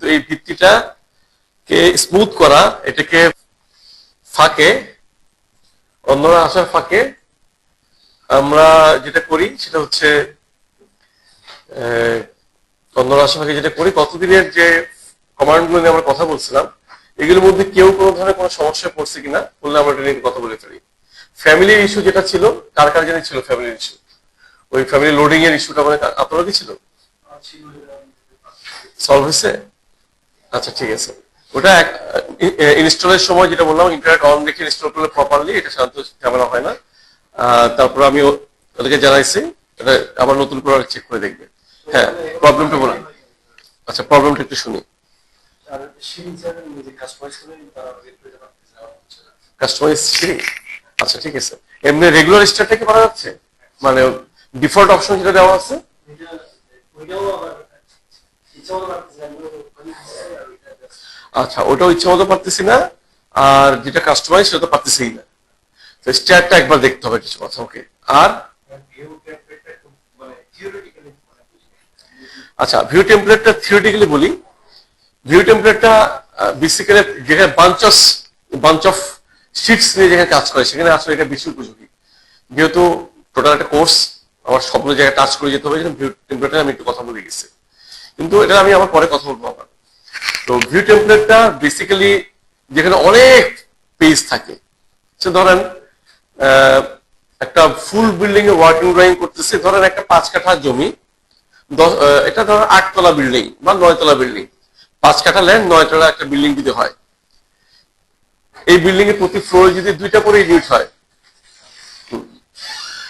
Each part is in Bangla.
কিন্তু এই ভিত্তিটাকে স্মুথ করা, এটাকে ফাঁকে, অন্যরা আসার ফাঁকে আমরা যেটা করি সেটা হচ্ছে অন্যরা আসার ফাঁকে যেটা করি, কতদিনের যে কমান্ডগুলো নিয়ে আমরা কথা বলছিলাম এগুলোর মধ্যে কেউ কোনো ধরনের কোনো সমস্যায় পড়ছে কিনা বললে আমরা এটা নিয়ে কথা বলে ফেলি। ফ্যামিলির ইস্যু যেটা ছিল, কার কার জানি ছিল ফ্যামিলির ইস্যু, ওই ফ্যামিলি লোডিং এর ইস্যুটা মানে আপনারা কি ছিল, সলভ হয়েছে? আচ্ছা ঠিক আছে, ওটা ইনস্টলের সময় যেটা বললাম ইন্টারনেট অন রেখে ইনস্টল করলে প্রপারলি এটা সাধারণত ঝামেলা হয় না। তারপর আমি ওদেরকে জানাইছি এটা আবার নতুন করে চেক করে দেখবে। হ্যাঁ, প্রবলেমটা বলুন। আচ্ছা, প্রবলেমটা একটু শুনি। কাস্টমাইজ সিঁড়ি, আচ্ছা ঠিক আছে। এমনি রেগুলার স্টারটা কি করা যাচ্ছে, মানে ডিফল্ট অপশন যেটা দেওয়া আছে? আচ্ছা, ওটাও ইচ্ছা মতো পারতেছি না, আর যেটা কাস্টমাইজ সেটা তো পারতেছি না। তো স্টারটা একবার দেখতে হবে কিছু কথা। ওকে, আর আচ্ছা, ভিউ টেমপ্লেটটা থিওরিটিক্যালি বলি। ভিউ টেমপ্লেটটা বেসিক্যালি যেখানে বাঞ্চ অফ শিটস নিয়ে যেখানে কাজ করে সেখানে আসলে এটা বেশি উপযোগী, যেহেতু টোটাল একটা কোর্স আমার সবগুলো জায়গায় টাচ করে যেতে হবে। ভিউ টেমপ্লেটে আমি একটু কথা বলে গেছি, কিন্তু এটা আমি আবার পরে কথা বলবো আবার। তো ভিউ টেমপ্লেটটা বেসিক্যালি যেখানে অনেক পেজ থাকে, সে ধরেন একটা ফুল বিল্ডিং এ ওয়ার্কিং ড্রয়িং করতেছে, ধরেন একটা 5 কাঠা জমি, এটা ধরেন 8 তলা বিল্ডিং বা 9 তলা বিল্ডিং, 5 কাঠা ল্যান্ড 9 তলা একটা বিল্ডিং যদি হয়, এই বিল্ডিং এর প্রতি ফ্লোরে যদি 2টা করে ইউনিট হয়,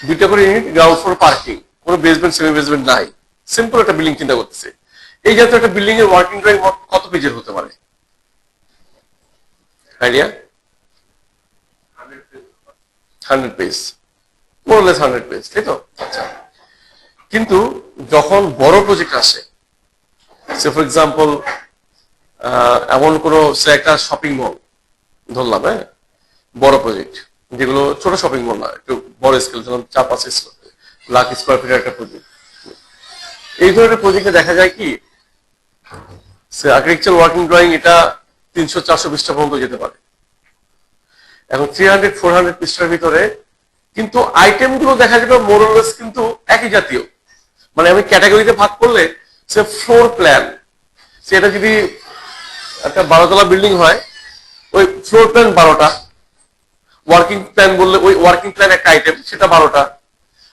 2টা করে ইউনিট, গ্রাউন্ড ফ্লোর পার্কিং, কোনো বেসমেন্ট সেমি বেসমেন্ট নাই, সিম্পল একটা বিল্ডিং চিন্তা করতেছে, এই জাতীয় একটা বিল্ডিং এর ওয়ার্কিং ড্রয়িং কত পেজের হতে পারে আইডিয়া? 100 পেজ, মোরলেস 100 পেজ, তাই তো? আচ্ছা, কিন্তু যখন বড় প্রজেক্ট আসে, সে ফর এক্সাম্পল এমন কোন একটা শপিং মল ধরলাম, হ্যাঁ, বড় প্রজেক্ট, যেগুলো ছোট শপিং মল না, একটু বড় স্কেল, ধরলাম 4-5 লাখ স্কোয়ার ফিটের একটা প্রজেক্ট। এই ধরনের প্রজেক্টে দেখা যায় কি, আর্কিটেকচার ওয়ার্কিং ড্রয়িং এটা 300-400 পৃষ্ঠা পর্যন্ত যেতে পারে। এখন 300-400 পৃষ্ঠার ভিতরে কিন্তু আইটেম গুলো দেখা যাবে মোরলেস কিন্তু একই জাতীয়, মানে আমি ক্যাটাগরিতে ভাগ করলে সে ফ্লোর প্ল্যান, সেটা যদি একটা 12 তলা বিল্ডিং হয়, ওই ফ্লোর প্ল্যান 12টা, ওয়ার্কিং প্ল্যান বললে ওই ওয়ার্কিং প্ল্যান একটা আইটেম, সেটা 12টা,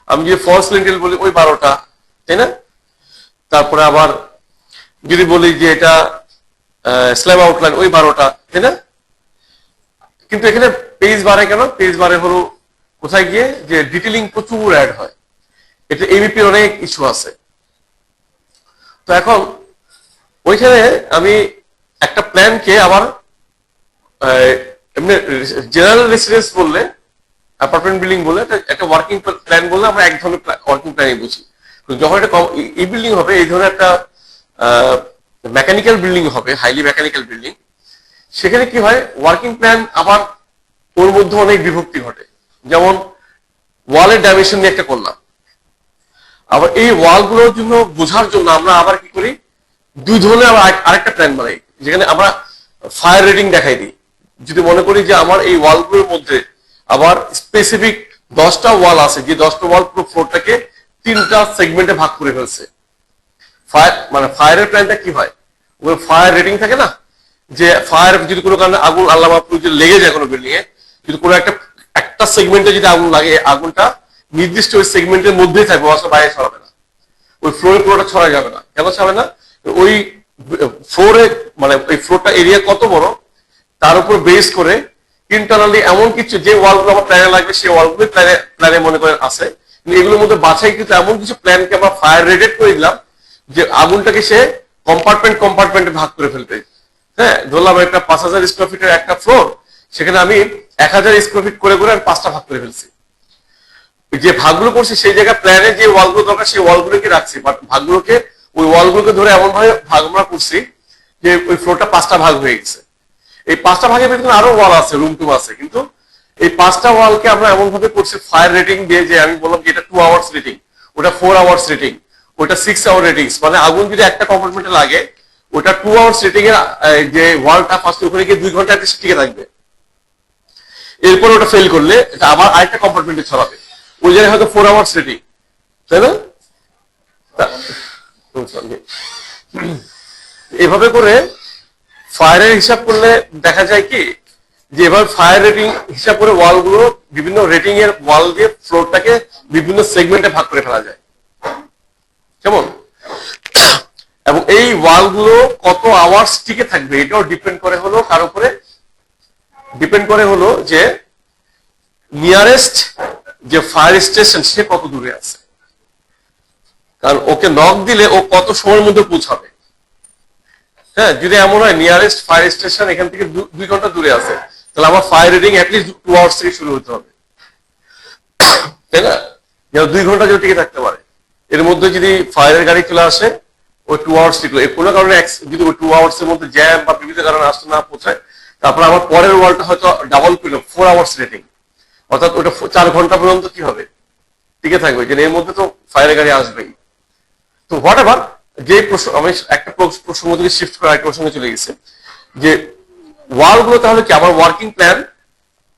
আমি যদি ফলস লিন্টেল বলি ওই 12টা, তাই না? তারপরে আবার যদি বলি যে এটা স্ল্যাব আউটলাইন ওই 12টা, তাই না? কিন্তু এখানে পেজ বাড়ে কেন? পেজ বাড়ে হলো কোথায় গিয়ে, যে ডিটেইলিং প্রচুর অ্যাড হয়, এটা এবিপি অনেক ইস্যু আছে। তো এখন ওইখানে আমি একটা প্ল্যানকে আবার এমনি জেনারেল রেসিডেন্স বললে, অ্যাপার্টমেন্ট বিল্ডিং বলে একটা ওয়ার্কিং প্ল্যান বললে আমরা এক ধরনের ওয়ার্কিং প্ল্যানই বুঝি। যখন এটা এই বিল্ডিং হবে, এই ধরনের একটা মেকানিক্যাল বিল্ডিং হবে, হাইলি মেকানিক্যাল বিল্ডিং, সেখানে কি হয়, ওয়ার্কিং প্ল্যান আবার ওর মধ্যে অনেক বিভক্তি ঘটে। যেমন ওয়ালের ডাইমেনশন নিয়ে একটা করলাম, আবার এই ওয়ালগুলোর জন্য বোঝার জন্য আমরা আবার কি করি, 2 ধরনের আরেকটা প্ল্যান বানাই, যেখানে আমরা ফায়ার রেটিং দেখাই দিই। যদি মনে করি যে আমার এই ওয়ালগুলোর মধ্যে আবার স্পেসিফিক 10টা ওয়াল আছে, যে 10টা ওয়াল পুরো ফ্লোরটাকে 3টা সেগমেন্টে ভাগ করে ফেলছে। ফায়ার মানে ফায়ারের প্ল্যানটা কি হয়, ওগুলো ফায়ার রেটিং থাকে না, যে ফায়ার যদি কোনো কারণে আগুন আল্লাহ মাহফুজ যদি লেগে যায় কোনো বিল্ডিং এ, যদি কোনো একটা সেগমেন্টে যদি আগুন লাগে, আগুনটা নির্দিষ্ট ওই সেগমেন্টের মধ্যেই থাকবে, আসলে বাইরে ছড়াবে না, ওই ফ্লোরে পুরোটা ছড়া যাবে না। কেন ছড়াবে না? ওই ফ্লোরে মানে ওই ফ্লোরটা এরিয়া কত বড় তার উপর বেস করে ইন্টারনালি এমন কিছু যে ওয়ালগুলো আমার প্ল্যানে লাগবে সেই ওয়ালগুলো প্ল্যানে মনে করেন আছে, এগুলোর মধ্যে বাছাই কিন্তু এমন কিছু প্ল্যানকে আমরা ফায়ার রেটেড করে দিলাম যে আগুনটাকে সে কম্পার্টমেন্টে ভাগ করে ফেলবে। হ্যাঁ, ধরলাম একটা 5000 স্কোয়ার ফিটের একটা ফ্লোর, সেখানে আমি 1000 স্কোয়ার ফিট করে করে আমি 5টা ভাগ করে ফেলছি। যে ভাগগুলো করছি সেই জায়গায় প্ল্যানে যে ওয়ালগুলো দরকার সেই ওয়ালগুলোকে রাখছি, বাট ভাগগুলোকে ওই ওয়ালগুলোকে ধরে এমন ভাবে ভাগ আমরা করছি যে ওই ফ্লোরটা 5টা ভাগ হয়ে গেছে। এই 5টা ভাগের ভিতরে আরো ওয়াল আছে, রুম টুম আছে, কিন্তু এই 5টা ওয়ালকে আমরা এমন ভাবে করছি ফায়ার রেটিং দিয়ে, যে আমি বললাম যে এটা 2 আওয়ার্স রেটিং, ওটা 4 আওয়ার্স রেটিং, ওটা 6 আওয়ার রেটিংস, মানে আগুন যদি একটা কম্পার্টমেন্টে লাগে ওটা 2 আওয়ার্স রেটিং এর যে ওয়ালটা ফার্স্ট ওখানে গিয়ে 2 ঘন্টা টিকে থাকবে। এরপর ওটা ফেল করলে এটা আবার আরেকটা কম্পার্টমেন্টে ছড়াবে, ওই জায়গায় হয়তো 4 আওয়ার্স রেটিং, তাই না? এভাবে করে ফায়ারের হিসাব করলে দেখা যায় কি যে এবার ফায়ার রেটিং হিসাব করে ওয়ালগুলো বিভিন্ন রেটিং এর ওয়াল দিয়ে ফ্লোরটাকে বিভিন্ন সেগমেন্টে ভাগ করে ফেলা যায়, কেমন? এবং এই ওয়ালগুলো কত আওয়ার্স টিকে থাকবে এটাও ডিপেন্ড করে হলো কার উপরে, ডিপেন্ড করে হলো যে নিয়ারেস্ট যে ফায়ার স্টেশন সে কত দূরে আছে, কারণ ওকে নক দিলে ও কত সময়ের মধ্যে পৌঁছাবে। হ্যাঁ, যদি এমন হয় নিয়ারেস্ট ফায়ার স্টেশন এখান থেকে 2 ঘন্টা দূরে আছে, তাহলে আমার ফায়ার রেটিং অ্যাটলিস্ট 2 আওয়ার্স থেকে শুরু হতে হবে, তাই না? যেন 2 ঘন্টা যদি টিকে থাকতে পারে। এর মধ্যে যদি ফায়ারের গাড়ি চলে আসে ওই 2 আওয়ার্স টিকলো, কোনো কারণে যদি ওই 2 আওয়ার্স এর মধ্যে জ্যাম বা বিভিন্ন কারণে আসতে না পৌঁছায়, তারপর আমার পরের ওয়ালটা হয়তো ডাবল করলো 4 আওয়ার্স রেটিং, অর্থাৎ ওটা 4 ঘন্টা পর্যন্ত কি হবে, টিকে থাকবে, যে এর মধ্যে তো ফায়ারের গাড়ি আসবেই। তো হোয়াট এভার, যে প্রশ্ন আমি একটা প্রসঙ্গ থেকে শিফট করে আরেকটা প্রসঙ্গে চলে গেছে, যে ওয়ালগুলো তাহলে কি আমার ওয়ার্কিং প্ল্যান,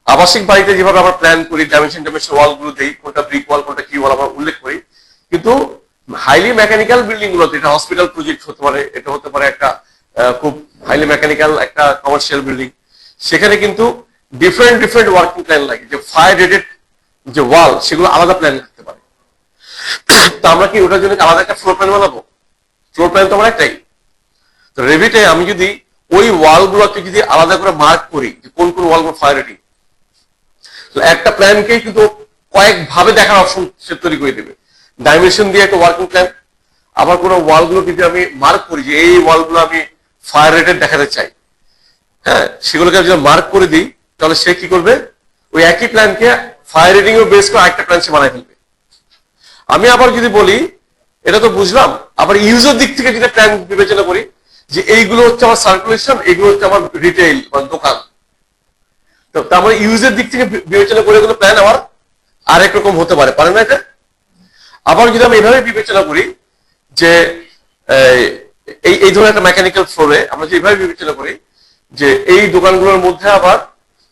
আবাসিক বাড়িতে যেভাবে আমরা প্ল্যান করি ডাইমেনশন ওয়াল গুলো দেই, কোনটা ব্রিক ওয়াল কোনটা কি ওয়াল আমরা উল্লেখ করি, কিন্তু হাইলি মেকানিক্যাল বিল্ডিং গুলোতে, এটা হসপিটাল প্রজেক্ট হতে পারে, এটা হতে পারে একটা খুব হাইলি মেকানিক্যাল একটা কমার্শিয়াল বিল্ডিং, সেখানে কিন্তু ডিফারেন্ট ওয়ার্কিং প্ল্যান লাগে, যে ফায়ার রেটেড যে ওয়াল সেগুলো আলাদা প্ল্যান থাকতে পারে। তো আমরা কি ওটার জন্য আলাদা একটা ফ্লোর প্ল্যান বানাবো? ফ্লোর প্ল্যান তো আমার একটাই। তো রেভিটে আমি যদি ওই ওয়াল গুলোকে যদি আলাদা করে মার্ক করি যে কোন কোন ওয়াল গুলো ফায়ার রেটিং, একটা প্ল্যানকে কিন্তু কয়েক ভাবে দেখার অপশন সে তৈরি করে দেবে। ডাইমেনশন দিয়ে একটা ওয়ার্কিং প্ল্যান, আবার কোনো ওয়াল গুলো যদি আমি মার্ক করি যে এই ওয়াল গুলো আমি ফায়ার রেটেড দেখাতে চাই, হ্যাঁ, সেগুলোকে যদি মার্ক করে দিই, তাহলে সে কি করবে, ওই একই প্ল্যানকে ফায়ার রেটিং এর বেস করে আরেকটা প্ল্যান সে বানাই ফেলবে। আমি আবার যদি বলি, এটা তো বুঝলাম, আবার ইউজার দিক থেকে যদি প্ল্যান বিবেচনা করি যে এইগুলো হচ্ছে আমার সার্কুলেশন, এইগুলো হচ্ছে আমার রিটেইল বা দোকান, তো আমার ইউজের দিক থেকে বিবেচনা করে এগুলো প্ল্যান আমার আরেক রকম হতে পারে, পারে না এটা? আবার যদি আমি এভাবে বিবেচনা করি যে এই ধরনের একটা মেকানিক্যাল ফ্লোরে আমরা যদি এভাবে বিবেচনা করি যে এই দোকানগুলোর মধ্যে আবার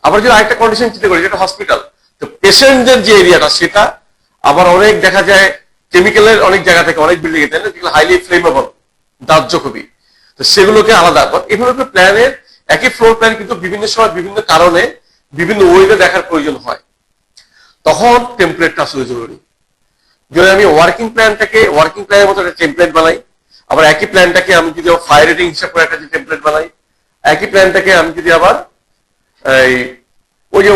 আবার যদি আরেকটা কন্ডিশন চিন্তা করি, যেটা হসপিটাল, তো পেশেন্টদের যে এরিয়াটা সেটা আবার অনেক দেখা যায় কেমিক্যালের অনেক জায়গা থেকে অনেক বিল্ডিং এ, তাই না, যেগুলো হাইলি ফ্লেমেবল, দাহ্য খুবই, তো সেগুলোকে আলাদা। এভাবে প্ল্যানের একই ফ্লোর প্ল্যান কিন্তু বিভিন্ন সময় বিভিন্ন কারণে বিভিন্ন ওয়েতে দেখার প্রয়োজন হয়, তখন টেমপ্লেটটা আসলে জরুরি। যদি আমি ওয়ার্কিং প্ল্যানের মতো একটা টেমপ্লেট বানাই, আবার একই প্ল্যানটাকে আমি যদি ফায়ার রেটিং হিসাব করে একটা টেমপ্লেট বানাই, একই প্ল্যানটাকে আমি যদি আবার ওই যে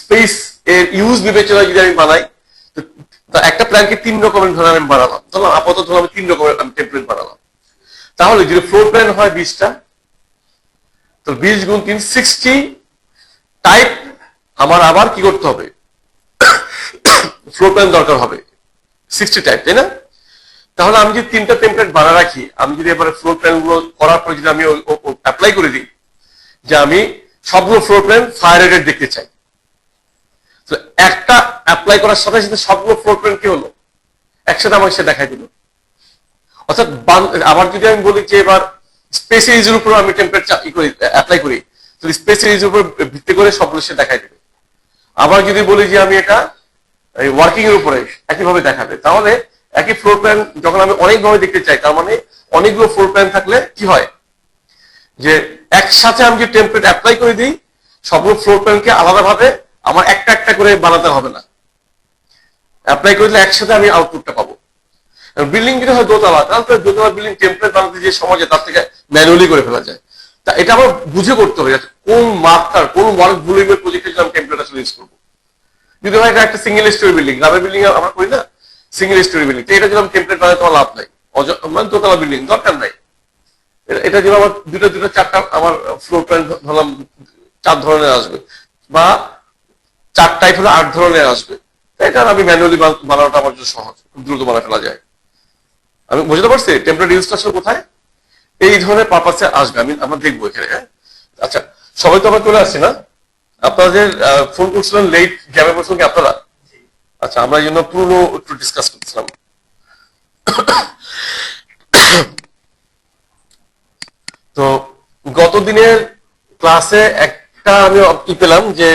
স্পেস এর ইউজ বিবেচনায় যদি আমি বানাই, তো একটা প্ল্যানকে 3 রকমের ধরে আমি বানালাম, ধরলাম আপাতত ধরলাম আমি 3 রকমের আমি টেমপ্লেট বানালাম, তাহলে যদি ফ্লোর প্ল্যান হয় 20টা, তো 20 গুণ 3 60 টাইপ আমার আবার কি করতে হবে, ফ্লোর প্ল্যান দরকার হবে 60 টাইপ, তাই না? তাহলে আমি যদি 3টা টেমপ্লেট বানা রাখি, আমি যদি এবারে ফ্লোর প্ল্যান গুলো করার পর যদি আমি অ্যাপ্লাই করে দিই যে আমি সবগুলো ফ্লোর প্ল্যান ফায়ার রেটেড দেখতে চাই, তো একটা অ্যাপ্লাই করার সাথে সাথে সবগুলো ফ্লোর প্ল্যান কি হলো, একসাথে আমাকে সে দেখাই দিল। অর্থাৎ আবার যদি আমি বলি যে এবার স্পেস এর উপর আমি টেমপ্লেট অ্যাপ্লাই করি, তো স্পেস এর উপর ভিত্তি করে সবগুলো সে দেখাই দেবে। আবার যদি বলি যে আমি এটা ওয়ার্কিং এর উপরে একইভাবে দেখাবে, তাহলে একই ফ্লোর প্ল্যান যখন আমি অনেকভাবে দেখতে চাই, তার মানে অনেকগুলো ফ্লোর প্ল্যান থাকলে কি হয় যে একসাথে আমি যে টেমপ্লেট অ্যাপ্লাই করে দিই, সবগুলো ফ্লোর প্ল্যানকে আলাদাভাবে আমার একটা একটা করে বানাতে হবে না, অ্যাপ্লাই করলে একসাথে আমি আউটপুটটা পাবো। বিল্ডিং যদি হয় দোতলা, তাহলে দোতলা বিল্ডিং টেমপ্লেট বানাতে যে সমাজে তার থেকে ম্যানুয়ালি করে ফেলা যায়। তা এটা আমার বুঝে করতে হবে কোন মার্কটার কোন ওয়ার্ক ভলিউমের প্রজেক্টের জন্য আমি টেমপ্লেট আসলে ইউজ করবো। যদি হয় এটা একটা সিঙ্গেল স্টোরি বিল্ডিং, গ্রামের বিল্ডিং আমরা করি না সিঙ্গেল স্টোরি বিল্ডিং, তো এটা যদি আমি টেমপ্লেট বানাই তোমার লাভ নাই, মানে দোতলা বিল্ডিং দরকার নাই। এটা যদি আমার দুটো চারটা আমার ফ্লোর প্ল্যান ধরলাম 4 ধরনের আসবে, বা 4 টাইপ হলে 8 ধরনের আসবে, এটা আমি ম্যানুয়ালি বানানোটা আমার জন্য সহজ, খুব দ্রুত বানা ফেলা যায়। আমি বুঝতে পারছি টেমপ্লেট ইউজটা আসলে কোথায় এই ধরনের পারপাসে আসবে, আমরা দেখবো এখানে। হ্যাঁ, আচ্ছা, সবাই তো আমরা চলে আসছি না? আপনাদের ফোন করছিলেন লেট জ্যামে বসুন কি আপনারা? আচ্ছা, আমরা এই জন্য পুরো একটু ডিসকাস করছিলাম। গতদিনের ক্লাসে একটা আমি পেলাম যে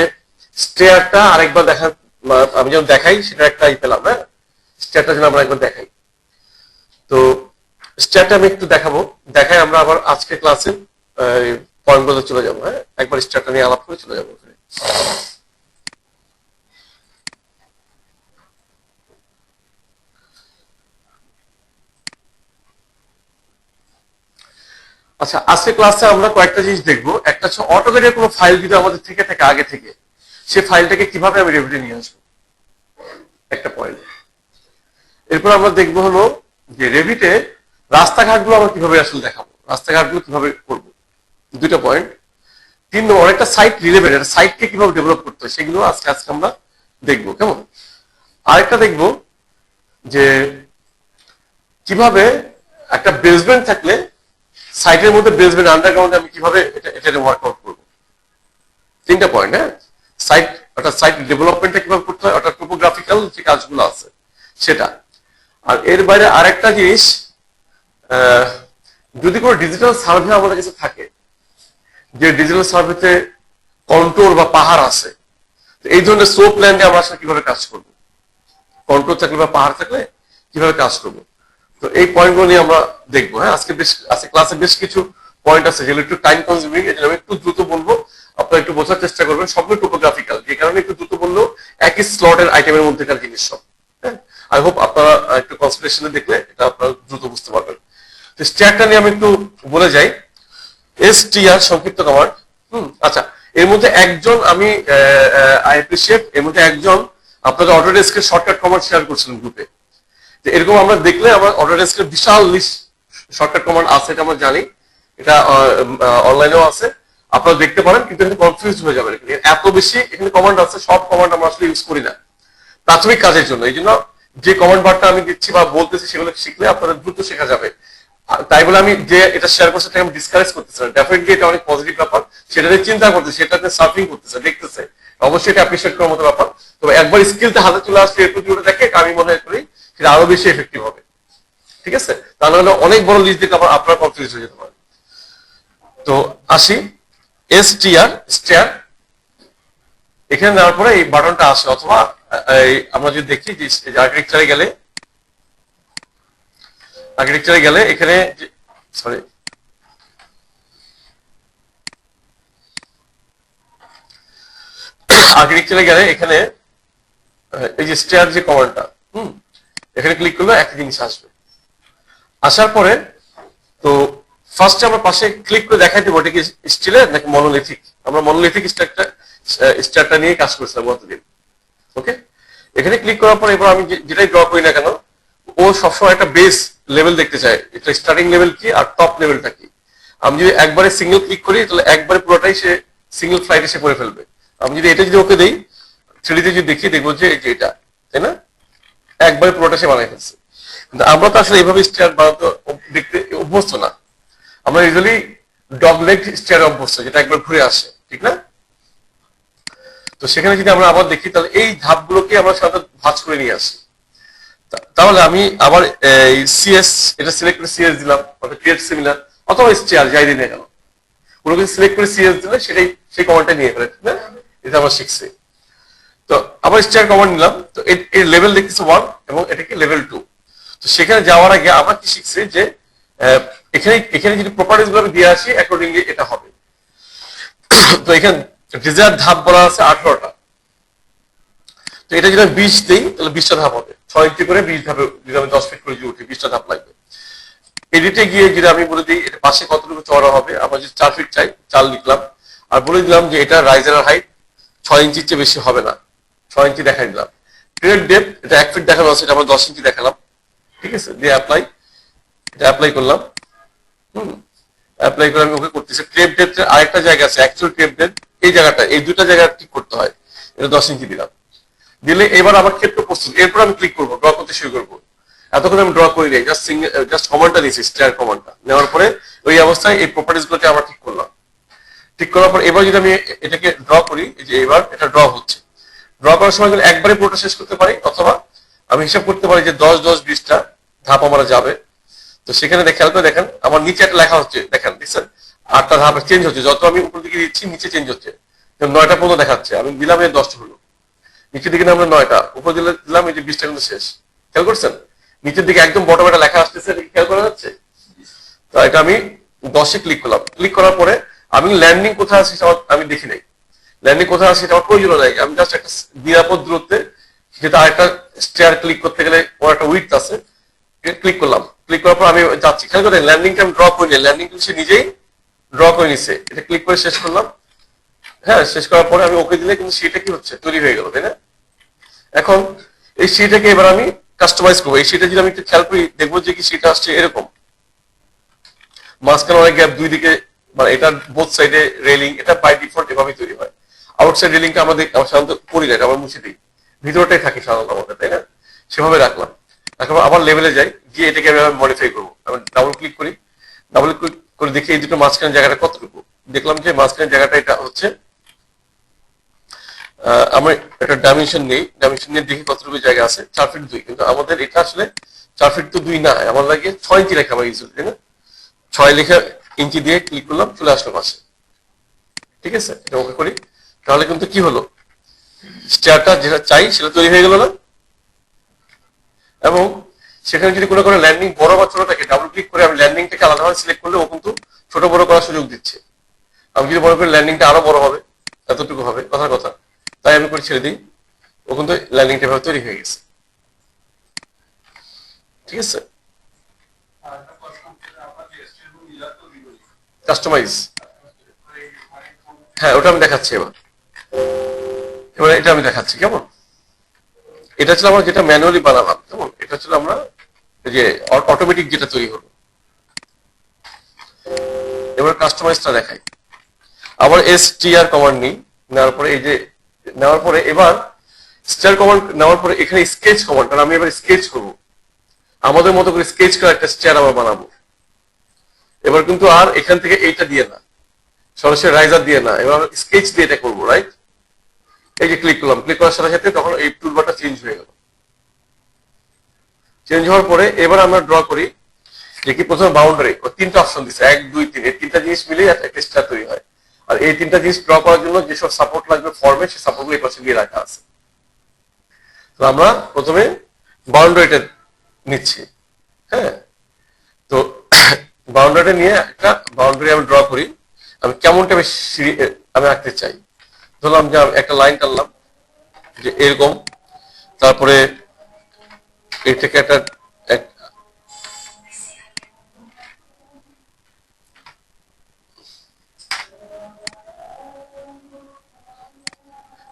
স্টেয়ারটা আরেকবার দেখা, আমি যেমন দেখাই সেটা একটা পেলাম, হ্যাঁ স্টেয়ারটা যেন আমরা একবার দেখাই। তো স্টেয়ারটা আমি একটু দেখাবো, দেখাই আমরা আবার আজকে ক্লাসে পয়েন্টগুলোতে চলে যাবো। হ্যাঁ একবার স্টেয়ারটা নিয়ে আলাপ করে চলে যাবো। আচ্ছা আজকে ক্লাসে আমরা কয়েকটা জিনিস দেখবো। একটা হচ্ছে অটোক্যাডের কোনো ফাইল যদি আমাদের থেকে থাকে আগে থেকে, সেই ফাইলটাকে কিভাবে আমি রেভিটে নিয়ে আসবো, একটা পয়েন্ট। এরপর আমরা দেখবো হলো যে রেভিটে রাস্তাঘাটগুলো আমরা কিভাবে আসলে দেখাবো, রাস্তাঘাটগুলো কিভাবে করবো, দুইটা পয়েন্ট। 3 নম্বর একটা সাইট রিলেভেন্ট, একটা সাইটকে কিভাবে ডেভেলপ করতে হয় সেগুলো আজকে আমরা দেখবো, কেমন। আরেকটা দেখবো যে কিভাবে একটা বেসমেন্ট থাকলে সাইটের মধ্যে বেসমেন্ট আন্ডারগ্রাউন্ডে আমি কিভাবে এটা ওয়ার্কআউট করবো। 3টা পয়েন্ট। হ্যাঁ সাইট, অর্থাৎ সাইট ডেভেলপমেন্টটা কিভাবে করতে হয়, অর্থাৎ টোপোগ্রাফিক্যাল যে কাজগুলো আছে সেটা। আর এর বাইরে আরেকটা জিনিস, যদি কোনো ডিজিটাল সার্ভে আমাদের কাছে থাকে, যে ডিজিটাল সার্ভেতে কন্ট্রোল বা পাহাড় আছে, এই ধরনের সোপ ল্যান্ডে আমরা আসলে কিভাবে কাজ করব, কন্ট্রোল থাকলে বা পাহাড় থাকলে কিভাবে কাজ করব। তো এই পয়েন্টগুলো নিয়ে আমরা দেখবো। হ্যাঁ আজকে ক্লাসে বেশ কিছু পয়েন্ট আছে যেগুলো একটু টাইম কনজিউমিং, এই জন্য আমি একটু দ্রুত বলবো, আপনারা একটু বোঝার চেষ্টা করবেন। সবগুলো টোপোগ্রাফিক্যাল, যে কারণে একটু দ্রুত বললেও একই স্লটের আইটেমের মধ্যেকার জিনিস সব। হ্যাঁ আই হোপ আপনারা একটু কনসেন্ট্রেশনে দেখলে এটা আপনারা দ্রুত বুঝতে পারবেন। তো স্ট্যাকটা নিয়ে আমি একটু বলে যাই। এসটিআর সংক্ষিপ্ত কমান্ড। আচ্ছা এর মধ্যে একজন আমি আই অ্যাপ্রিশিয়েট, এর মধ্যে একজন আপনাদের অটোডেস্কের শর্টকাট কমান্ড শেয়ার করছিলেন গ্রুপে। তো এরকম আমরা দেখলে আমার অটোডেস্কের বিশাল লিস্ট শর্টকাট কমান্ড আছে, এটা আমরা জানি, এটা অনলাইনেও আছে, আপনারা দেখতে পারেন, কিন্তু এখানে কনফিউজ হয়ে যাবেন। এত বেশি এখানে কমান্ড আছে, সব কমান্ড আমরা আসলে ইউজ করি না প্রাথমিক কাজের জন্য। এই জন্য যে কমান্ড বারটা আমি দিচ্ছি বা বলতেছি সেগুলো শিখলে আপনাদের দ্রুত শেখা যাবে। তাই বলে আমি যে এটা শেয়ার করছি আমি ডিসকারেজ করতেছি না, ডেফিনেটলি এটা অনেক পজিটিভ ব্যাপার, সেটা নিয়ে চিন্তা করতেছে, সেটাতে সার্ফিং করতেছে, দেখতেছে, অবশ্যই এটা অ্যাপ্রিশিয়েট করার মতো ব্যাপার। তবে একবার স্কিলটা হাতে চলে আসলে এর প্রতি ওটা দেখে আমি মনে করি সেটা আরো বেশি এফেক্টিভ হবে। ঠিক আছে, তা নাহলে অনেক বড় লিস্ট দিতে আবার আপনার কনফিউজ হয়ে যেতে পারে। তো আসি এসটিআর স্টেয়ার, এখানে দেওয়ার পরে এই বাটনটা আসে, অথবা আমরা যদি দেখি যে আর্কিটেকচারে গেলে এখানে সরি আর্কিটেকচারে গেলে এখানে এই যে স্টেয়ার যে কমান্ডটা, এখানে ক্লিক করলে একটা জিনিস আসবে। আসার পরে তো ফার্স্টে আমরা পাশে ক্লিক করে দেখাই দেবো এটা কি স্টিলের নাকি মনোলিথিক। আমরা মনোলিথিক স্ট্রাকচারটা নিয়ে কাজ করছিলাম গতদিন। ওকে, এখানে ক্লিক করার পর এবার আমি যেটাই ড্র করি না কেন, ও সবসময় একটা বেস লেভেল দেখতে চায়, এটা স্টার্টিং লেভেল কি আর টপ লেভেলটা কি। আমি যদি একবারে সিঙ্গেল ক্লিক করি তাহলে একবারে পুরোটাই সে সিঙ্গেল ফ্লাইটে সে করে ফেলবে। আমি যদি এটা যদি ওকে দেই, থ্রিডিতে যদি দেখি, দেখবো যে এটা, তাই না, একবারে পুরোটা সে বানাই ফেলছে। কিন্তু আমরা তো আসলে এইভাবে স্টেয়ার বানাতে দেখতে অভ্যস্ত না, আমরা ইউজুয়ালি ডগ লেগ স্টেয়ার অভ্যস্ত, যেটা একবার ঘুরে আসে, ঠিক না। তো সেখানে যদি আমরা আবার দেখি তাহলে এই ধাপগুলোকে আমরা সাধারণত ভাঁজ করে নিয়ে আসি। তাহলে আমি আবার সিএস এটা সিলেক্ট করে সিএস দিলাম, অর্থাৎ ক্রিয়েট সিমিলার, অথবা স্টেয়ার যাই দিনে গেল, কোনো কিছু সিলেক্ট করে সিএস দিলে সেটাই সেই কমান্ডটা নিয়ে ফেলে, ঠিক না। এটা আমরা শিখছি। তো আবার স্টেয়ার কমান্ড নিলাম, তো এর লেভেল দেখতেছে 1 এবং এটাকে লেভেল 2। তো সেখানে যাওয়ার আগে আমরা কি শিখছি যে এখানে যদি প্রপার্টিজ গুলো দিয়ে আসি অ্যাকর্ডিংলি এটা হবে। তো এখানে ডিজায়ার ধাপ বলা আছে 18টা। তো এটা যদি আমি 20 দিই তাহলে 20টা ধাপ হবে, 6 ইঞ্চি করে 20 ধাপে, যদি আমি 10 ফিট করে যদি উঠি 20টা ধাপ লাগবে। এডিটে গিয়ে যদি আমি বলে দিই এটা পাশে কতটুকু চওড়া হবে, আমরা যদি 4 ফিট চাই 4 লিখলাম, আর বলে দিলাম যে এটা রাইজারের হাইট 6 ইঞ্চির চেয়ে বেশি হবে না, 6 ইঞ্চি দেখাই দিলাম। ক্রিয়েট ডেপথ এটা 1 ফিট দেখানো আছে, এটা আমরা 10 ইঞ্চি দেখালাম, ঠিক আছে, দিয়ে অ্যাপ্লাই, এটা অ্যাপ্লাই করলাম। অ্যাপ্লাই করে আমি ওকে করতেছি। ক্রেপ ডেপথের আরেকটা জায়গা আছে, অ্যাকচুয়াল ক্রেপ ডেপথ, এই জায়গাটা, এই দুটো জায়গা ঠিক করতে হয়, এটা 10 ইঞ্চি দিলাম। দিলে এবার আমার ক্ষেত্র প্রস্তুত, এরপর আমি ক্লিক করবো, ড্র করতে শুরু করবো। এতক্ষণ আমি ড্র করি নাই, জাস্ট কমান্ডটা নিয়েছি, স্টেয়ার কমান্ডটা নেওয়ার পরে ওই অবস্থায় এই প্রপার্টিজ গুলোকে আমরা ঠিক করলাম। ঠিক করার পর এবার যদি আমি এটাকে ড্র করি, এই যে এবার এটা ড্র হচ্ছে, ড্র করার সময় কিন্তু একবারে পুরোটা শেষ করতে পারি, অথবা আমি হিসাব করতে পারি যে 10 10 20টা ধাপ আমার যাবে। তো সেখানে খেয়াল করে দেখেন আমার নিচে একটা লেখা হচ্ছে, দেখেন দেখছেন আটটা ধাপ চেঞ্জ হচ্ছে, যত আমি উপর দিকে দিচ্ছি নিচে চেঞ্জ হচ্ছে। 9টা পর্যন্ত দেখাচ্ছে, আমি দিলাম এই 10টা হলো, নিচের দিকে নামলে 9টা, উপর দিলে দিলাম এই যে 20টা কিন্তু শেষ। খেয়াল করছেন নিচের দিকে একদম বটম একটা লেখা আসতেছে, এটা কি খেয়াল করা যাচ্ছে? তো এটা আমি 10-এ ক্লিক করলাম, ক্লিক করার পরে আমি ল্যান্ডিং কোথায় আছে সেটা আমি দেখি নাই। ল্যান্ডিং কোথায় আছে সেটা আমার প্রয়োজন নাই, আমি জাস্ট একটা নিরাপদ দূরত্বে, যেটা আরেকটা স্টেয়ার ক্লিক করতে গেলে ওর একটা উইডথ আছে, ক্লিক করলাম, ক্লিক করার পর আমি যাচ্ছি। খেয়াল করেন ল্যান্ডিংটা আমি ড্র করে নিই, ল্যান্ডিং সে নিজেই ড্র করে নিচ্ছে। এটা ক্লিক করে শেষ করলাম। হ্যাঁ, শেষ করার পরে আমি ওকে দিলে কিন্তু সেটা কি হচ্ছে, তৈরি হয়ে গেল, তাই না? এখন এই সিটাকে এবার আমি কাস্টমাইজ করবো। এই সিটা যদি আমি একটু খেয়াল করি, দেখবো যে কি সিটা আসছে এরকম, মাঝখানে অনেক গ্যাপ, দুই দিকে, মানে এটা বোথ সাইডে রেলিং, এটা বাই ডিফল্ট এভাবে তৈরি হয়। আউটসাইড রেলিংটা আমাদের সাধারণত করি না, আমরা মুছে দিই, ভিতরটাই থাকে সাধারণত আমাদের, তাই না? সেভাবে রাখলাম। এখন আবার লেভেলে যাই, গিয়ে এটাকে আমি মডিফাই করবো। আমি ডাবল ক্লিক করি, ডাবল ক্লিক করে দেখি এই দুটো মাঝখানে জায়গাটা কতটুকু। দেখলাম যে মাঝখানে জায়গাটা এটা হচ্ছে, আমরা একটা ডাইমেনশন নেই, ডাইমেনশন নিয়ে দেখি কতটুকু জায়গা আছে। 4 ফিট 2, কিন্তু আমাদের এটা আসলে 4 ফিট তো 2 না, আমার লাগে 6 ইঞ্চি লেখা আমার ইউজ, তাই না? 6 লেখা ইঞ্চি দিয়ে ক্লিক করলাম, চলে আসলো পাশে। ঠিক আছে, এটা ওকে করি, তাহলে কিন্তু কি হলো, স্টেয়ারটা যেটা চাই সেটা তৈরি হয়ে গেল না? এবং সেখানে যদি কোনো ল্যান্ডিং বড় বা ছোট থাকে, ডাবল ক্লিক করে আমি ল্যান্ডিংটাকে আলাদাভাবে সিলেক্ট করলে ও কিন্তু ছোট বড় করার সুযোগ দিচ্ছে। আমি যদি মনে করি ল্যান্ডিংটা আরো বড় হবে, এতটুকু হবে, কথার কথা, তাই আমি করে ছেড়ে দিই, ও কিন্তু ল্যান্ডিংটা ভাবে তৈরি হয়ে গেছে। ঠিক আছে, কাস্টমাইজ, হ্যাঁ ওটা আমি দেখাচ্ছি। এবার এবার এটা আমি দেখাচ্ছি কেমন। এটা ছিল আমরা যেটা ম্যানুয়ালি বানালাম, কেমন, এটা ছিল আমরা যে অটোমেটিক যেটা তৈরি হলো। এবার কাস্টমাইজটা দেখাই। আবার STR কমান্ড নিই, নেওয়ার পরে এই যে নেওয়ার পরে এবার স্টার কমান্ড নেওয়ার পরে এখানে স্কেচ কমান্ড, কারণ আমি এবার স্কেচ করবো আমাদের মতো করে, স্কেচ করে একটা স্টার আবার বানাবো। এবার কিন্তু আর এখান থেকে এইটা দিয়ে না, সরাসরি রাইজার দিয়ে না, এবার স্কেচ দিয়ে এটা করবো, রাইট? এই যে ক্লিক করলাম, ক্লিক করার সাথে সাথে তখন এই টুলবারটা চেঞ্জ হয়ে গেল। চেঞ্জ হওয়ার পরে এবার আমরা ড্র করি যে কি প্রথমে বাউন্ডারি, ও 3টা অপশন দিচ্ছে, 1 2 3, এই 3টা জিনিস মিলে একটা স্টার তৈরি হয়। আর এই 3টা জিনিস ড্র করার জন্য যেসব সাপোর্ট লাগবে ফর্মে, সেই সাপোর্টগুলো এই পাশে দিয়ে রাখা আছে। তো আমরা প্রথমে বাউন্ডারিটা নিচ্ছি। হ্যাঁ, তো বাউন্ডারিটা নিয়ে একটা বাউন্ডারি আমি ড্র করি। আমি কেমন টাইপের সিঁড়ি আমি আঁকতে চাই, ধরলাম যে আমি একটা লাইন টানলাম যে এরকম, তারপরে এটাকে একটা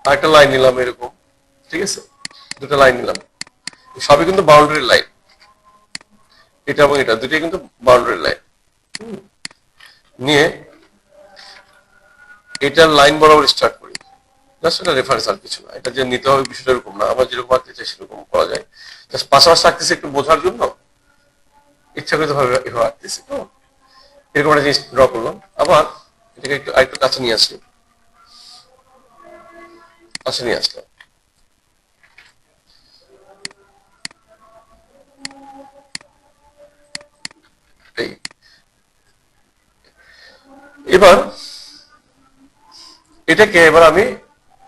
আরেকটা লাইন নিলাম এরকম। ঠিক আছে, দুটো লাইন নিলাম, সবই কিন্তু বাউন্ডারি লাইন, এটা এবং এটা দুটোই কিন্তু বাউন্ডারি লাইন। নিয়ে এটার লাইন বরাবর স্টার্ট করি, জাস্ট এটা রেফারেন্স, আর কিছু না। এটা যে নিতে হবে বিষয়টা এরকম না, আমার যেরকম আঁকতে চাই সেরকম করা যায়। জাস্ট পাশাপাশি আঁকতেছি একটু বোঝার জন্য, ইচ্ছাকৃত ভাবে এভাবে আঁকতেছি। তো এরকম একটা জিনিস ড্র করলাম, আবার এটাকে একটু আরেকটু কাছে নিয়ে আসি, কাছে নিয়ে আসলাম। এই এবার এটাকে এবার আমি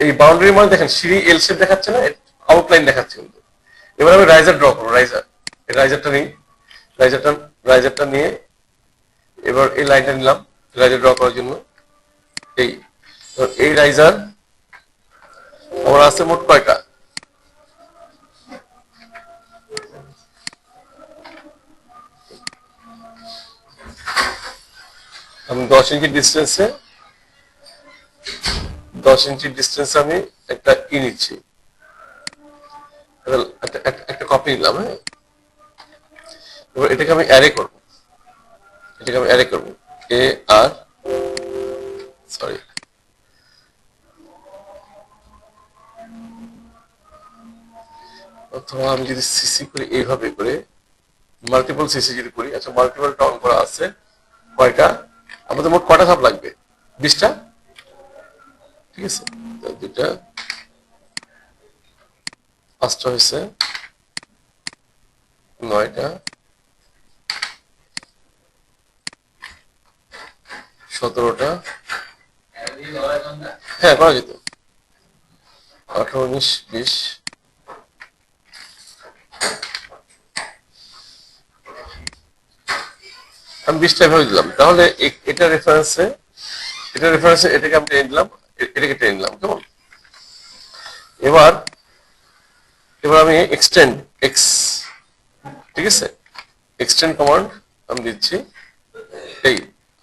এই বাউন্ডারির মধ্যে দেখেন সিঁড়ি এল শেপ দেখাচ্ছে না, আউটলাইন দেখাচ্ছে কিন্তু। এবার আমি রাইজার ড্র করবো, রাইজার, রাইজারটা নিই, রাইজারটা রাইজারটা নিয়ে এবার এই লাইনটা নিলাম রাইজার ড্র করার জন্য। এই এই রাইজার আমার আছে মোট কয়টা, আমি 10 ইঞ্চি ডিস্টেন্সে, 10 ইঞ্চি ডিস্টেন্সে আমি একটা ই নিচ্ছি, একটা কপি নিলাম। হ্যাঁ, এবার এটাকে আমি অ্যারে করবো, এটাকে আমি অ্যারে করবো, AR, সরি, অথবা আমি যদি সিসি করি এইভাবে করে, মাল্টিপল সিসি যদি করি, আচ্ছা মাল্টিপল টাউন করা আছে কয়টা, আমাদের মোট কয়টা ধাপ লাগবে, 20টা। ঠিক আছে, দুইটা, 5টা হয়েছে, 9টা, 17টা, হ্যাঁ করা যেত, 18, 19, 20, আমি 20টা এভাবে দিলাম। তাহলে এটা রেফারেন্সে, এটাকে আমি টেনে দিলাম, এটাকে টেনে নিলাম, কেমন? এবার এবার আমি এক্সটেন্ড এক্স, ঠিক আছে, এক্সটেন্ড কমান্ড আমি দিচ্ছি, এই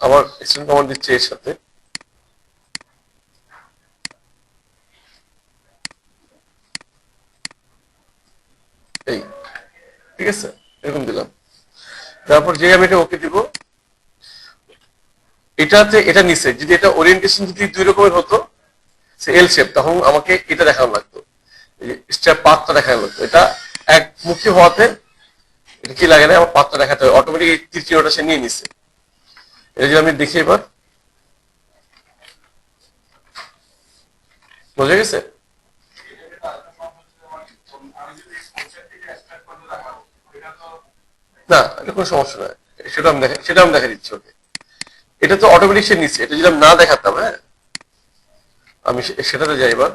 আবার এক্সটেন্ড কমান্ড দিচ্ছি এর সাথে, এই, ঠিক আছে, এরকম দিলাম। তারপর যে আমি এটা ওকে দিব, এটাতে এটা নিচে যদি এটা ওরিয়েন্টেশন যদি দুই রকমের হতো, সে এল শেপ, তখন আমাকে এটা দেখানো লাগতো, স্টেপ পাথটা দেখানো লাগতো। এটা একমুখী হওয়াতে এটা কি লাগে না, আমার পাথটা দেখাতে হয়, অটোমেটিক এই তীর চিহ্নটা সে নিয়ে নিছে। এটা যদি আমি দেখি এবার, বোঝা গেছে? না, এটা কোনো সমস্যা নয়, সেটা আমি দেখা দিচ্ছি ওকে। এটা তো অটোমেটিক সে নিচ্ছে, এটা যদি আমি না দেখাতাম, হ্যাঁ, আমি সেটাতে যাই এবার।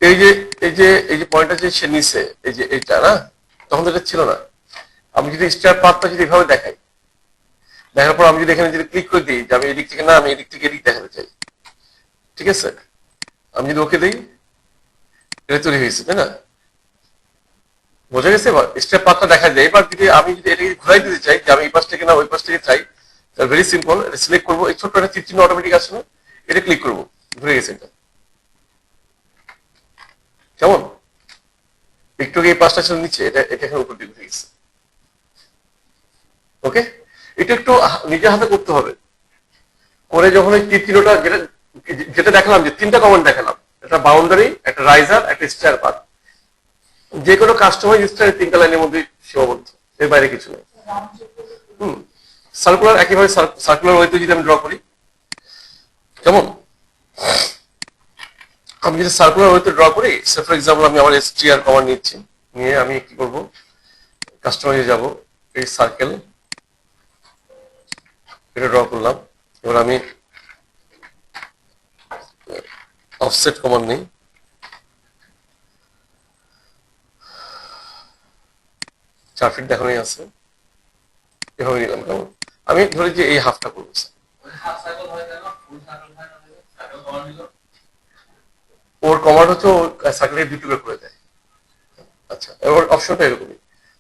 এই যে পয়েন্টটা যে সে নিছে, এই যে এইটা না, তখন তো এটা ছিল না। আমি যদি স্টার পাথটা যদি এভাবে দেখাই, দেখার পর আমি যদি এখানে যদি ক্লিক করে দিই যে আমি এদিক থেকে না, আমি এদিক থেকে এদিক দেখাতে চাই, ঠিক আছে, আমি যদি ওকে দিই, এটা তৈরি হয়েছে, তাই না? বোঝা গেছে? এবার স্টেপ পাথটা দেখা যায়। এবার যদি আমি যদি এটাকে ঘুরাই দিতে চাই যে আমি এই পাশ থেকে না ওই পাশ থেকে চাই, তাহলে ভেরি সিম্পল, এটা সিলেক্ট করবো, এই ছোট্ট একটা তীর চিহ্ন অটোমেটিক আসে না, এটা ক্লিক করবো, ঘুরে গেছে এটা, কেমন? একটু এই পাঁচটা ছিল নিচে, এটা এখানে উপর দিকে ঘুরে গেছে। ওকে, এটা একটু নিজের হাতে করতে হবে। করে যখন এই তীর চিহ্নটা যেটা যেটা দেখালাম, যে তিনটা কমান্ড দেখালাম, একটা বাউন্ডারি, একটা রাইজার, একটা স্টার পাথ, যে কোনো কাস্টমাইজ স্টার তিনটা লাইনের মধ্যে সীমাবদ্ধ, এর বাইরে কিছু নেই। হুম, সার্কুলার একেবারে সার্কুলার ওয়েতে যদি আমি ড্র করি, কেমন? আমি যদি সার্কুলার ওয়েতে ড্র করি, সে ফর এক্সাম্পল আমি আমার এসটিআর কমান্ড নিচ্ছি, নিয়ে আমি কি করব, কাস্টমাইজে যাব, এই সার্কেল এটা ড্র করলাম। এবার আমি অফসেট কমান্ড নেই, 4 ফিট দেখানোই আছে, এভাবে নিলাম, কেমন? আমি ধরি যে এই হাফটা করবো, ওর কমান্ড হচ্ছে সার্কেলের দুই টুকরো করে দেয়। আচ্ছা, এবার অপশনটা এরকমই।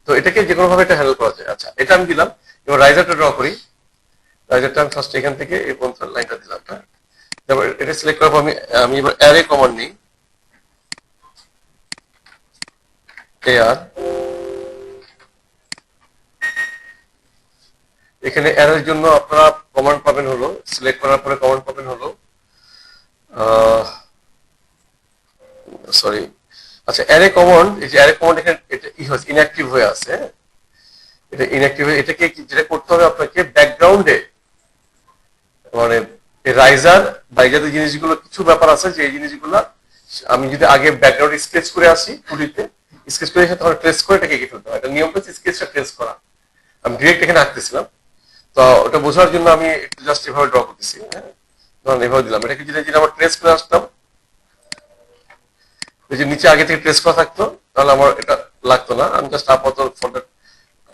তো এটাকে যে কোনো ভাবে এটা হ্যান্ডেল করা যায়। আচ্ছা, এটা আমি দিলাম। এবার রাইজারটা ড্র করি। রাইজারটা আমি ফার্স্ট এখান থেকে এই পর্যন্ত লাইনটা দিলাম, হ্যাঁ। এবার এটা সিলেক্ট করার পর আমি এবার অ্যারে কমান্ড নিই, এআর। এখানে অ্যারের জন্য আপনারা কমান্ড পাবেন হলো, সিলেক্ট করার পরে কমান্ড পাবেন হলো, সরি, আচ্ছা, অ্যারে কমান্ড, এই যে অ্যারে কমান্ড এখানে এটা ইনঅ্যাক্টিভ হয়ে আছে, হ্যাঁ। এটা ইনঅ্যাক্টিভ হয়ে, এটাকে যেটা করতে হবে আপনাকে, ব্যাকগ্রাউন্ডে মানে রাইজার বাইজার জিনিসগুলো কিছু ব্যাপার আছে, যে এই জিনিসগুলো আমি যদি আগে ব্যাকগ্রাউন্ড স্কেচ করে আসি, টুডিতে স্কেচ করে এসে তখন ট্রেস করে এটাকে এঁকে ফেলতে হয়। এটা নিয়মটা হচ্ছে স্কেচটা ট্রেস করা। আমি ডিরেক্ট এখানে আঁকতেছিলাম, তো ওটা বোঝার জন্য আমি একটু জাস্ট এভাবে ড্র করতেছি, হ্যাঁ। ধরুন এভাবে দিলাম, এটাকে যদি আমার ট্রেস করে আসতাম, ওই যে নিচে আগে থেকে ট্রেস করা থাকতো, তাহলে আমার এটা লাগতো না। আমি জাস্ট আপাতত ফর দ্য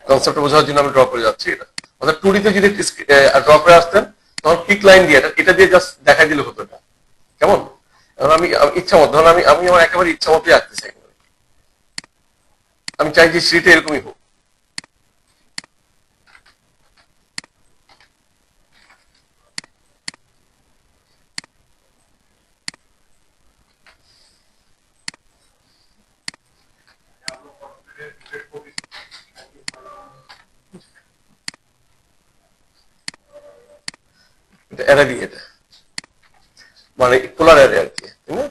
কনসেপ্ট বোঝার জন্য আমি ড্র করে যাচ্ছি এটা। অর্থাৎ টুডিতে যদি ড্র করে আসতেন, তখন ক্লিক লাইন দিয়ে এটা দিয়ে জাস্ট দেখা দিলে হতো এটা, কেমন? আমি ইচ্ছা মতো, ধরুন আমি আমার একেবারে ইচ্ছা মতোই আঁকতে চাই, আমি চাই যে সিঁড়িটা এরকমই হোক। এটা এরা দিয়ে, এটা মানে পোলার এরে আর কি, তাই না?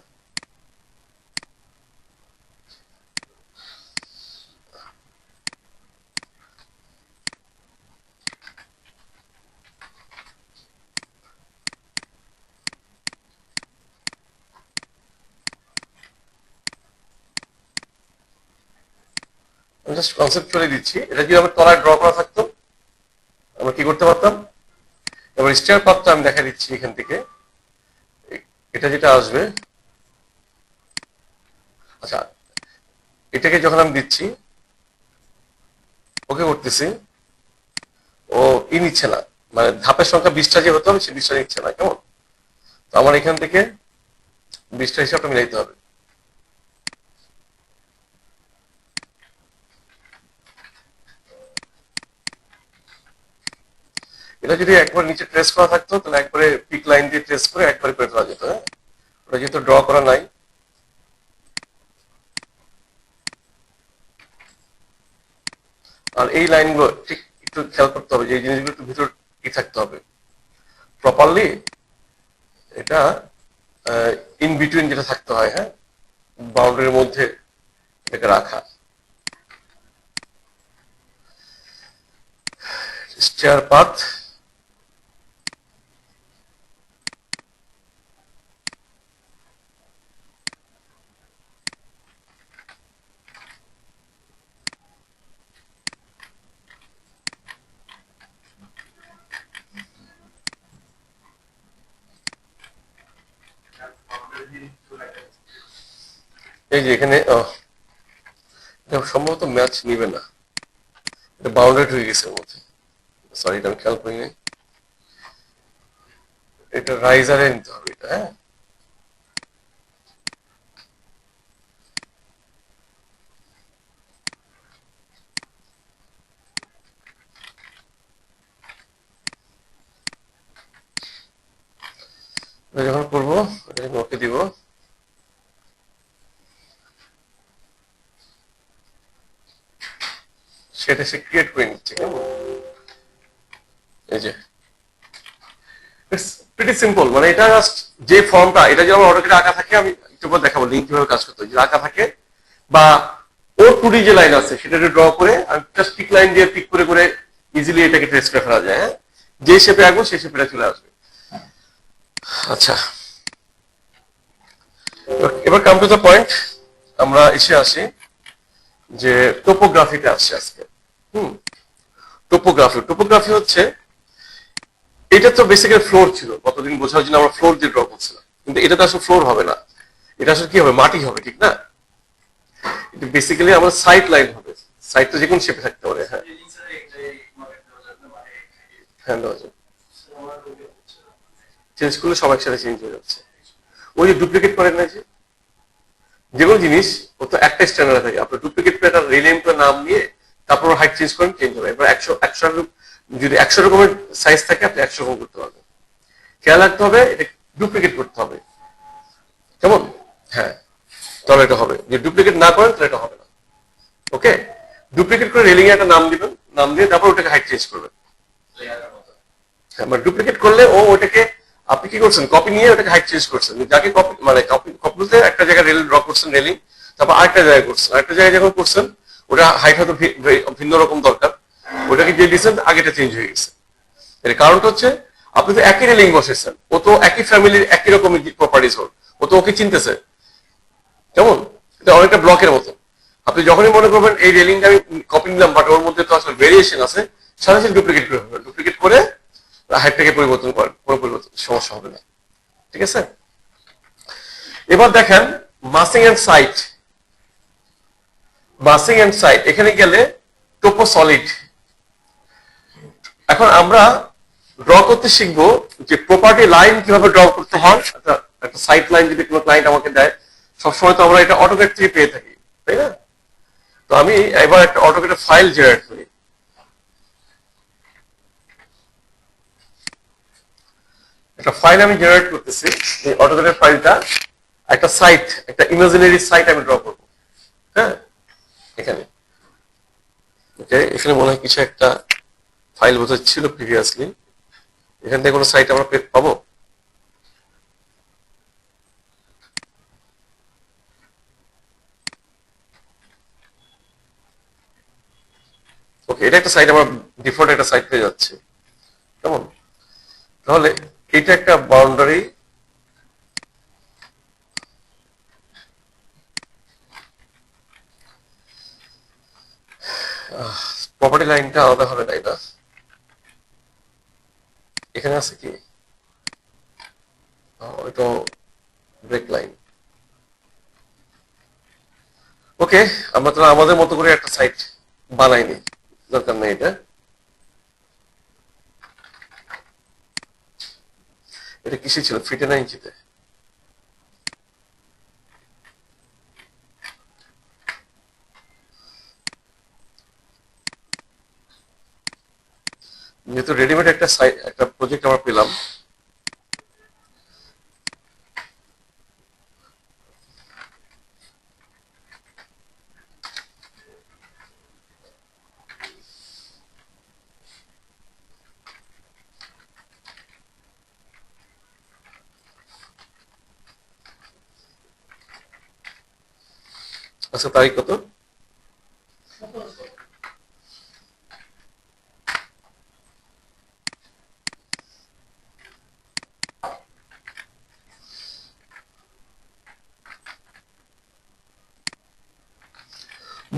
আমি জাস্ট কনসেপ্টুয়ালি দিচ্ছি। এটা যদি আমার তলায় ড্র করা থাকতো আমরা কি করতে পারতাম। এবার স্টেয়ার পাথটা আমি দেখা দিচ্ছি এখান থেকে। এটা যেটা আসবে, আচ্ছা এটাকে যখন আমি দিচ্ছি ওকে করতেছি, ও নিচ্ছে না, মানে ধাপের সংখ্যা 20টা যে হতে হবে সে 20টা নিচ্ছে না। কেমন? তো আমার এখান থেকে 20টা হিসাবটা মিলাইতে হবে। এটা যদি একবার নিচে ট্রেস করা থাকতো তাহলে একবারে পিক লাইন দিয়ে ট্রেস করে একবারে করে ফেলা যেত। হ্যাঁ, ওটা যেহেতু ড্র করা নাই, আর এই লাইনগুলো ঠিক একটু খেয়াল করতে হবে যে এই জিনিসগুলো একটু ভিতর কি থাকতে হবে প্রপারলি, এটা ইন বিটুইন যেটা থাকতে হয়, হ্যাঁ, বাউন্ডারির মধ্যে এটাকে রাখা। স্টেয়ার পাথ, এই যে এখানে সম্ভবত ম্যাচ নিবে না, এটা বাউন্ডারি হয়ে গেছে এর মধ্যে। সরি, এটা আমি খেয়াল করিনি। এটা রাইজারে নিতে হবে এটা। হ্যাঁ, এটা যখন করবো এটা ওকে দিব। সেটা সে ক্রিয়েট করে নিচ্ছে। কেমন? এই যে ইটস প্রিটি সিম্পল, মানে এটা জাস্ট যে ফর্মটা, এটা যদি আমার অটোকেটে আঁকা থাকে, আমি একটু পর দেখাবো লিঙ্ক কিভাবে কাজ করতে হয়, যদি আঁকা থাকে বা ও 2D যে লাইন আছে সেটাকে ড্র করে আমি জাস্ট পিক লাইন দিয়ে পিক করে করে ইজিলি এটাকে ট্রেস করে ফেলা যায়। হ্যাঁ, যে শেপে আঁকবো সেই শেপে চলে আসবে। আচ্ছা, এবার কাম টু দ্য পয়েন্ট, আমরা এসে আসি যে টোপোগ্রাফিতে আসছে আজকে। হুম, টোপোগ্রাফি হচ্ছে, এটা তো বেসিক্যালি ফ্লোর ছিল, কতদিন বোঝার জন্য আমরা ফ্লোর দিয়ে ড্র করছিলাম, কিন্তু এটা তো আসলে ফ্লোর হবে না, এটা আসলে কি হবে, মাটি হবে, ঠিক না? এটা বেসিক্যালি আমার সাইড লাইন হবে। সাইড তো যে কোনো শেপে থাকতে পারে। হ্যাঁ, হ্যাঁ দেওয়া যাবে। চেঞ্জ করলে সব একসাথে চেঞ্জ হয়ে যাচ্ছে। ওই যে ডুপ্লিকেট করেন না, যে কোনো জিনিস ও তো একটা স্ট্যান্ডার্ড থাকে, আপনার ডুপ্লিকেট করে একটা রিলেম করে নাম নিয়ে তারপর হাইট চেঞ্জ করেন, চেঞ্জ হবে। এবার 100 যদি 100 রকমের সাইজ থাকে আপনি 100 রকম করতে পারবেন। খেয়াল রাখতে হবে এটা ডুপ্লিকেট করতে হবে। কেমন? হ্যাঁ, তাহলে এটা হবে। যে ডুপ্লিকেট না করেন তাহলে এটা হবে না। ওকে, ডুপ্লিকেট করে রেলিং এ একটা নাম দিবেন, নাম দিয়ে তারপর ওটাকে হাইট চেঞ্জ করবেন। হ্যাঁ, মানে ডুপ্লিকেট করলে ও ওটাকে, আপনি কি করছেন, কপি নিয়ে ওটাকে হাইট চেঞ্জ করছেন। যাকে কপি, মানে কপি বলতে একটা জায়গায় রেল ড্র করছেন রেলিং, তারপর আরেকটা জায়গায় করছেন, আরেকটা জায়গায় যখন করছেন ওটা হাইট হয়তো ভিন্ন রকম দরকার, ওটাকে যে দিয়েছেন আগেটা চেঞ্জ হয়ে গেছে। এর কারণটা হচ্ছে আপনি তো একই রেলিং বসেছেন, ও তো একই ফ্যামিলির একই রকমের প্রপার্টিজ হোক, ও তো ওকে চিনতেছে। কেমন? এটা অনেকটা ব্লকের মতো। আপনি যখনই মনে করবেন এই রেলিংটা আমি কপি নিলাম বাট ওর মধ্যে তো আসলে ভেরিয়েশন আছে, সাথে সাথে ডুপ্লিকেট করে ফেলবেন। ডুপ্লিকেট করে হাইটটাকে পরিবর্তন করেন, কোনো পরিবর্তন সমস্যা হবে না। ঠিক আছে, এবার দেখেন মাসিং এন্ড সাইট। মাসিং এন্ড সাইট এখানে গেলে টোপো সলিড। এখন আমরা ড্র করতে শিখবো যে প্রপার্টি লাইন কিভাবে ড্র করতে হয়। একটা সাইট লাইন যদি কোনো ক্লায়েন্ট আমাকে দেয়, সবসময় তো আমরা এটা অটোক্যাড থেকে পেয়ে থাকি, তাই না? তো আমি এবার একটা অটোক্যাড ফাইল জেনারেট করি। একটা ফাইল আমি জেনারেট করতেছি। এই অটোক্যাড ফাইলটা একটা সাইট, একটা ইমাজিনারি সাইট আমি ড্র করবো। হ্যাঁ, এখানে ওকে, এখানে মনে হয় কিছু একটা ফাইল বোধহয় ছিল প্রিভিয়াসলি। এখান থেকে কোনো সাইট আমরা পাবো? ওকে, এটা একটা সাইট, আমার ডিফল্ট একটা সাইট পেয়ে যাচ্ছে। কেমন? তাহলে এটা একটা বাউন্ডারি, প্রপার্টি লাইনটা আলাদা হবে, তাই না? এখানে আছে কি ওইটা ব্রেক লাইন। ওকে, আমরা তাহলে আমাদের মতো করে একটা সাইট বানাইনি, দরকার নেই এটা। এটা কিসে ছিল? ফিটে না ইঞ্চিতে? যেহেতু রেডিমেড একটা সাইট, একটা প্রজেক্ট আমরা পেলাম, আচ্ছা তারিখ কত?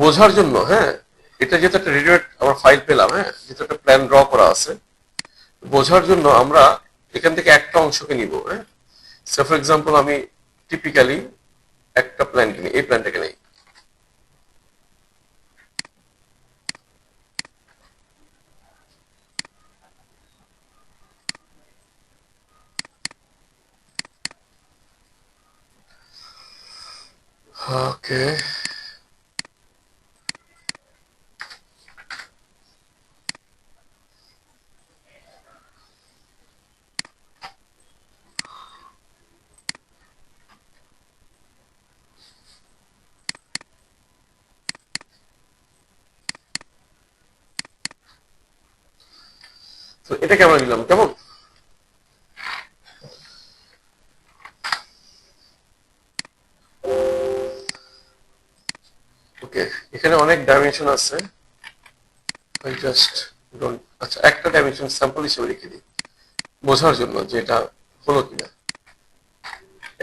বোঝার জন্য, হ্যাঁ, এটা যেহেতু একটা রেডিমেড আমার ফাইল পেলাম, হ্যাঁ, যেহেতু একটা প্ল্যান ড্র করা আছে, বোঝার জন্য আমরা এখান থেকে একটা অংশকে নিব, হ্যাঁ। সো ফর এক্সাম্পল আমি টিপিক্যালি একটা প্ল্যান কিনি, এই প্ল্যানটাকে নেই। ওকে, তো এটাকে আমরা নিলাম কেমন? ওকে, এখানে অনেক ডাইমেনশন আছে, আই জাস্ট ডোন্ট, আচ্ছা একটা ডাইমেনশন স্যাম্পল হিসেবে রেখে দিই বোঝার জন্য যে এটা হলো কিনা।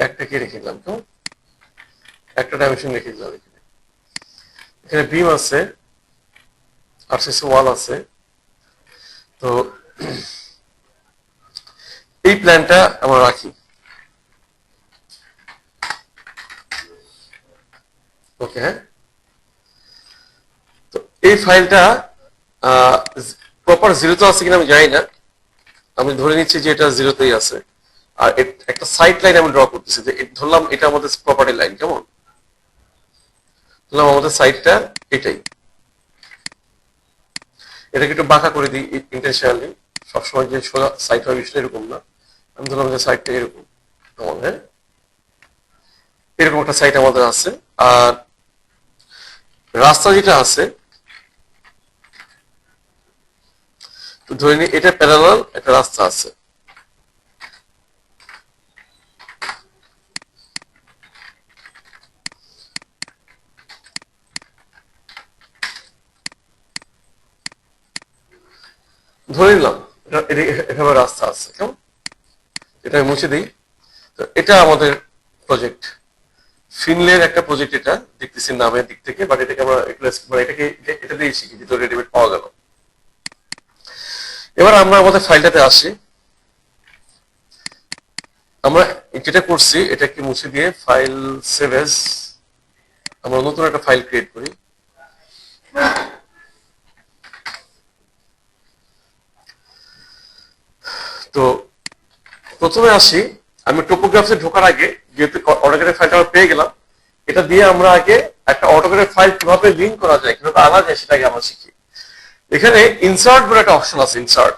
একটাকে রেখে দিলাম, কেমন? একটা ডাইমেনশন রেখে দিলাম এখানে। এখানে বিম আছে, আরসিসি ওয়াল আছে। তো এই প্ল্যানটা আমরা রাখি। ওকে, হ্যাঁ, তো এই ফাইলটা প্রপার জিরোতে আছে কিনা আমি জানি না, আমি ধরে নিচ্ছি যে এটা জিরোতেই আছে। আর একটা সাইড লাইন আমি ড্র করতেছি, যে ধরলাম এটা আমাদের প্রপার্টি লাইন, কেমন? ধরলাম আমাদের সাইডটা এটাই, এটাকে একটু বাঁকা করে দিই ইন্টেনশনালি। সবসময় যে সোজা সাইড হয় বিষয়টা এরকম না। আমি ধরলাম যে সাইডটা এরকম, কেমন? হ্যাঁ, এরকম একটা সাইড আমাদের আছে। আর রাস্তা যেটা আছে, তো ধরে নিই এটা প্যারালাল একটা রাস্তা আছে। ধরে নিলাম এভাবে রাস্তা আছে, কেমন? এটা আমি মুছে দিই। তো এটা আমাদের প্রজেক্ট, ফিনলের একটা প্রজেক্ট, এটা দেখতেছি নামের দিক থেকে, বাট এটাকে আমরা এটাকে এটা দিয়ে শিখি, যেহেতু রেডিমেড পাওয়া গেল। এবার আমরা আমাদের ফাইলটাতে আসি। আমরা যেটা করছি এটাকে মুছে দিয়ে ফাইল সেভ এজ, আমরা নতুন একটা ফাইল ক্রিয়েট করি। তো প্রথমে আসি, আমি টোপোগ্রাফে ঢোকার আগে, যেহেতু অটোক্যাড ফাইলটা আমরা পেয়ে গেলাম, এটা দিয়ে আমরা আগে একটা অটোক্যাড ফাইল কিভাবে লিঙ্ক করা যায়, কিভাবে আনা যায় সেটাকে আমরা শিখি। এখানে ইনসার্ট বলে একটা অপশন আছে, ইনসার্ট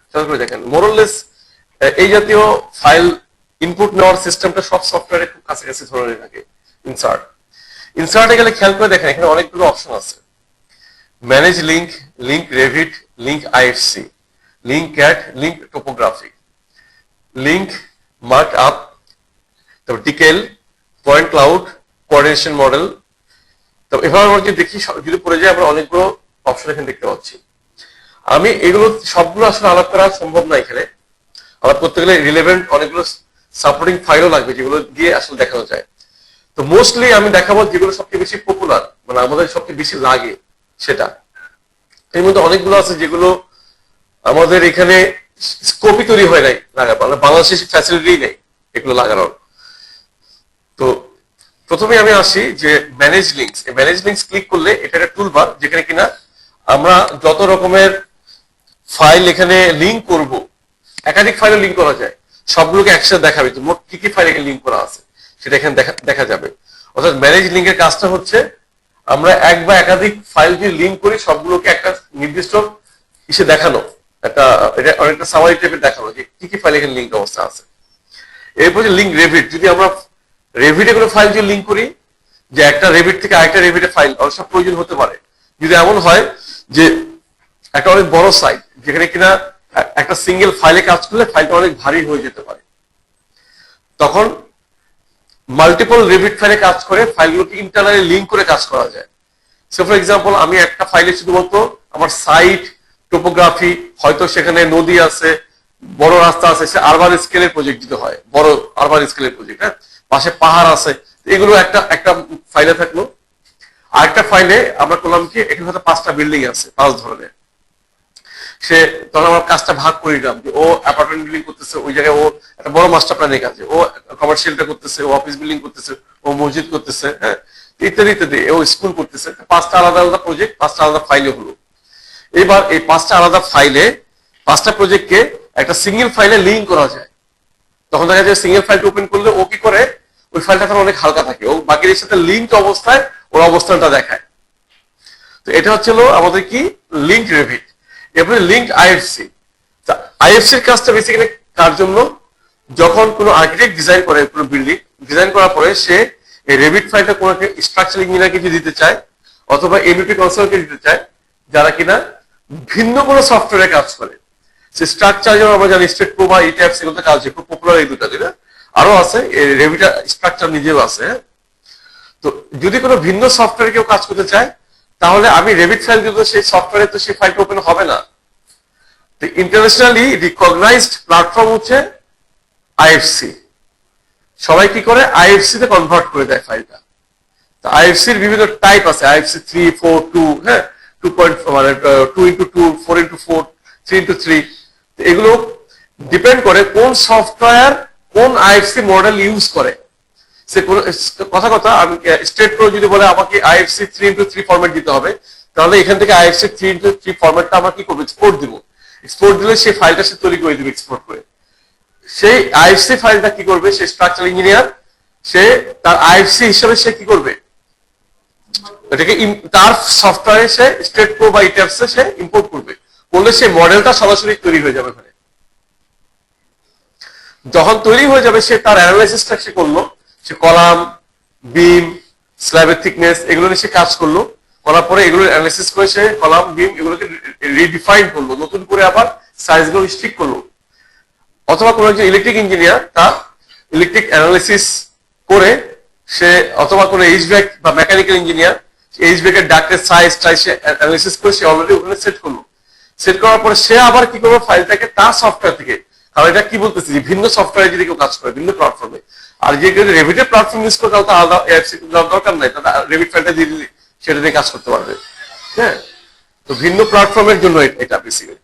খেয়াল করে দেখেন। মোরলেস এই জাতীয় ফাইল ইনপুট নেওয়ার সিস্টেমটা সব সফটওয়্যারে খুব কাছাকাছি ধরনের থাকে। ইনসার্ট, ইনসার্টে গেলে খেয়াল করে দেখেন এখানে অনেকগুলো অপশন আছে। Manage link, link Revit, link IFC, link CAD, link topography, link mark up, তারপর decal, point cloud, coordination model. তো এভাবে আমরা যদি দেখি, যদি পড়ে যায়, আমরা অনেকগুলো অপশন এখানে দেখতে পাচ্ছি। আমি এগুলো সবগুলো আসলে আলাপ করা সম্ভব না এখানে। আলাপ করতে গেলে রিলেভেন্ট অনেকগুলো সাপোর্টিং ফাইলও লাগবে, যেগুলো দিয়ে আসলে দেখানো যায়। তো মোস্টলি আমি দেখাবো যেগুলো সবচেয়ে বেশি পপুলার, মানে আমাদের সবচেয়ে বেশি লাগে সেটা। এর মধ্যে অনেকগুলো আছে যেগুলো আমাদের এখানে স্কোপই তৈরি হয় নাই লাগাবো, বাংলাদেশে ফ্যাসিলিটি নেই এগুলো লাগানোর। তো প্রথমে আমি আসি যে ম্যানেজ লিঙ্কস। এই ম্যানেজ লিঙ্কস ক্লিক করলে এটা একটা টুলবার, যেখানে কিনা আমরা যত রকমের ফাইল এখানে লিঙ্ক করব, একাধিক ফাইলে লিঙ্ক করা যায়, সবগুলোকে একসাথে দেখাবে যে মোট কি কি ফাইল এখানে লিঙ্ক করা আছে সেটা এখানে দেখা যাবে। অর্থাৎ ম্যানেজ লিঙ্কের কাজটা হচ্ছে আমরা এক বা একাধিক ফাইল যদি লিঙ্ক করি সবগুলোকে একটা নির্দিষ্ট ইসে দেখানো, একটা এটা অনেকটা সামারি টাইপের দেখানো যে কি কি ফাইল এখানে লিঙ্ক অবস্থা আছে। এরপর যে লিঙ্ক রেভিট, যদি আমরা রেভিটে কোনো ফাইল যদি লিঙ্ক করি, যে একটা রেভিট থেকে আরেকটা রেভিটে ফাইল অনেক সব প্রয়োজন হতে পারে। যদি এমন হয় যে একটা অনেক বড় সাইট যেখানে কিনা একটা সিঙ্গেল ফাইলে কাজ করলে ফাইলটা অনেক ভারী হয়ে যেতে পারে, তখন মাল্টিপল রেভিট ফাইলে কাজ করে ফাইলগুলোকে ইন্টারনালি লিঙ্ক করে কাজ করা যায়। সো ফর এক্সাম্পল, আমি একটা ফাইলে শুধুমাত্র আমার সাইট টোপোগ্রাফি, হয়তো সেখানে নদী আছে, বড় রাস্তা আছে, সে আরবান স্কেলের প্রজেক্ট দিতে হয়, বড় আরবান স্কেলের প্রজেক্ট, হ্যাঁ, পাশে পাহাড় আছে, এগুলো একটা একটা ফাইলে থাকলো। আরেকটা ফাইলে আমরা করলাম কি, এখানে হয়তো 5টা বিল্ডিং আছে 5 ধরনের, সে তখন আমার কাজটা ভাগ করে দিলাম যে ও অ্যাপার্টমেন্ট বিল্ডিং করতেছে, ওই জায়গায় ও একটা বড় মাস্টার প্ল্যানের কাজে, ও কমার্শিয়ালটা করতেছে, ও অফিস বিল্ডিং করতেছে, ও মসজিদ করতেছে, হ্যাঁ, ইত্যাদি ইত্যাদি, ও স্কুল করতেছে। 5টা আলাদা আলাদা প্রজেক্ট, 5টা আলাদা ফাইলে হলো। এবার এই 5টা আলাদা ফাইলে 5টা প্রজেক্টকে একটা সিঙ্গেল ফাইলে লিঙ্ক করা যায়। তখন দেখা যায় সিঙ্গেল ফাইলটা ওপেন করলে ও কি করে, ওই ফাইলটা তখন অনেক হালকা থাকে, ও বাকিদের সাথে লিঙ্ক অবস্থায় ওর অবস্থানটা দেখায়। তো এটা হচ্ছিল আমাদের কি লিঙ্ক রেভিট। এরপরে লিঙ্ক আইএফসি। আইএফসির কাজটা বেসিক্যালি কার জন্য, যখন কোনো আর্কিটেক্ট ডিজাইন করে কোনো বিল্ডিং ডিজাইন করার পরে সে এই রেভিট ফাইলটা কোনো স্ট্রাকচার ইঞ্জিনিয়ারকে দিতে চায় অথবা এমইপি কনসালকে দিতে চায়, যারা কিনা ভিন্ন কোনো সফটওয়্যারে কাজ করে। সে স্ট্রাকচার যেমন আমরা জানি স্টেট প্রো বা ইট্যাপস, এগুলোতে কাজ খুব পপুলার এই দুটা, তাই না? আরো আছে, রেভিটা স্ট্রাকচার নিজেও আছে। তো যদি কোনো ভিন্ন সফটওয়্যারে কেউ কাজ করতে চায়, তাহলে আমি রেভিট ফাইল দিব, সেই সফটওয়্যারে তো সেই ফাইলটা ওপেন হবে না। তো ইন্টারন্যাশনালি রিকগনাইজড প্ল্যাটফর্ম হচ্ছে আইএফসি। সবাই কি করে, আইএফসি তে কনভার্ট করে দেয় ফাইলটা। তো আইএফসির বিভিন্ন টাইপ আছে, আইএফসি 3, 4, 2, হ্যাঁ, 2.4 মানে 2x2, 4x4, 3x3। এগুলো ডিপেন্ড করে কোন সফটওয়্যার কোন আইএফসি মডেল ইউজ করে। সে কথা আমি স্টেট প্রো যদি বলে আমাকে আইএফসি 3x3 ফরম্যাট দিতে হবে, তাহলে এখান থেকে আইএফসি 3x3 ফরম্যাটটা আমরা কি করবো, এক্সপোর্ট দিব। এক্সপোর্ট দিলে সেই ফাইলটা সে তৈরি করে দিবে এক্সপোর্ট করে। সেই আইএফসি ফাইলটা কি করবে, সেই স্ট্রাকচার ইঞ্জিনিয়ার সে তার আইএফসি হিসেবে সে কি করবে, এটাকে তার সফটওয়্যারে সে স্টেট প্রো বা ইট্যাপসে সে ইম্পোর্ট করবে। করলে সেই মডেলটা সরাসরি তৈরি হয়ে যাবে ওখানে। যখন তৈরি হয়ে যাবে, সে তার অ্যানালাইসিসটা সে করলো, সে কলাম, বিম, স্ল্যাবের থিকনেস এগুলো নিয়ে সে কাজ করলো। করার পরে এগুলো অ্যানালাইসিস করে সে কলাম, বিম এগুলোকে রিডিফাইন করলো, নতুন করে আবার সাইজগুলো ঠিক করলো। অথবা কোনো একজন ইলেকট্রিক ইঞ্জিনিয়ার তার ইলেকট্রিক অ্যানালাইসিস করে সে, অথবা কোনো এইচভ্যাক বা মেকানিক্যাল ইঞ্জিনিয়ার এইচভ্যাকের ডাক্টের সাইজ টাইজ সে অ্যানালাইসিস করে সে অলরেডি ওখানে সেট করলো। সেট করার পরে সে আবার কি করবে, ফাইলটাকে তার সফটওয়্যার থেকে, কারণ এটা কি বলতেছি যে ভিন্ন সফটওয়্যারে যদি কেউ কাজ করে ভিন্ন প্ল্যাটফর্মে, আর যে কেউ রেভিটের প্ল্যাটফর্ম ইউজ করে তাহলে আলাদা এআইএফসি দরকার নাই, তাহলে রেভিট ফাইলটা দিয়ে দিলে সেটা দিয়ে কাজ করতে পারবে। হ্যাঁ, তো ভিন্ন প্ল্যাটফর্মের জন্য এটা বেসিক্যালি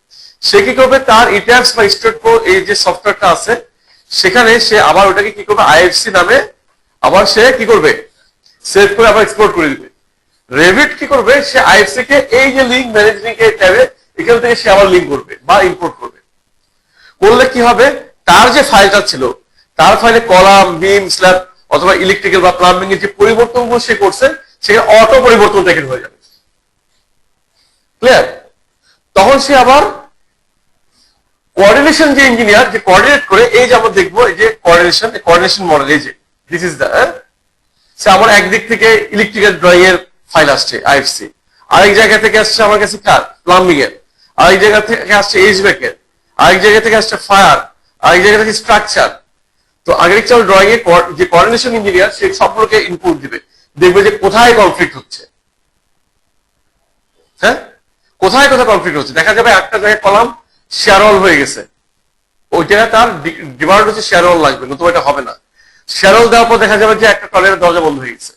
সে কি করবে, তার ইট্যাপস বা স্টেট প্রো এই যে সফটওয়্যারটা আছে সেখানে সে আবার ওটাকে কি করবে, আইএফসি নামে আবার সে কি করবে, সেভ করে আবার এক্সপোর্ট করে দিবে। রেভিট কি করবে, সে আইএফসি কে এই যে লিঙ্ক ম্যানেজ লিঙ্ক এর ট্যাবে এখান থেকে সে আবার লিঙ্ক করবে বা ইম্পোর্ট করবে। করলে কি হবে, তার যে ফাইলটা ছিল তার ফাইলে কলাম, বিম, স্ল্যাব অথবা ইলেকট্রিক্যাল বা প্লাম্বিং এর যে পরিবর্তনগুলো সে করছে সেখানে অটো পরিবর্তনটা এখানে হয়ে যাবে। ক্লিয়ার? তখন সে আবার কোঅর্ডিনেশন যে ইঞ্জিনিয়ার যে কোঅর্ডিনেট করে, এই যে আমরা দেখবো এই যে কোঅর্ডিনেশন মডেল, এই যে দিস ইজ দ্য, সে আমার একদিক থেকে ইলেকট্রিক্যাল ড্রয়িং এর ফাইল আসছে আইএফসি, আরেক জায়গা থেকে আসছে আমার কাছে কার প্লাম্বিং এর, আরেক জায়গা থেকে আসছে এইচভ্যাক এর, আরেক জায়গা থেকে আসছে ফায়ার, আরেক জায়গা থেকে স্ট্রাকচার। তো আর্কিটেকচারাল ড্রয়িং এ যে কোঅর্ডিনেশন ইঞ্জিনিয়ার সে সবগুলোকে ইনপুট দিবে, দেখবে যে কোথায় কনফ্লিক্ট হচ্ছে। হ্যাঁ, কোথায় কোথায় কনফ্লিক্ট হচ্ছে, দেখা যাবে একটা জায়গায় কলাম শেয়ারল হয়ে গেছে, ওই জায়গায় তার ডিমান্ড হচ্ছে শেয়ারল লাগবে, নতুবা এটা হবে না। শেয়ারল দেওয়ার পর দেখা যাবে যে একটা টয়লেটের দরজা বন্ধ হয়ে গেছে,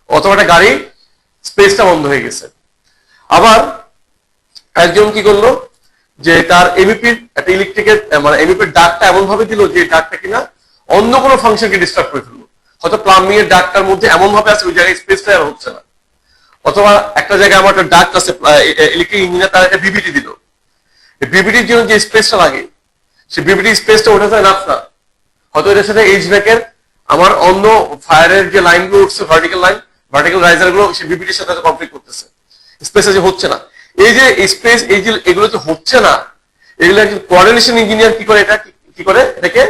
অথবা একটা গাড়ি স্পেসটা বন্ধ হয়ে গেছে। আবার একজন কি করলো যে তার এমইপির একটা ইলেকট্রিকের মানে এমইপির ডাকটা এমন ভাবে দিল যে ডাকটা কিনা অন্য কোনো ফাংশনকে ডিস্টার্ব করে ফেললো। হয়তো প্লাম্বিং এর ডাকটার মধ্যে এমন ভাবে আছে ওই জায়গায় স্পেসটা আর হচ্ছে না, অথবা একটা জায়গায় আমার একটা ডাক আছে ইলেকট্রিক ইঞ্জিনিয়ার তার একটা বিবিটি দিল, বিবিটির জন্য যে স্পেসটা লাগে সেই বিবিটি স্পেসটা ওঠা যায় না, হয়তো এটার সাথে এইচভ্যাক এর আমার অন্য ফায়ারের যে লাইনগুলো উঠছে ভার্টিক্যাল রাইজার গুলো সেই বিবিটির সাথে কনফ্লিক্ট করতেছে, স্পেসে যে হচ্ছে না। এই যে স্পেস এই যে এগুলো যে হচ্ছে না, এগুলো একজন কোঅর্ডিনেশন ইঞ্জিনিয়ার কি করে এটা কি করে এটাকে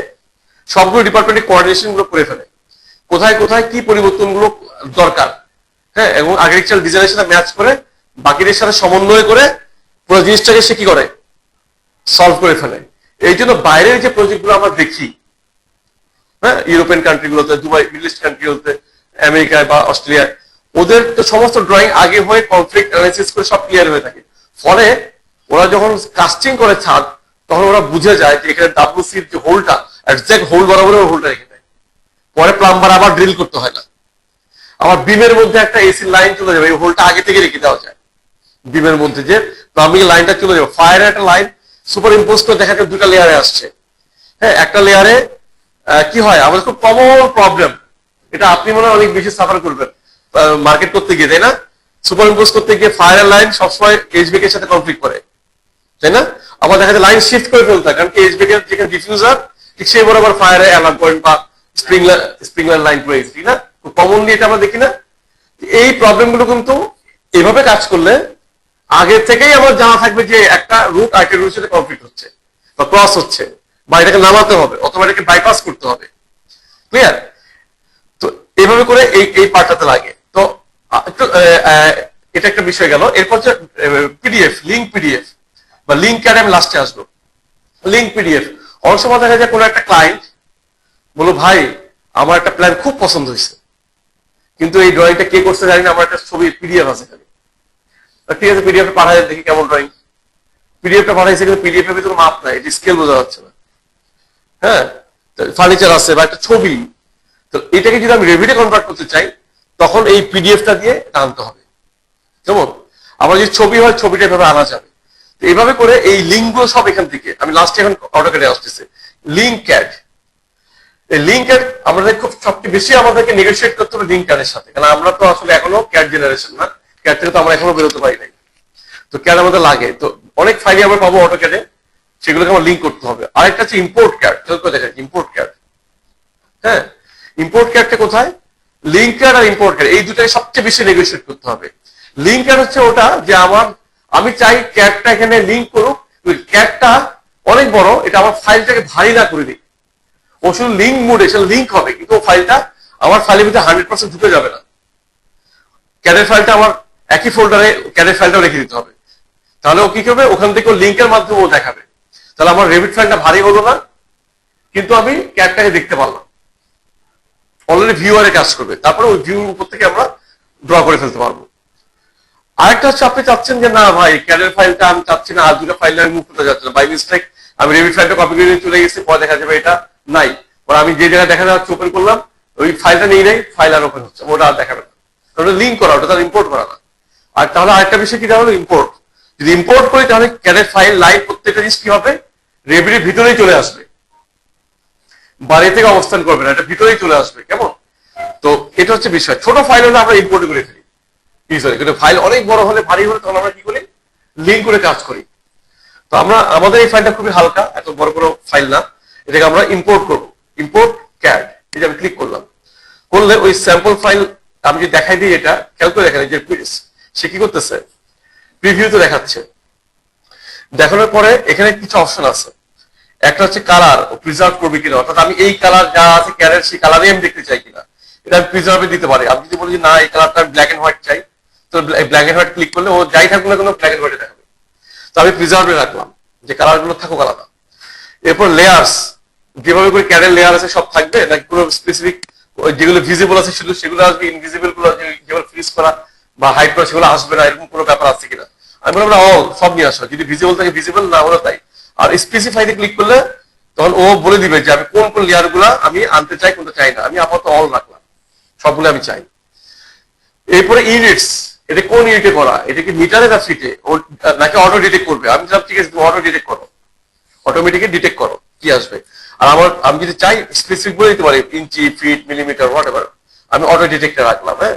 সবগুলো ডিপার্টমেন্টের কোঅর্ডিনেশন গুলো করে ফেলে, কোথায় কোথায় কি পরিবর্তন গুলো দরকার, হ্যাঁ, এবং আর্কিটেকচারাল ডিজাইনের সাথে ম্যাচ করে বাকিদের সাথে সমন্বয় করে পুরো জিনিসটাকে সে কি করে সলভ করে ফেলে। এই জন্য বাইরের যে প্রজেক্ট গুলো আমরা দেখি, হ্যাঁ, ইউরোপিয়ান কান্ট্রি গুলোতে, দুবাই মিডল ইস্ট কান্ট্রি গুলোতে, আমেরিকায় বা অস্ট্রেলিয়ায়, ওদের তো সমস্ত ড্রয়িং আগে হয়ে কনফ্লিক্ট অ্যানালাইসিস করে সব ক্লিয়ার হয়ে থাকে। ফলে ওরা যখন কাস্টিং করে ছাদ তখন ওরা বুঝে যায় যে এখানে ডাব্লিউসির যে হোলটা এক্সাক্ট হোল বরাবর হোলটা রেখে দেয়, পরে প্লাম্বার আবার ড্রিল করতে হয় না। আবার বিমের মধ্যে একটা এসি লাইন চলে যাবে, এই হোলটা আগে থেকে রেখে দেওয়া যায়। বিমের মধ্যে যে প্লাম্বিং লাইনটা চলে যাবে, ফায়ারের একটা লাইন সুপার ইম্পোজ করে দেখা যায় দুটা লেয়ারে আসছে, হ্যাঁ, একটা লেয়ারে কি হয় আমাদের খুব কমন প্রবলেম, এটা আপনি মনে হয় অনেক বেশি সাফার করবেন মার্কেট করতে গিয়ে, তাই না? সুপার ইম্পোজ করতে গিয়ে ফায়ারের লাইন সবসময় এইচবিক এর সাথে কনফ্লিক্ট করে, তাই না? আবার দেখা যায় লাইন শিফট করে ফেলতে হয়, কারণ কি এইচবিক এর যেখানে ডিফিউজার ঠিক সেই বরাবর ফায়ারে অ্যালার্ম পয়েন্ট বা স্প্রিংলার লাইন পড়ে গেছে, ঠিক না? কমনলি এটা আমরা দেখি না। এই প্রবলেম গুলো কিন্তু এভাবে কাজ করলে আগে থেকেই আমার জানা থাকবে যে একটা রুট আরেকটা রুটের সাথে কনফ্লিক্ট হচ্ছে বা ক্রস হচ্ছে, বা এটাকে নামাতে হবে অথবা এটাকে বাইপাস করতে হবে, ক্লিয়ার? তো এইভাবে করে এই পার্টটাতে লাগে। তো একটু এটা একটা বিষয় গেল। এরপর যে পিডিএফ, লিঙ্ক পিডিএফ বা লিঙ্ক ক্যাড, আমি লাস্টে আসবো। লিঙ্ক পিডিএফ অনেক সময় দেখা যায় কোনো একটা ক্লায়েন্ট বলো, ভাই আমার একটা প্ল্যান খুব পছন্দ হয়েছে, কিন্তু এই ড্রয়িংটা কে করছে জানি না, আমার একটা ছবি পিডিএফ আছে খালি, ঠিক আছে পিডিএফ পাঠায় দেখি কেমন ড্রয়িং। পিডিএফটা পাঠাইছে কিন্তু পিডিএফ এর ভিতরে মাপ নাই, এটা স্কেল বোঝা যাচ্ছে না, হ্যাঁ, ফার্নিচার আছে বা একটা ছবি। তো এটাকে যদি আমি রেভিটে কনভার্ট করতে চাই তখন এই পিডিএফটা দিয়ে আনতে হবে, যেমন আমার যদি ছবি হয় ছবিটা এভাবে আনা যাবে। তো এইভাবে করে এই লিঙ্ক গুলো সব এখান থেকে, আমি লাস্টে এখন অটোক্যাডে আসতেছে লিঙ্ক ক্যাড। এই লিঙ্ক ক্যাড আমাদের খুব সবচেয়ে বেশি আমাদেরকে নেগোশিয়েট করতে হবে লিঙ্ক ক্যাডের সাথে, কারণ আমরা তো আসলে এখনো ক্যাড জেনারেশন না, ক্যাড থেকে তো আমরা এখনো বেরোতে পারি নাই। তো ক্যাড আমাদের লাগে, তো অনেক ফাইলে আমরা পাবো অটোক্যাডে, সেগুলোকে আমার লিঙ্ক করতে হবে। আরেকটা হচ্ছে ইম্পোর্ট ক্যাড, দেখেন ইম্পোর্ট ক্যাড, হ্যাঁ, ইম্পোর্ট ক্যাডটা কোথায়? লিঙ্ক ক্যাড আর ইম্পোর্ট ক্যাড এই দুটাই সবচেয়ে বেশি নেগোশিয়েট করতে হবে। লিঙ্ক ক্যাড হচ্ছে ওটা যে আমি চাই ক্যাডটা এখানে লিঙ্ক করুক, ক্যাডটা অনেক বড়, এটা আমার ফাইলটাকে ভারী না করে দিই, ও শুধু লিঙ্ক মোডে সেটা লিঙ্ক হবে, কিন্তু ও ফাইলটা আমার ফাইলের ভিতরে 100% ঢুকে যাবে না। ক্যাডের ফাইলটা আমার একই ফোল্ডারে ক্যাডের ফাইলটাও রেখে দিতে হবে, তাহলে ও কি করবে ওখান থেকে লিঙ্কের মাধ্যমে ও দেখাবে, তাহলে আমার রেভিট ফাইলটা ভারী হলো না, কিন্তু আমি ক্যাডটাকে দেখতে পারলাম, অলরেডি ভিউয়ারে কাজ করবে, তারপরে ওই ভিউর উপর থেকে আমরা ড্র করে ফেলতে পারবো। আরেকটা হচ্ছে আপনি চাচ্ছেন যে না ভাই ক্যাডের ফাইলটা আমি চাচ্ছি না, আর দুটো ফাইল আমি মুভ করতে যাচ্ছি না, বাই মিস্টেক আমি রেভিট ফাইলটা কপি করে চলে গেছি, পরে দেখা যাবে এটা নাই, আমি যে জায়গায় দেখা যাচ্ছে ওপেন করলাম ওই ফাইলটা নিয়ে নেই, ফাইল আর ওপেন হচ্ছে, ওটা আর দেখাবে না, ওটা লিঙ্ক করা, ওটা তার ইম্পোর্ট করা না। আর তাহলে আরেকটা বিষয় কি হলো ইম্পোর্ট, যদি ইম্পোর্ট করি তাহলে ক্যাডের ফাইল লাইভ প্রত্যেকটা জিনিস কি হবে রেভিটের ভিতরেই চলে আসবে, বাইরে থেকে অবস্থান করবে না, এটা ভিতরেই চলে আসবে, কেমন? তো এটা হচ্ছে বিষয়। ছোট ফাইল হলে আমরা ইম্পোর্ট করে ফেলি ইজিলি, কিন্তু ফাইল অনেক বড় হলে ভারী হলে তখন আমরা কি করি লিঙ্ক করে কাজ করি। তো আমাদের এই ফাইলটা খুবই হালকা, এত বড় বড় ফাইল না, এটাকে আমরা ইম্পোর্ট করবো, ইম্পোর্ট ক্যাড, এটা আমি ক্লিক করলাম, করলে ওই স্যাম্পল ফাইল আমি যদি দেখাই দিই, এটা খেয়াল করে দেখেন যে সে কি করতেছে প্রিভিউতে দেখাচ্ছে। দেখানোর পরে এখানে কিছু অপশন আছে, একটা হচ্ছে কালার প্রিজার্ভ করবে কিনা, অর্থাৎ আমি এই কালার যা আছে ক্যাডের সেই কালারই আমি দেখতে চাই কিনা, এটা আমি প্রিজার্ভে দিতে পারি। আমি যদি বলি যে না এই কালারটা আমি ব্ল্যাক এন্ড হোয়াইট চাই, তো ব্ল্যাক এন্ড হোয়াইট ক্লিক করলে ও যাই থাকুক না কোনো ব্ল্যাক এন্ড হোয়াইটে দেখাবে, তো আমি প্রিজার্ভে রাখলাম যে কালার গুলো থাকুক আলাদা। এরপর লেয়ার্স, যেভাবে করে ক্যাডের লেয়ার আছে সব থাকবে নাকি কোনো স্পেসিফিক যেগুলো ভিজিবল আছে শুধু সেগুলো আসবে, ইনভিজিবল গুলো যেগুলো ফ্রিজ করা বা হাইড করা সেগুলো আসবে না, এরকম কোনো ব্যাপার আছে কিনা। আমি বললাম না অল সব নিয়ে আসো, যদি ভিজিবল থাকে ভিজিবল, না হলে তাই। আর স্পেসিফাইতে ক্লিক করলে তখন ও বলে দিবে যে আমি কোন কোন লেয়ার গুলা আমি আনতে চাই কোনটা চাই না, আমি আপাতত অল রাখলাম, সবগুলো আমি চাই। এরপরে ইউনিটস, এটা কোন ইউনিটে করা, এটা কি মিটারে না ফিটে, নাকি অটো ডিটেক্ট করবে? আমি সব ঠিক আছে, তুমি অটো ডিটেক্ট করো, অটোমেটিক্যালি ডিটেক্ট করো কি আসবে। আর আমি যদি চাই স্পেসিফিক বলে দিতে পারি, ইঞ্চি, ফিট, মিলিমিটার, হোয়াট এভার, আমি অটো ডিটেক্টে রাখলাম। হ্যাঁ,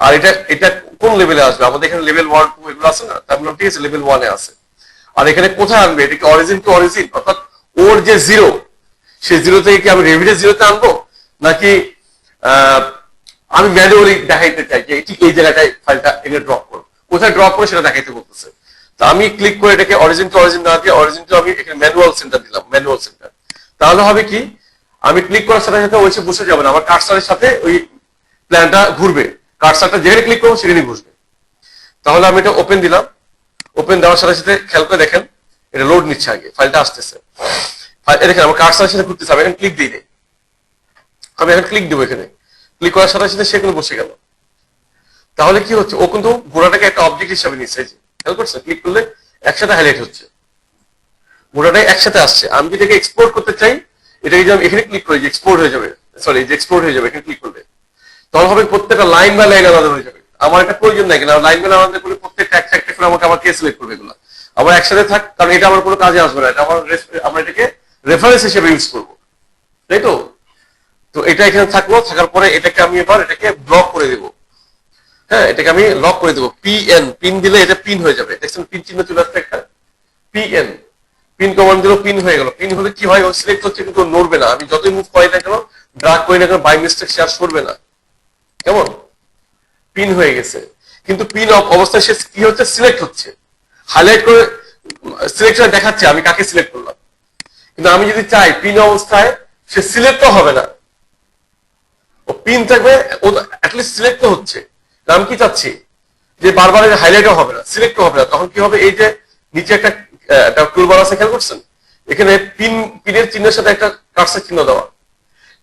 আর এটা কোন লেভেলে আসবে? আমাদের এখানে লেভেল 1 2 এগুলো আছে না, তার মানে ঠিক আছে লেভেল 1 এ আছে। আর এখানে কোথায় আনবে? এটা কি অরিজিন টু অরিজিন, অর্থাৎ ওর যে জিরো, সেই জিরো থেকে কি আমি রেভিডের জিরোতে আনবো, নাকি আমি ম্যানুয়ালি দেখাইতে চাই যে ঠিক এই জায়গাটায় ফাইলটা এনে ড্রপ করো, কোথায় ড্রপ করে সেটা দেখাইতে বলতেছে। তো আমি ক্লিক করে এটাকে অরিজিন টু অরিজিন না দিয়ে অরিজিন টু আমি এখানে ম্যানুয়াল সেন্টার দিলাম, ম্যানুয়াল সেন্টার। তাহলে হবে কি, আমি ক্লিক করার সাথে সাথে ওই সে বসে যাবে না, আমার কার্সারের সাথে ওই প্ল্যানটা ঘুরবে, কার্সারটা যেখানে ক্লিক করবো সেখানেই ঘুরবে। তাহলে আমি এটা ওপেন দিলাম, ওপেন দেওয়ার সাথে সাথে খেয়াল করে দেখেন এটা লোড নিচ্ছে, আগে ফাইলটা আসতেছে। দেখেন আমার কার্সারের সাথে ঘুরতেছে, আমি এখন ক্লিক দিই, আমি এখন ক্লিক দেবো, এখানে ক্লিক করার সাথে সাথে সেখানে বসে গেল। তাহলে কি হচ্ছে, ও কিন্তু ঘোড়াটাকে একটা অবজেক্ট হিসাবে নিচ্ছে, খেয়াল করছে, ক্লিক করলে একসাথে হাইলাইট হচ্ছে, ঘোড়াটাই একসাথে আসছে। আমি যদি এটাকে এক্সপোর্ট করতে চাই, এটাকে যদি আমি এখানে ক্লিক করি যে এক্সপোর্ট হয়ে যাবে, সরি যে এক্সপোর্ট হয়ে যাবে, এখানে ক্লিক করলে তখন হবে প্রত্যেকটা লাইন বাই লাইন আলাদা হয়ে যাবে। আমার এটা প্রয়োজন নাই, কিনা লাইন বাই লাইন আলাদা করে প্রত্যেকটা একটা একটা করে আমাকে আবার কে সিলেক্ট করবে এগুলো, আমার একসাথে থাক, কারণ এটা আমার কোনো কাজে আসবে না, এটা আমরা এটাকে রেফারেন্স হিসেবে ইউজ করবো, তাই তো। তো এটা এখানে থাকলো, থাকার পরে এটাকে আমি এবার এটাকে ব্লক করে দেবো। হ্যাঁ, এটাকে আমি লক করে দেবো, পিএন, পিন দিলে এটা পিন হয়ে যাবে, দেখছেন পিন চিহ্ন চলে আসছে একটা, পিএন, পিন কমান্ড দিল, পিন হয়ে গেল। পিন হলে কি হয়, ও সিলেক্ট হচ্ছে কিন্তু নড়বে না, আমি যতই মুভ করি না কেন, ড্রাগ করি না কেন, বাই মিস্টেক সে আর সরবে না, কেমন পিন হয়ে গেছে। কিন্তু পিন অবস্থায় সে কি হচ্ছে, সিলেক্ট হচ্ছে, হাইলাইট করে সিলেকশন দেখাচ্ছে আমি কাকে সিলেক্ট করলাম। কিন্তু আমি যদি চাই পিন অবস্থায় সে সিলেক্ট তো হবে না, ও পিন থাকবে, ও অ্যাটলিস্ট সিলেক্ট তো হচ্ছে। আমি কি চাচ্ছি যে বারবার হাইলাইটও হবে না, সিলেক্টও হবে না, তখন কি হবে, এই যে নিচে একটা টুলবার আছে, খেয়াল করছেন, এখানে পিনের চিহ্নের সাথে একটা কার্সার চিহ্ন দেওয়া,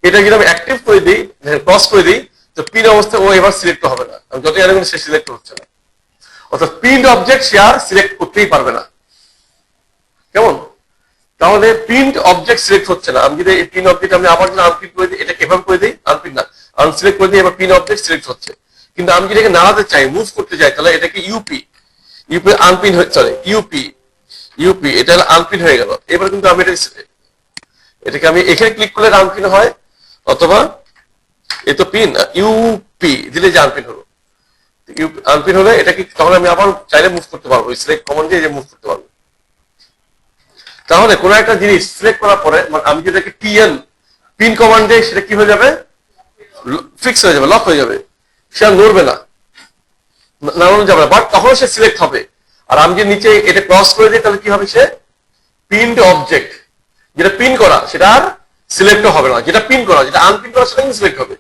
এটা যদি আমি অ্যাক্টিভ করে দিই, ক্রস করে দিই, তো পিন অবস্থায় ও এবার সিলেক্ট হবে না, আমি যতই আগে সে সিলেক্ট হচ্ছে না, অর্থাৎ পিন অবজেক্ট সে আর সিলেক্ট করতেই পারবে না, কেমন। তাহলে প্রিন্ট অবজেক্ট সিলেক্ট হচ্ছে না, আমি যদি এই পিন অবজেক্ট আমি আবার যদি আনপিন করে দিই, এটাকে এভাবে করে দিই, আনপিন না আনসিলেক্ট করে দিই, এবার পিন অবজেক্ট সিলেক্ট হচ্ছে। কিন্তু আমি যদি এটাকে নাড়াতে চাই, মুভ করতে চাই, তাহলে এটাকে ইউপি আনপিন হয়ে, সরি ইউপি এটা হলো আনপিন হয়ে গেল। এবার কিন্তু আমি এটাকে আমি এখানে ক্লিক করলে আনপিন হয়, অথবা এ তো পিন, ইউপি দিলে যে আনপিন হলো, আনপিন হলে এটা কি, তখন আমি আবার চাইলে মুভ করতে পারবো, সিলেক্ট কমান্ড দিয়ে মুভ করতে পারবো। তাহলে কোন একটা জিনিস সিলেক্ট করার পরে আমি যেটাকে পিন কমান্ডে, সেটা কি হয়ে যাবে, ফিক্স হয়ে যাবে, লক হয়ে যাবে, সে আর নড়বে না, নাড়ানো যাবে না, বাট তখন সে সিলেক্ট হবে। আর আমি যে নিচে এটা ক্রস করে দিই, তাহলে কি হবে, সে পিনড অবজেক্ট, যেটা পিন করা সেটা আর সিলেক্ট হবে না, যেটা পিন করা, যেটা আনপিন করা সেটা সিলেক্ট হবে।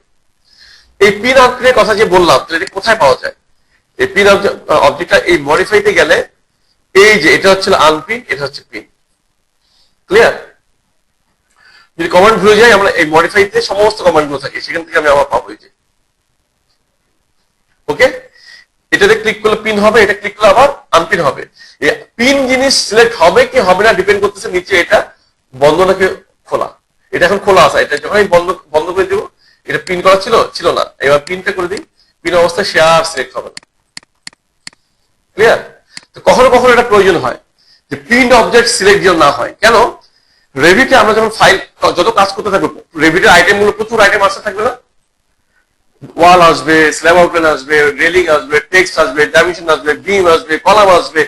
এই পিন আনপিনের কথা যে বললাম, এটা কোথায় পাওয়া যায়? এই পিন অবজেক্টটা এই মডিফাইতে গেলে, এই যে এটা হচ্ছে আনপিন, এটা হচ্ছে পিন, ক্লিয়ার। যদি কমান্ড ভুলে যাই, আমরা এই মডিফাইতে সমস্ত কমান্ড গুলো থাকে, সেখান থেকে আমি আবার পাবো, এই যে ওকে, এটাতে ক্লিক করলে পিন হবে, এটা ক্লিক করলে আবার আনপিন হবে। পিন জিনিস সিলেক্ট হবে কি হবে না ডিপেন্ড করতেছে নিচে এটা বন্ধ নাকি খোলা। এটা এখন খোলা আছে, এটা যখন বন্ধ করে দিব, এটা পিন করা ছিল না, এবার পিনটা করে দিই, পিন অবস্থায় সে আর সিলেক্ট হবে না, ক্লিয়ার। তো কখনো কখনো এটা প্রয়োজন হয় যে পিন অবজেক্ট সিলেক্ট যেন না হয়, কেন, রেভিটে আমরা যখন ফাইল যত কাজ করতে থাকবো, রেভিটের আইটেম গুলো প্রচুর আইটেম আসতে থাকবে না, ওয়াল আসবে, স্ল্যাব আউটলাইন আসবে, রেলিং আসবে, টেক্সট আসবে, ডাইমেনশন আসবে, বিম আসবে, কলাম আসবে,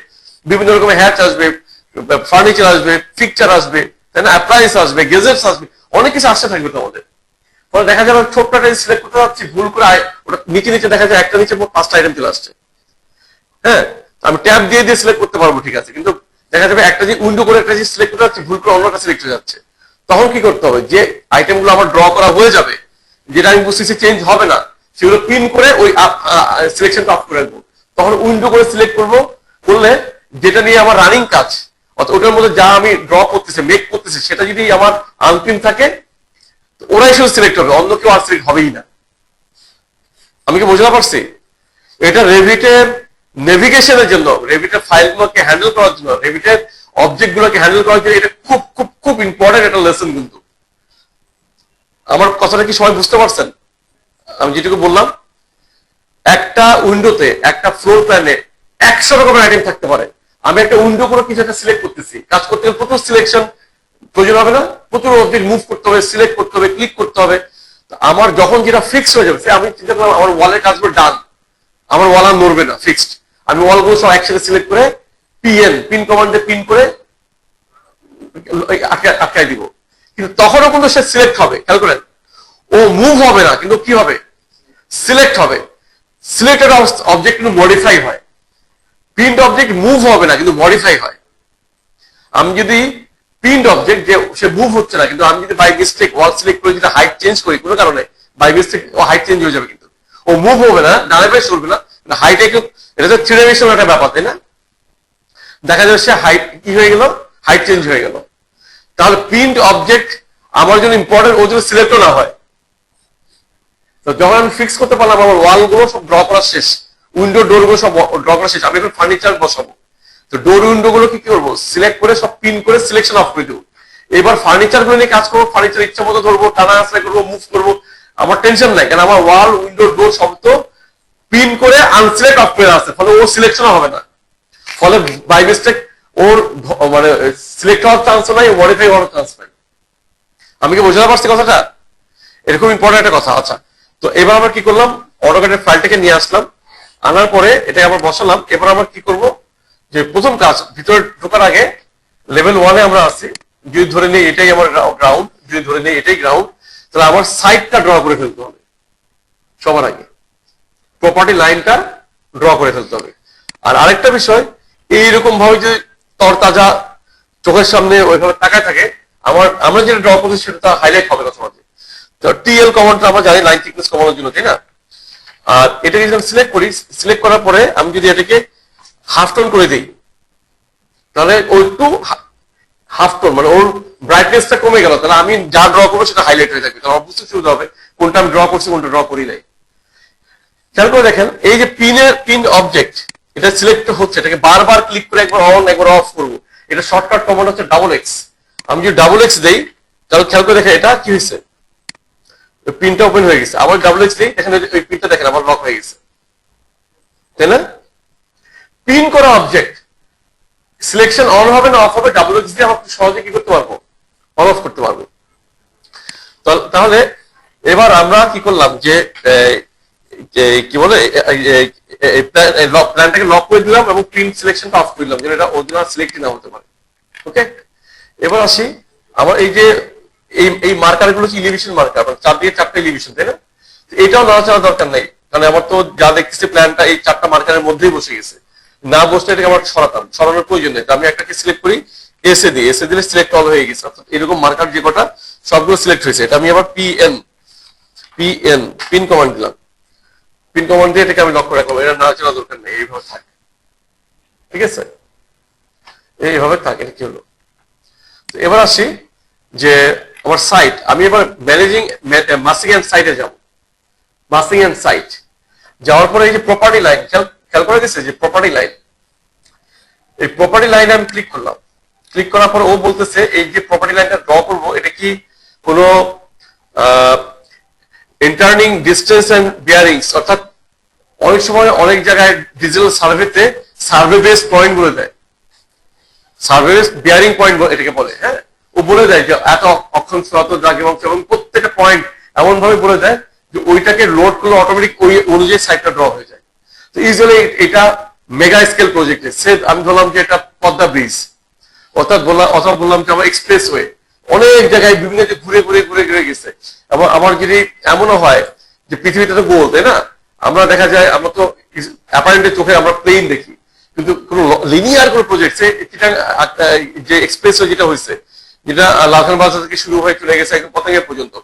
বিভিন্ন রকমের হ্যাচ আসবে, ফার্নিচার আসবে, পিকচার আসবে, তাই না, অ্যাপ্লায়েন্স আসবে, গেজেটস আসবে, অনেক কিছু আসতে থাকবে তোমাদের। পরে দেখা যাবে ছোট্ট একটা সিলেক্ট করতে যাচ্ছি, ভুল করে ওটা নিচে দেখা যায় একটা নিচে 5টা আইটেম চলে আসছে। হ্যাঁ, আমি ট্যাব দিয়ে সিলেক্ট করতে পারবো, ঠিক আছে, কিন্তু দেখা যাবে একটা যে উইন্ডো করে একটা যে সিলেক্ট করতে যাচ্ছি, ভুল করে অন্যটা সিলেক্ট হয়ে যাচ্ছে। তখন কি করতে হবে, যে আইটেম গুলো আমার ড্র করা হয়ে যাবে, যেটা আমি বুঝতেছি চেঞ্জ হবে না, সেগুলো পিন করে ওই সিলেকশনটা অফ করে রাখবো। তখন উইন্ডো করে সিলেক্ট করলে যেটা নিয়ে আমার রানিং কাজ, অর্থাৎ ওটার মধ্যে যা আমি ড্র করতেছি, মেক করতেছি, সেটা যদি আমার আনপিন থাকে, ওরাই শুধু সিলেক্ট হবে, অন্য কেউ আর সিলেক্ট হবেই না। আমি কি বোঝাতে পারছি? এটা রেভিটের নেভিগেশনের জন্য, রেভিটের ফাইলগুলোকে হ্যান্ডেল করার জন্য, রেভিটের অবজেক্ট গুলোকে হ্যান্ডেল করার জন্য এটা খুব খুব খুব ইম্পর্টেন্ট একটা লেসন। কিন্তু আমার কথাটা কি সবাই বুঝতে পারছেন? আমি যেটুকু বললাম, একটা একটা উইন্ডোতে একটা ফ্লোর প্ল্যানে 100 রকমের আইটেম থাকতে পারে। আমি একটা উইন্ডো করে কিছু একটা সিলেক্ট করতেছি, কাজ করতে গেলে প্রচুর সিলেকশন প্রয়োজন হবে না, প্রচুর অবজেক্ট মুভ করতে হবে, সিলেক্ট করতে হবে, ক্লিক করতে হবে। আমার যখন যেটা ফিক্স হয়ে যাবে, আমি চিন্তা করলাম আমার ওয়ালের কাজগুলো ডান, আমার ওয়াল আর নড়বে না, ফিক্সড, আমি ওয়ালগুলো সব একসাথে সিলেক্ট করে পিন কমান্ডে পিন করে আটকায় দিব। কিন্তু তখনও কিন্তু সে সিলেক্ট হবে, খেয়াল করেন, ও মুভ হবে না, কিন্তু কি হবে, সিলেক্ট হবে। সিলেক্টেড অবজেক্ট কিন্তু মডিফাই হয়, প্রিন্ট অবজেক্ট মুভ হবে না কিন্তু মডিফাই হয়। আমি যদি প্রিন্ট অবজেক্ট যে সে মুভ হচ্ছে না, কিন্তু আমি যদি বাই মিস্টেক ওয়াল সিলেক্ট করে যদি হাইট চেঞ্জ করি কোনো কারণে, বাই মিস্টেক ও হাইট চেঞ্জ হয়ে যাবে, কিন্তু ও মুভ হবে না, ডানে বাই সরবে না, হাইট একটু, এটা তো থ্রি ডাইমেনশনাল একটা ব্যাপার, তাই না? দেখা যাবে সে হাইট কি হয়ে গেল, হাইট চেঞ্জ হয়ে গেল। তাহলে প্রিন্ট অবজেক্ট আমার জন্য ইম্পর্টেন্ট, ওর জন্য সিলেক্টও না হয়। তো যখন আমি ফিক্স করতে পারলাম আমার ওয়াল গুলো সব ড্র করা শেষ, উইন্ডো ডোর গুলো সব ড্র করা শেষ, আমি এখন ফার্নিচার বসাবো। তো ডোর উইন্ডো গুলো কি করবো, সিলেক্ট করে সব পিন করে সিলেকশন অফ করে দেবো। এবার ফার্নিচার গুলো নিয়ে কাজ করবো, ফার্নিচার ইচ্ছা মতো ধরবো, টানা আসলে করবো, মুভ করবো, আমার টেনশন নাই, কারণ আমার ওয়াল উইন্ডো ডোর সব তো পিন করে আনসিলেক্ট অফ করে আছে, ফলে ও সিলেকশন হবে না, ফলে বাই মিস্টেক ওর মানে সিলেক্ট হওয়ার চান্স নাই, মডিফাই হওয়ার চান্স নাই। আমি কি বোঝাতে পারছি কথাটা? এরকম ইম্পর্টেন্ট একটা কথা। আচ্ছা, তো এবার আমরা কি করলাম, অটোক্যাডের ফাইলটাকে নিয়ে আসলাম, আনার পরে এটা আবার বসালাম। এবার আমরা কি করব, যে প্রথম কাজ, ভিতরে ঢোকার আগে লেভেল 1-এ আমরা আছি, যদি ধরে নিই এটাই আমার গ্রাউন্ড, যদি ধরে নিই এটাই গ্রাউন্ড, তাহলে আমার সাইডটা ড্র করে ফেলতে হবে। সবার আগে প্রপার্টি লাইনটা ড্র করে ফেলতে হবে। আর আরেকটা বিষয়, এইরকম ভাবে যে তরতাজা চোখের সামনে ওইভাবে তাকায় থাকে, আমরা যেটা ড্র করছি সেটা হাইলাইট হবে কথা বলতে। তো টিএল কমান্ডটা আমরা জানি লাইন থিকনেস কমানোর জন্য, তাই না? আর এটাকে যদি আমি সিলেক্ট করি, সিলেক্ট করার পরে আমি যদি এটাকে হাফ টোন করে দিই, তাহলে ওই একটু হাফ টোন মানে ওর ব্রাইটনেসটা কমে গেল, তাহলে আমি যা ড্র করবো সেটা হাইলাইট হয়ে থাকবে, তাহলে বুঝতে সুবিধা হবে কোনটা আমি ড্র করছি কোনটা ড্র করি নাই। খেয়াল করে দেখেন, এই যে পিন অবজেক্ট এটা সিলেক্ট হচ্ছে, এটাকে বারবার ক্লিক করে একবার অন একবার অফ করবো। এটা শর্টকাট কমান্ড হচ্ছে ডাবল এক্স। আমি যদি ডাবল এক্স দেই, তাহলে খেয়াল করে দেখেন এটা কি হয়েছে, পিনটা ওপেন হয়ে গেছে। আবার ডাবল এক্স দিই, দেখেন ওই পিনটা দেখেন আবার লক হয়ে গেছে, তাই না? পিন করা অবজেক্ট সিলেকশন অন হবে না অফ হবে, ডাবল এক্স দিয়ে আমরা সহজে কি করতে পারবো, অন অফ করতে পারবো। তাহলে এবার আমরা কি করলাম, যে কি বলে প্ল্যানটাকে লক করে দিলাম এবং প্রিন্ট সিলেকশনটা অফ করে দিলাম, যেন এটা অরিজিনাল সিলেক্ট না হতে পারে। ওকে, এবার আসি আমার এই যে এই মার্কার গুলো হচ্ছে ইলিভেশন মার্কার, মানে 4 দিয়ে 4টা ইলিভেশন, তাই না? এটাও নাড়াচাড়া দরকার নাই, কারণ আমার তো যা দেখতেছি প্ল্যানটা এই 4টা মার্কারের মধ্যেই বসে গেছে, না বসলে এটাকে আমার সরানোর প্রয়োজন নেই। আমি একটাকে সিলেক্ট করি, এসে দিলে সিলেক্ট অল হয়ে গেছে, অর্থাৎ এরকম মার্কার যে কটা সবগুলো সিলেক্ট হয়েছে। এটা আমি আবার পিন কমান্ড দিলাম, পিন কমান্ড দিয়ে এটাকে আমি লক করে রাখলাম, এটা নাড়াচাড়া দরকার নেই, এইভাবে থাকে, ঠিক আছে? এইভাবে থাকে। এটা কি হলো, এবার আসি যে আমার সাইট, আমি এবার ম্যানেজিং মাসিং এন্ড সাইটে যাব। মাসিং এন্ড সাইট যাওয়ার পরে এই যে প্রপার্টি লাইন, খেয়াল করে গেছে যে প্রপার্টি লাইন, এই প্রপার্টি লাইনে আমি ক্লিক করলাম। ক্লিক করার পর ও বলতেছে এই যে প্রপার্টি লাইনটা ড্র করবো, এটা কি কোনো ইন্টারনিং ডিস্টেন্স এন্ড বিয়ারিংস, অর্থাৎ অনেক সময় অনেক জায়গায় ডিজিটাল সার্ভেতে সার্ভে বেসড পয়েন্ট বলে দেয়, সার্ভে বেসড বিয়ারিং পয়েন্ট এটাকে বলে। হ্যাঁ, ও বলে দেয় যে এত অক্ষাংশ এত দ্রাঘিমাংশ, এবং প্রত্যেকটা পয়েন্ট এমন ভাবে বলে দেয় যে ওইটাকে লোড করলে অটোমেটিক ওই অনুযায়ী সাইটটা ড্র হয়ে যায়। তো ইউজুয়ালি এটা মেগা স্কেল প্রজেক্টে, সে আমি বললাম যে এটা পদ্মা ব্রিজ, অথবা বললাম যে আমার এক্সপ্রেসওয়ে, অনেক জায়গায় বিভিন্ন ঘুরে ঘুরে ঘুরে ঘুরে গেছে। এবং আমার যদি এমনও হয় যে পৃথিবীতে তো গোল, তাই না? আমরা দেখা যায় আমরা তো অ্যাপারেন্টলি চোখে আমরা প্লেন দেখি, কিন্তু কোন লিনিয়ার কোন প্রজেক্ট যে এক্সপ্রেসওয়ে যেটা হয়েছে, যেটা লালখান বাজার থেকে শুরু হয়ে চলে গেছে একদম পতেঙ্গা পর্যন্ত,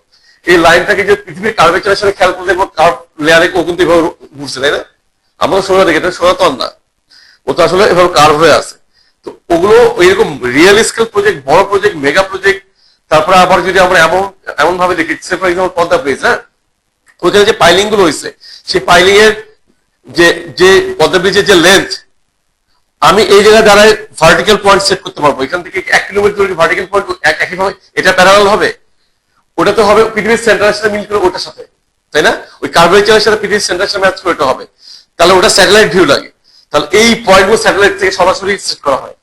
এই লাইনটাকে যে পৃথিবীর কার্ভেচারের সাথে খেয়াল করলে কার্ভ লেয়ারে ও কিন্তু এভাবে ঘুরছে, তাই না? আমরা সোনা দেখি, এটা সোনা তো না, ও তো আসলে এভাবে কার্ভ হয়ে আছে। তো ওগুলো এরকম রিয়েল স্কেল প্রজেক্ট, বড় প্রজেক্ট, মেগা প্রজেক্ট। তারপরে আবার যদি আমরা এমন ভাবে দেখি, ফর এক্সাম্পল পদ্মা ব্রিজ, হ্যাঁ, ওখানে যে পাইলিং গুলো হয়েছে, সেই পাইলিং এর যে পদ্মা ব্রিজের যে লেন্থ, আমি এই জায়গায় দাঁড়ায় ভার্টিক্যাল পয়েন্ট সেট করতে পারবো। এখান থেকে 1 কিলোমিটার ভার্টিক্যাল পয়েন্ট একইভাবে এটা প্যারালাল হবে, ওটা তো হবে পৃথিবীর সেন্টারের সাথে মিল করে ওটার সাথে, তাই না? ওই কার্ভেচারের সাথে পৃথিবীর সেন্টারের সাথে ম্যাচ করে ওটা হবে। তাহলে ওটা স্যাটেলাইট ভিউ লাগে, তাহলে এই পয়েন্টগুলো স্যাটেলাইট থেকে সরাসরি সেট করা হয়।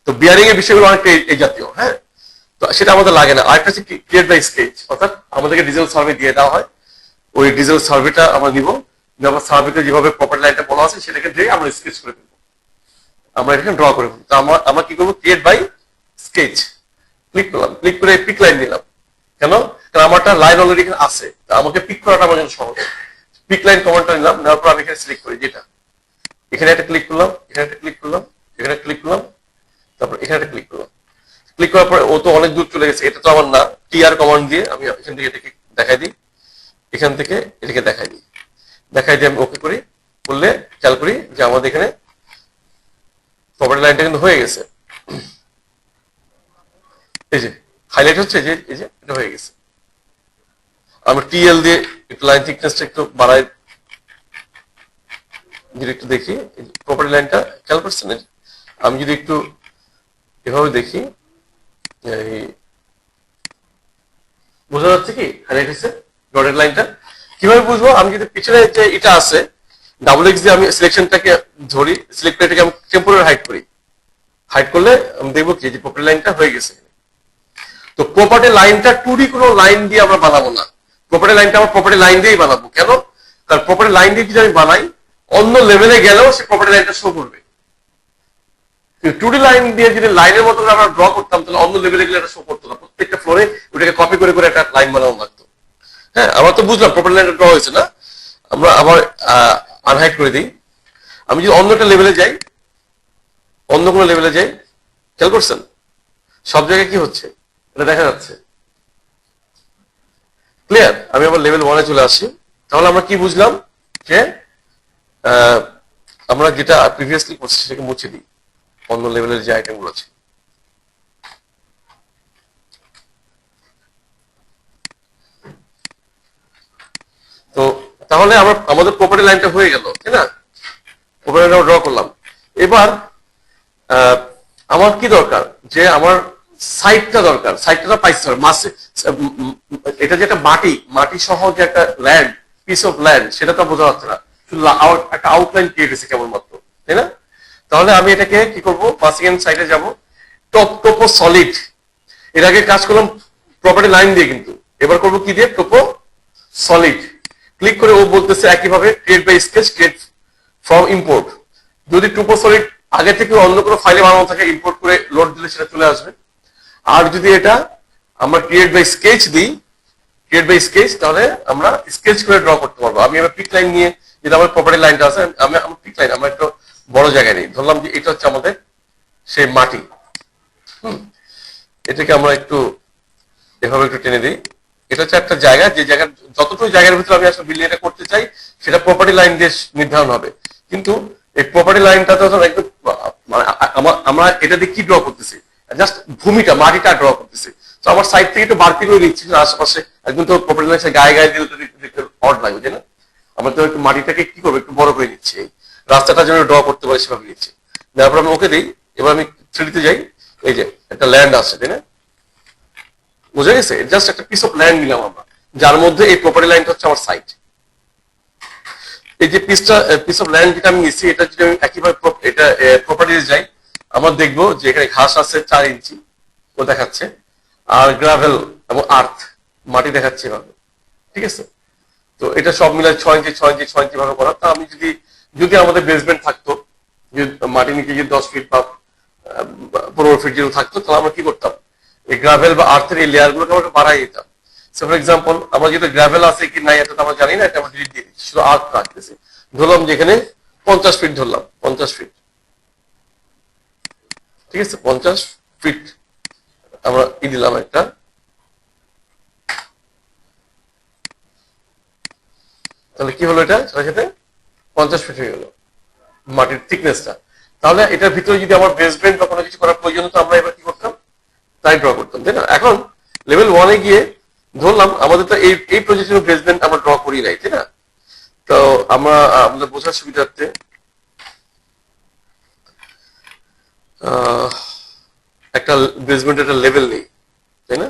তো বিয়ারিং এর বিষয়গুলো অনেকটা এই জাতীয়, হ্যাঁ। তো সেটা আমাদের লাগে না। আরেকটা হচ্ছে ক্রিয়েট বাই স্কেচ, অর্থাৎ আমাদেরকে ডিজিটাল সার্ভে দিয়ে দেওয়া হয়, ওই ডিজিটাল সার্ভেটা আমরা নিব, আমরা সার্ভেতে যেভাবে প্রপার্টি লাইনটা বলা আছে সেটাকে দিয়ে আমরা স্কেচ করে ফেলবো, আমরা এখানে ড্র করে ফেলবো। তো আমরা কি করবো, ক্রিয়েট বাই স্কেচ ক্লিক করলাম, ক্লিক করে পিক লাইন নিলাম। কেন? কারণ আমারটা লাইন অলরেডি এখানে আছে, আমাকে পিক করাটা আমার জন্য সহজ। পিক লাইন কমান্ডটা নিলাম, নেওয়ার পর আমি এখানে সিলেক্ট করি, যেটা এখানে একটা ক্লিক করলাম, এখানে একটা ক্লিক করলাম, এখানে ক্লিক করলাম, তারপর এখানে একটা ক্লিক করলাম। ক্লিক করার পরে ও তো অনেক দূর চলে গেছে, এটা তো আমার না। টিআর কমান্ড দিয়ে আমি এখান থেকে এটাকে দেখাই দিই, এখান থেকে এটাকে দেখাই দিই, আমি ওকে করি, করলে খেয়াল করি যে আমাদের এখানে প্রপার্টি লাইনটা কিন্তু হয়ে গেছে। এই যে হাইলাইট হচ্ছে, যে এই যে এটা হয়ে গেছে। আমি টিএল দিয়ে একটু লাইন থিকনেসটা একটু বাড়াই, যদি একটু দেখি প্রপার্টি লাইনটা খেয়াল করছেন। আমি যদি একটু এভাবে দেখি, বোঝা যাচ্ছে কি হাইলাইট হচ্ছে ডটেড লাইনটা? কিভাবে বুঝবো? আমি যদি পিছনে যে এটা আছে ডাবল এক্স দিয়ে আমি সিলেকশনটাকে ধরি, সিলেক্ট করে এটাকে আমি টেম্পোরারি হাইড করি, হাইড করলে আমি দেখবো কি যে প্রপার্টি লাইনটা হয়ে গেছে। তো প্রপার্টি লাইনটা 2D কোনো লাইন দিয়ে আমরা বানাবো না, প্রপার্টি লাইনটা আমরা প্রপার্টি লাইন দিয়েই বানাবো। কেন? কারণ প্রপার্টি লাইন দিয়ে যদি আমি বানাই, অন্য লেভেলে গেলেও সে প্রপার্টি লাইনটা শো করবে। 2D লাইন দিয়ে যদি লাইনের মতো আমরা ড্র করতাম, তাহলে অন্য লেভেলে গেলে এটা শো করতো না, প্রত্যেকটা ফ্লোরে ওটাকে কপি করে করে একটা লাইন বানানো লাগতো। হ্যাঁ, আমরা তো বুঝলাম প্রপার্টি লাইনটা ড্র হয়েছে না। আমরা আবার আনহাইড করে দিই। আমি যদি অন্য একটা লেভেলে যাই, অন্য কোনো লেভেলে যাই, খেয়াল করছেন সব জায়গায় কি হচ্ছে এটা দেখা যাচ্ছে, ক্লিয়ার? আমি আবার লেভেল 1-এ চলে আসি। তাহলে আমরা কি বুঝলাম যে আমরা যেটা প্রিভিয়াসলি করছি সেটাকে মুছে দিই, অন্য লেভেলের যে আইটেমগুলো আছে। তো তাহলে আমাদের প্রপার্টি লাইনটা হয়ে গেল, তাই না? প্রপার্টি লাইনটা ড্র করলাম। এবার আমার কি দরকার, যে আমার সাইটটা দরকার। সাইটটা পাইতে হবে মাসে, এটা যে একটা মাটি সহ যে একটা ল্যান্ড, পিস অফ ল্যান্ড, সেটা তো বোঝা যাচ্ছে না, শুধু একটা আউটলাইন ক্রিয়েট হয়েছে কেবলমাত্র, তাই না? তাহলে আমি এটাকে কি করবো, সেকেন্ড সাইটে যাব, টোপো সলিড। এর আগে কাজ করলাম প্রপার্টি লাইন দিয়ে, কিন্তু এবার করবো কি দিয়ে, টোপো সলিড। ক্লিক করে ও বলতেছে একইভাবে create by sketch, create from import. যদি টোপো সলিড আগে থেকে অন্য কোনো ফাইলে বানানো থাকে, ইম্পোর্ট করে লোড দিলে সেটা চলে আসবে। আর যদি এটা আমরা ক্রিয়েট বাই স্কেচ দিই, ক্রিয়েট বাই স্কেচ, তাহলে আমরা স্কেচ করে ড্র করতে পারবো। আমি আমার পিক লাইন নিয়ে, যেটা আমার প্রপার্টি লাইনটা আছে, আমার পিক লাইন আমরা একটু বড় জায়গায় নেই, ধরলাম যে এটা হচ্ছে আমাদের সেই মাটি। এটাকে আমরা একটু এভাবে একটু টেনে দিই। এটা হচ্ছে একটা জায়গা, যে জায়গা যতটুকু জায়গার ভিতরে আমি আসলে বিল্ডিংটা করতে চাই সেটা প্রপার্টি লাইন দিয়ে নির্ধারণ হবে। কিন্তু এই প্রপার্টি লাইনটা তো একদম আমরা এটা দিয়ে কি ড্র করতেছি, জাস্ট ভূমিটা, মাটিটা ড্র করতেছি। তো আমার সাইড থেকে একটু বাড়তি করে নিচ্ছি, আশেপাশে একদম তো প্রপার্টি লাইন গায়ে গায়ে দিলে তো দেখতে অড লাগবে, তাই না? আমরা তো একটু মাটিটাকে কি করবো, একটু বড় করে নিচ্ছি, এই রাস্তাটা যেন ড্র করতে পারি সেভাবে নিচ্ছি। তারপর আমি ওকে দিই। এবার আমি 3D-তে যাই, এই যে একটা ল্যান্ড আছে, তাই না? বুঝা গেছে? জাস্ট একটা পিস অফ ল্যান্ড নিলাম আমরা, যার মধ্যে এই প্রপার্টি লাইনটা হচ্ছে আমার সাইট। এই যে পিস অফ ল্যান্ড যেটা আমি নিচ্ছি, এটা যদি আমি একইভাবে এটা প্রপার্টিতে যাই, আমরা দেখবো যে এখানে ঘাস আছে 4 ইঞ্চি ও দেখাচ্ছে, আর গ্রাভেল এবং আর্থ মাটি দেখাচ্ছে এভাবে, ঠিক আছে? তো এটা সব মিলে 6 ইঞ্চি 6 ইঞ্চি 6 ইঞ্চি ভাবে করা। তা আমি যদি আমাদের বেসমেন্ট থাকতো, মাটি নিচে যদি 10 ফিট বা 15 ফিট যদি থাকতো, তাহলে আমরা কি করতাম, এই গ্রাভেল বা আর্থের এই লেয়ার গুলোকে আমরা বাড়াই দিতাম। ফর এক্সাম্পল, আমরা যেহেতু গ্রাভেল আছে কি নাই এটা তো আমরা জানি না, এটা আমরা ডিলিট দিয়ে দিচ্ছি, শুধু আর্থ রাখতেছি। ধরলাম যে এখানে 50 ফিট, ধরলাম 50 ফিট, ঠিক আছে? 50 ফিট আমরা দিলাম একটা। তাহলে কি হলো, এটা সাথে সাথে 50 ফিট হয়ে গেল মাটির থিকনেসটা। তাহলে এটার ভিতরে যদি আমার বেসমেন্ট বা কোনো কিছু করার প্রয়োজন হতো, আমরা এবার কি করতাম, তাই ড্র করতাম, তাই না? এখন লেভেল 1-এ গিয়ে ধরলাম আমাদের তো এই প্রজেক্টের বেসমেন্ট আমরা ড্র করি নাই, তাই না? তো আমরা আমাদের বোঝার সুবিধার্থে একটা বেসমেন্ট একটা লেভেল নেই, তাই না?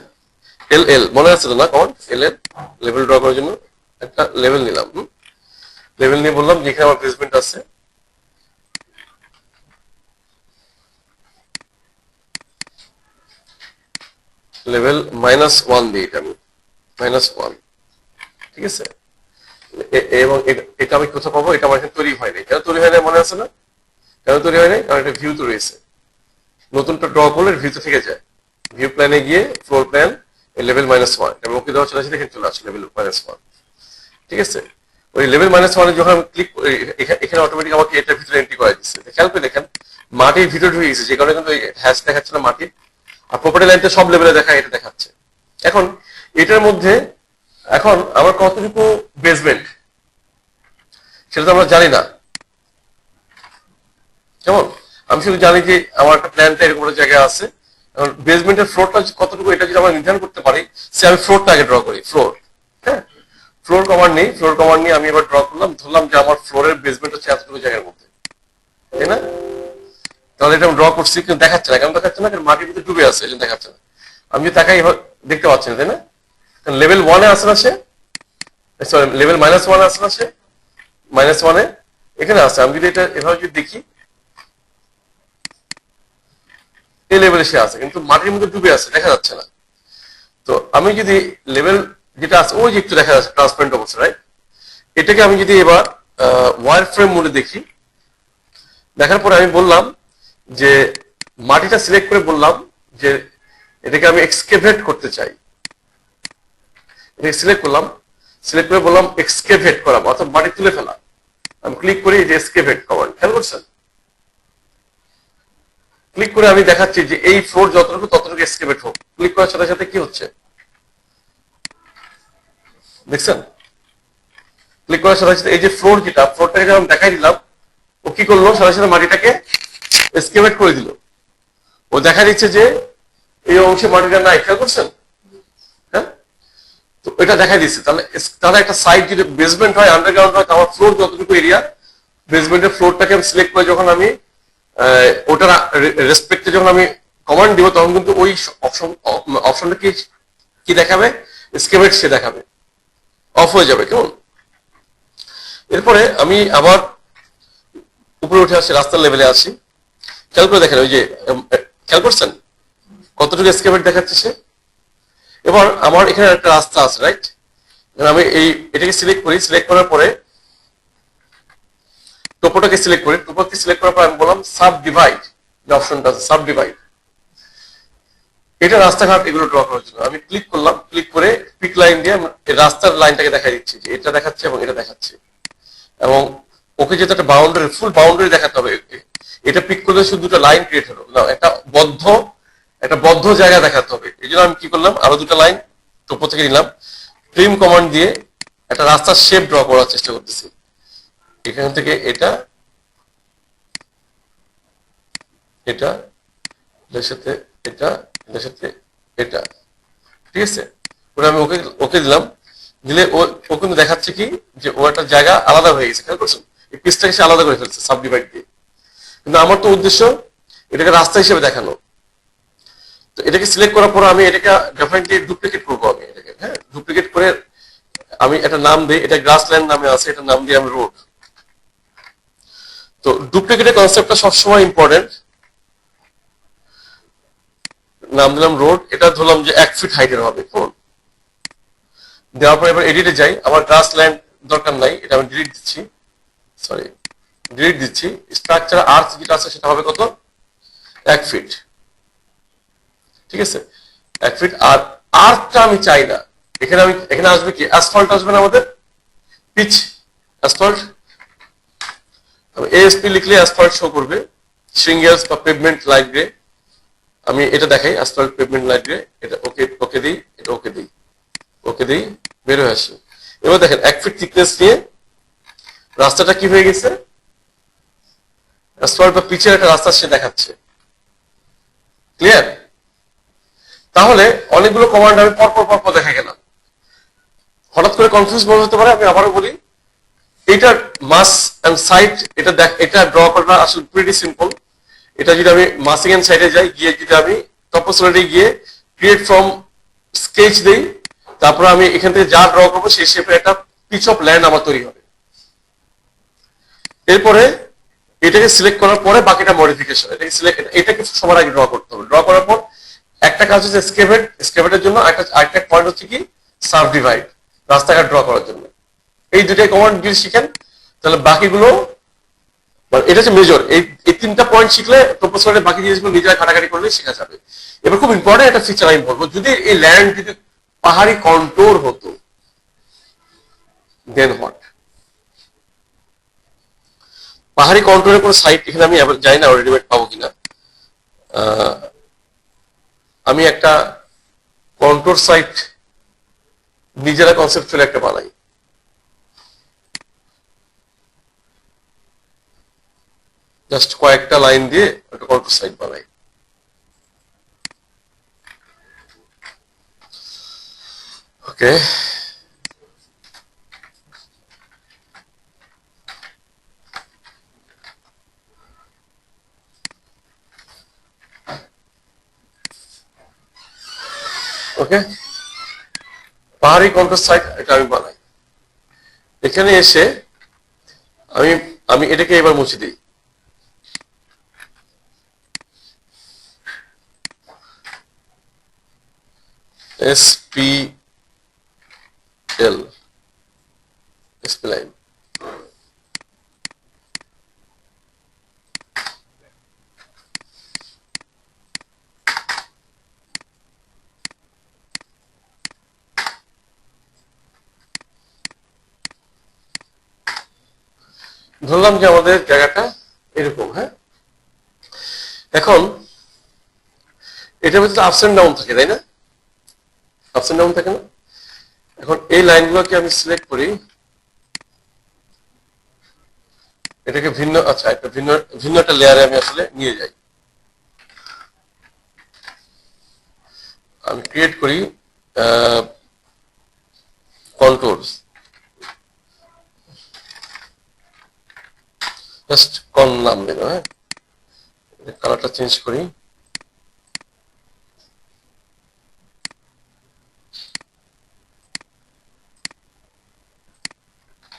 এল মনে আছে তো না, কমন এল লেভেল ড্র করার জন্য একটা লেভেল নিলাম। লেভেল নিয়ে বললাম যেখানে আমার বেসমেন্ট আছে, লেভেল -1 দিয়ে এটা আমি -1, ঠিক আছে। এবং এটা আমি কোথাও পাবো, এটা আমার এখানে তৈরি হয়নি। কেন তৈরি হয় না মনে আছে না? কেন তৈরি হয় নাই? কারণ এটা ভিউ তৈরি হয়েছে। নতুনটা ড্র করলে ভিউতে থেকে যায়। ভিউ প্ল্যানে গিয়ে ফ্লোর প্ল্যান লেভেল -1 এবং ওকে দেওয়া চলে আসে, এখানে চলে আসে লেভেল -1, ঠিক আছে। ওই লেভেল -1 যখন আমি ক্লিক এখানে অটোমেটিক আমাকে এটার ভিতরে এন্ট্রি করে দিচ্ছে। খেয়াল করে দেখেন মাটির ভিতরে ঢুকে গেছে, যে কারণে কিন্তু হ্যাশ দেখাচ্ছে না মাটির, আর প্রপার্টি লাইনতে সব লেভেলে দেখা এটা দেখাচ্ছে। এখন এটার মধ্যে এখন আমার কতটুকু বেসমেন্ট সেটা তো আমরা জানি না, কেমন? আমি শুধু জানি যে আমার একটা প্ল্যানটা এরকম একটা জায়গায় আছে। এখন বেসমেন্টের ফ্লোরটা কতটুকু এটা যদি আমরা নির্ধারণ করতে পারি, সে আমি ফ্লোরটা আগে ড্র করি। ফ্লোর, হ্যাঁ, ফ্লোর কমান্ড নেই, ফ্লোর কমান্ড নিয়ে আমি এবার ড্র করলাম, ধরলাম যে আমার ফ্লোরের বেসমেন্ট হচ্ছে এতটুকু জায়গার মধ্যে, তাই না? তাহলে এটা আমি ড্র করছি, কিন্তু দেখাচ্ছে না। কেন দেখাচ্ছে না? কারণ মাটির ভিতরে ডুবে আছে, এই জন্য দেখাচ্ছে না। আমি যদি তাকাই দেখতে পাচ্ছি না, তাই না? কারণ লেভেল 1-এ আসে না সে, সরি লেভেল -1 আসে না সে, -1-এ এখানে আছে। আমি যদি এটা এভাবে যদি দেখি, এই লেভেলে সে আছে, কিন্তু মাটির মধ্যে ডুবে আছে, দেখা যাচ্ছে না। তো আমি যদি লেভেল যেটা আছে ওই যে একটু দেখা যাচ্ছে ট্রান্সপারেন্ট অবস্থা, রাইট? এটাকে আমি যদি এবার ওয়ার ফ্রেম মোডে দেখি, দেখার পরে আমি বললাম যে মাটিটা সিলেক্ট করে বললাম যে এটাকে আমি এক্সকেভেট করতে চাই। এটাকে সিলেক্ট করলাম, সিলেক্ট করে বললাম এক্সকেভেট করা, অর্থাৎ মাটি তুলে ফেলা। আমি ক্লিক করি যে এক্সকেভেট কমান্ড, খেয়াল করছেন? ক্লিক করে আমি দেখাচ্ছি যে এই ফ্লোর যতটুকু ততটুকু এক্সকেভেট হোক। ক্লিক করার সাথে সাথে কি হচ্ছে দেখছেন? ক্লিক করার সাথে সাথে এই যে ফ্লোর, যেটা ফ্লোরটাকে যখন দেখাই দিলাম, ও কি করলো? সাথে সাথে মাটিটাকে এক্সকেভেট করে দিল। ও দেখা দিচ্ছে যে এই অংশে মাটিটা নাই, খেয়াল করছেন? হ্যাঁ, তো এটা দেখাই দিচ্ছে। তাহলে তাহলে একটা সাইড যদি বেসমেন্ট হয়, আন্ডারগ্রাউন্ড হয়, আমার ফ্লোর যতটুকু এরিয়া, বেসমেন্টের ফ্লোরটাকে আমি সিলেক্ট করে যখন আমি ওটার রেসপেক্টে যখন আমি কমান্ড দিব, তখন কিন্তু ওই অপশনটা কি কি দেখাবে? এক্সকেভেট সে দেখাবে, অফ হয়ে যাবে, কেমন? এরপরে আমি আবার উপরে উঠে আসি, রাস্তার লেভেলে আসি। খেয়াল করে দেখেন, ওই যে খেয়াল করছেন কতটুকু এক্সকেভেট দেখাচ্ছে সে? এবার আমার এখানে একটা রাস্তা আছে, রাইট? আমি এটাকে সিলেক্ট করি, সিলেক্ট করার পরে টোপোটাকে সিলেক্ট করি, টোপোকে সিলেক্ট করার পর আমি বললাম সাব ডিভাইড, যে অপশনটা আছে সাব ডিভাইড, এটা রাস্তাঘাট এগুলো ড্র করার জন্য। আমি ক্লিক করলাম, ক্লিক করে পিক লাইন দিয়ে রাস্তার লাইনটাকে দেখাই দিচ্ছি যে এটা দেখাচ্ছে এবং এটা দেখাচ্ছে। এবং ওকে যেহেতু একটা বাউন্ডারি, ফুল বাউন্ডারি দেখাতে হবে, এটা পিক করলে শুধু দুটো লাইন ক্রিয়েট হলো না, একটা বদ্ধ জায়গা দেখাতে হবে। এই জন্য আমি কি করলাম, আরো দুটো লাইন টোপো থেকে নিলাম, ট্রিম কমান্ড দিয়ে একটা রাস্তার শেপ ড্র করার চেষ্টা করতেছি। এখান থেকে এটা এটা এটার সাথে এটা, এটার সাথে এটা, ঠিক আছে। ওটা আমি ওকে ওকে দিলাম, দিলে ও কিন্তু দেখাচ্ছে কি যে ও একটা জায়গা আলাদা হয়ে গেছে, খেয়াল করছেন? এই পিসটাকে সে আলাদা করে ফেলছে সাব ডিভাইড দিয়ে। কিন্তু আমার তো উদ্দেশ্য এটাকে রাস্তা হিসেবে দেখানো। তো এটাকে সিলেক্ট করার পর আমি এটাকে ডেফিনেটলি ডুপ্লিকেট করবো। আমি এটাকে, হ্যাঁ, ডুপ্লিকেট করে আমি একটা নাম দিই, এটা গ্রাসল্যান্ড নামে আছে, এটা নাম দিই আমি রোড। তো ডুপ্লিকেটের কনসেপ্টটা সবসময় ইম্পর্টেন্ট। নাম দিলাম রোড, এটা ধরলাম যে 1 ফিট হাইটের হবে। দেওয়ার পর এবার এডিটে যাই, আমার গ্রাসল্যান্ড দরকার নাই, এটা আমি ডিলিট দিচ্ছি, সরি ডিলিট দিচ্ছি। স্ট্রাকচার আর্থ যেটা আছে সেটা হবে কত? 1 ফিট, ঠিক আছে, 1 ফিট। আর আর্থটা আমি চাই না, এখানে আসবে কি? অ্যাসফল্ট আসবে না আমাদের, পিচ অ্যাসফল্ট। এএসপি লিখলে অ্যাসফল্ট শো করবে, শৃঙ্গেলস বা পেভমেন্ট লাইট গ্রে। আমি এটা দেখাই, অ্যাসফল্ট পেভমেন্ট লাইট গ্রে, এটা ওকে ওকে দিই, এটা ওকে দিই, ওকে দিই, বের হয়ে আসে। এবার দেখেন 1 ফিট থিকনেস নিয়ে রাস্তাটা কি হয়ে গেছে? অ্যাসফল্ট বা পিচের একটা রাস্তা সে দেখাচ্ছে। ক্লিয়ার? তাহলে অনেকগুলো কমান্ড আমি পরপর দেখা গেলাম, হঠাৎ করে কনফিউজ মনে হতে পারে। আমি আবারও বলি, এটার মাস এন্ড সাইট এটা ড্র করাটা আসলে প্রিটি সিম্পল। এটা যদি আমি মাসিং এন্ড সাইডে যাই, গিয়ে যদি আমি টপোসোলিডে গিয়ে ক্রিয়েট ফ্রম স্কেচ দেই, তারপর আমি এখান থেকে যা ড্র করবো সেই শেপে একটা পিচ অফ ল্যান্ড আমার তৈরি হবে। এরপরে এটাকে সিলেক্ট করার পরে বাকিটা মডিফিকেশন, এটাকে সবার আগে ড্র করতে হবে। ড্র করার পর একটা কাজ হচ্ছে স্কেভেটের জন্য একটা পয়েন্ট হচ্ছে কি সাব ডিভাইড, রাস্তাঘাট ড্র করার জন্য। এই দুটাই কমান্ড যদি শিখেন তাহলে বাকিগুলো, এটা হচ্ছে মেজর। এই তিনটা পয়েন্ট শিখলে প্রপোজালের বাকি জিনিসগুলো নিজেরা ঘাটাঘাটি করলে শেখা যাবে। এবার খুব ইম্পর্টেন্ট একটা ফিচার আমি বলবো, যদি এই ল্যান্ড যদি পাহাড়ি কন্ট্রোল হতো দেন হোয়াট। পাহাড়ি কন্ট্রোলের কোনো সাইট এখানে আমি জানি না রেডিমেড পাবো কিনা। আমি একটা কন্ট্রোল সাইট নিজেরা কনসেপ্টুয়াল একটা বানাই। জাস্ট কয়েকটা লাইন দিয়ে একটা কন্ট্রোল সাইট বানাই। ওকে, ওকে, পাহাড়ি কন্ট্রোল সাইট এটা আমি বানাই। এখানে এসে আমি আমি এটাকে এবার মুছে দিই। SPL লাইন, ধরলাম যে আমাদের জায়গাটা এরকম। হ্যাঁ, এখন এটার ভিতরে আপস এন্ড ডাউন থাকে, তাই না? আপস এন্ড ডাউন থাকে না? এখন এই লাইনগুলোকে আমি সিলেক্ট করি, এটাকে ভিন্ন, আচ্ছা একটা ভিন্ন ভিন্ন একটা লেয়ারে আমি আসলে নিয়ে যাই। আমি ক্রিয়েট করি কন্ট্রোলস, জাস্ট কন নাম দেবো। হ্যাঁ, কালারটা চেঞ্জ করি।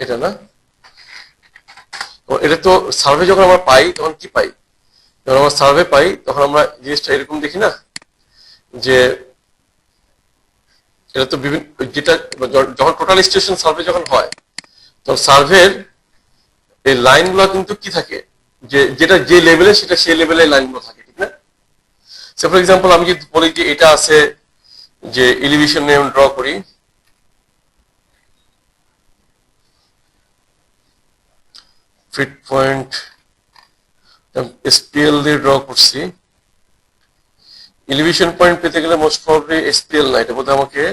এটা না, এটা তো সার্ভে যখন আমরা পাই তখন কি পাই? যখন আমরা সার্ভে পাই তখন আমরা জিনিসটা এরকম দেখি না, যে এটা তো বিভিন্ন, যেটা যখন টোটাল স্টেশন সার্ভে যখন হয় তখন সার্ভের এই লাইনগুলো কিন্তু কি থাকে, যে যেটা যে লেভেলে সেটা সেই লেভেলে লাইনগুলো থাকে, ঠিক না? সে ফর এক্সাম্পল আমি যদি বলি যে এটা আছে, যে এলিভেশন নিয়ে ড্র করি, ফিট পয়েন্ট SPL দিয়ে ড্র করছি। এলিভেশন পয়েন্ট পেতে গেলে মোস্ট প্রবাবলি SPL না, এটা বোধহয় আমাকে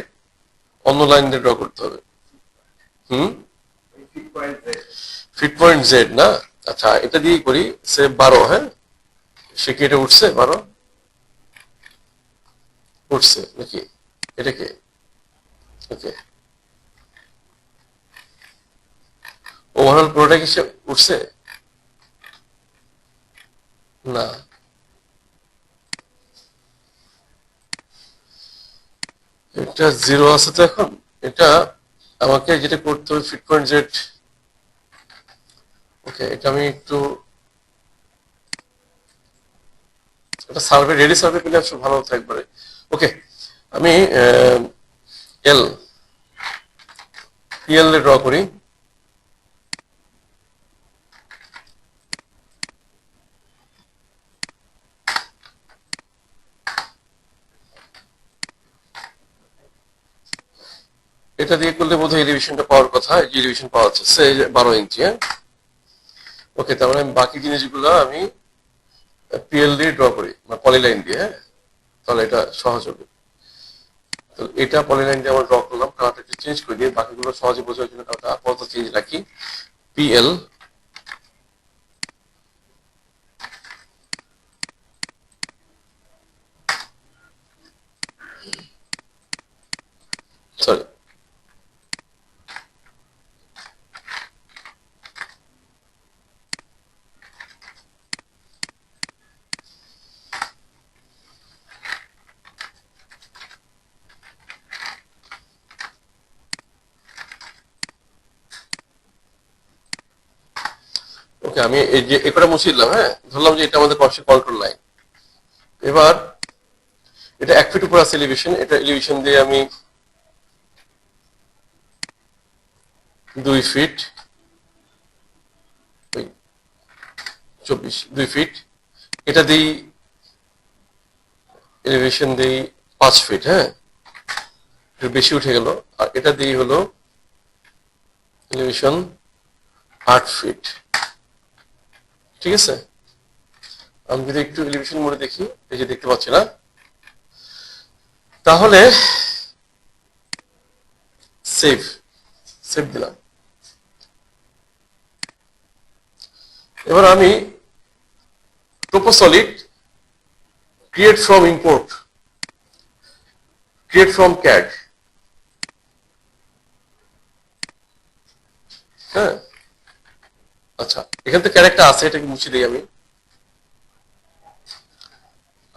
অন্য লাইন দিয়ে ড্র করতে হবে। ফিট পয়েন্ট জেড না, আচ্ছা এটা দিয়ে করি সে 12। হ্যাঁ, সে কি এটা উঠছে 12 উঠছে নাকি? এটাকে ওকে, ওভারঅল পুরোটা কি সে উঠছে? না, এটা 0 আছে তো। এখন এটা আমাকে যেটা করতে হবে ফিট পয়েন্ট জেড। ওকে, এটা আমি একটু, এটা সার্ভে রেডি সার্ভে পেলে আসলে ভালো হতো একবারে। ওকে, আমি এল PL ড্র করি। এটা দিয়ে করলে বোধহয় এলিভেশনটা পাওয়ার কথা, এলিভেশন পাওয়া যাচ্ছে 12 ইঞ্চি। হ্যাঁ, ওকে, তার মানে বাকি জিনিসগুলো আমি PL দিয়ে ড্র করি, মানে পলিলাইন দিয়ে। হ্যাঁ, তাহলে এটা সহজ হবে। তো এটা পলিলাইন দিয়ে আমরা ড্র করলাম, কালারটা একটু চেঞ্জ করে দিয়ে বাকিগুলো সহজে বোঝার জন্য কালারটা আপাতত চেঞ্জ রাখি। PL, সরি, ওকে, আমি এই যে এটা মুছে দিলাম। হ্যাঁ, ধরলাম যে এটা আমাদের পাশে কন্ট্রোল লাইন। এবার এটা 1 ফিট উপর আছে এলিভেশন, এটা এলিভেশন দিয়ে আমি 2 ফিট 2 ফিট, এটা দিই এলিভেশন দিই 5 ফিট। হ্যাঁ, একটু বেশি উঠে গেল। আর এটা দিই হলো এলিভেশন 8 ফিট। ঠিক আছে, আমি যদি একটু এলিভেশন মোডে দেখি, এই যে দেখতে পাচ্ছি না, তাহলে সেভ সেভ দিলাম। এবার আমি Toposolid create from import, create from CAD. হ্যাঁ, আচ্ছা, এখান থেকে ক্যাড একটা আছে, এটাকে মুছে দিই।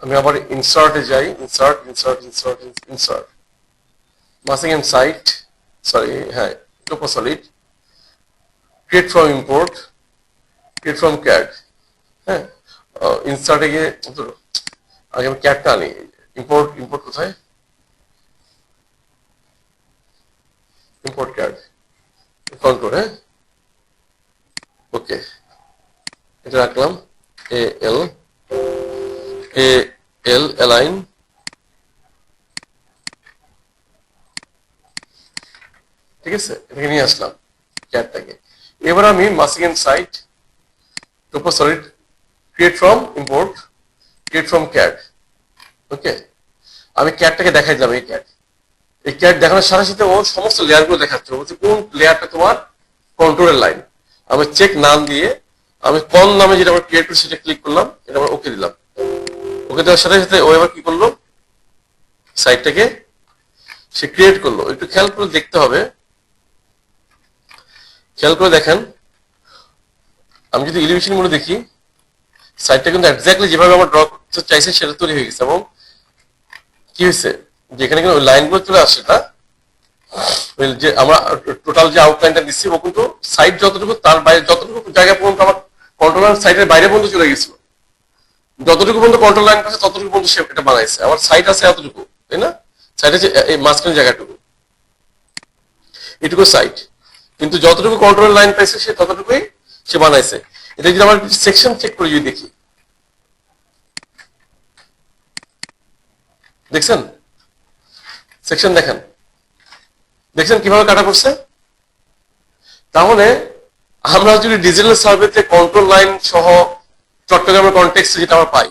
আমি আবার ইনসার্টে যাই, insert insert insert insert, massing and site, sorry, হ্যাঁ, Toposolid create from import, create from CAD. হ্যাঁ, ইনসার্টে গিয়ে আগে আমি ক্যাডটা আনি। ইম্পোর্ট, ইম্পোর্ট কোথায়? Import CAD, control. হ্যাঁ, ওকে, এটা রাখলাম। এ এল অ্যালাইন, ঠিক আছে, এটাকে নিয়ে আসলাম ক্যাডটাকে। এবার আমি massing and site Toposolid create from import, create from CAD. Okay, আমি ক্যাডটাকে দেখাই দিলাম। এই ক্যাড দেখানোর সাথে সাথে ও সমস্ত লেয়ার গুলো দেখাচ্ছে, বলছে কোন লেয়ারটা তোমার কন্ট্রোলের লাইন। আমি চেক নাম দিয়ে আমি কোন নামে যেটা আমরা ক্রিয়েট করি সেটা ক্লিক করলাম, এটা আমরা ওকে দিলাম। ওকে দেওয়ার সাথে সাথে ও এবার কি করলো, সাইটটাকে সে ক্রিয়েট করলো। একটু খেয়াল করে দেখতে হবে, খেয়াল করে দেখেন। আমি যদি এলিভেশন মোডে দেখি, সাইটটা কিন্তু এক্স্যাক্টলি যেভাবে আমরা ড্র করতে চাইছি সেটা তৈরি হয়ে গেছে। এবং কি হয়েছে, যেখানে কিন্তু ওই লাইনগুলো চলে আসছে, তা যে আমরা টোটাল যে আউটলাইনটা দিচ্ছি, ও কিন্তু সাইট যতটুকু, তার বাইরে যতটুকু জায়গা পর্যন্ত আমার কন্ট্রোল সাইটের বাইরে পর্যন্ত চলে গেছিল, যতটুকু পর্যন্ত কন্ট্রোল লাইন আছে ততটুকু পর্যন্ত সে এটা বানাইছে। আমার সাইট আছে এতটুকু, তাই না? সাইট আছে এই মাঝখানে জায়গাটুকু, এটুকু সাইট, কিন্তু যতটুকু কন্ট্রোল লাইন পাইছে সে ততটুকুই সে বানাইছে। এটা যদি আমরা সেকশন চেক করে যদি দেখি, দেখছেন সেকশন, দেখছেন কিভাবে কাটা করছে। তাহলে আমরা যদি ডিজিটাল সার্ভেতে কন্ট্রোল লাইন সহ চট্টগ্রামের কনটেক্সট যেটা আমরা পাই,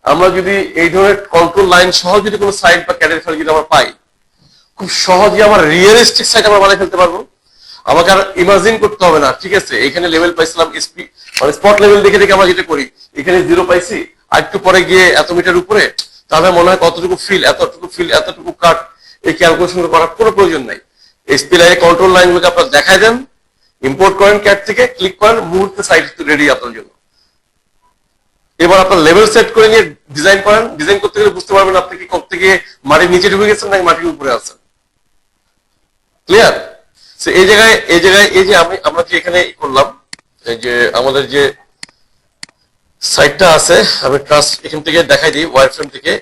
আমরা যদি এই ধরনের কন্ট্রোল লাইন সহ যদি কোনো সাইট বা ক্যাডের ফাইল যদি আমরা পাই, খুব সহজে আমার রিয়েলিস্টিক সাইট আমরা বানিয়ে ফেলতে পারবো। আমাকে আর ইমাজিন করতে হবে না। ঠিক আছে, এখানে লেভেল পাইছিলাম এসপি, মানে স্পট লেভেল দেখে দেখে আমরা যেটা করি, এখানে 0 পাইছি, আর একটু পরে গিয়ে এত মিটার উপরে, তাহলে মনে হয় কতটুকু ফিল, এতটুকু কাট, এই ক্যালকুলেশন করার কোনো প্রয়োজন নাই। এসপি লাইনে কন্ট্রোল লাইন গুলোকে আপনার দেখায় দেন, ইম্পোর্ট করেন ক্যাড থেকে, ক্লিক করেন, মুহূর্তে সাইট রেডি আপনার জন্য। এবার আপনার লেভেল সেট করে নিয়ে ডিজাইন করেন। ডিজাইন করতে গেলে বুঝতে পারবেন আপনি কি করতে গিয়ে মাটির নিচে ঢুকে গেছেন নাকি মাটির উপরে আছেন। ক্লিয়ার? এই যে আমরা যে এখানে করলাম, এই যে আমাদের যে সাইটটা আছে, আমি ট্রাস্ট এখান থেকে দেখাই দিই, ওয়ার ফ্রেম থেকে।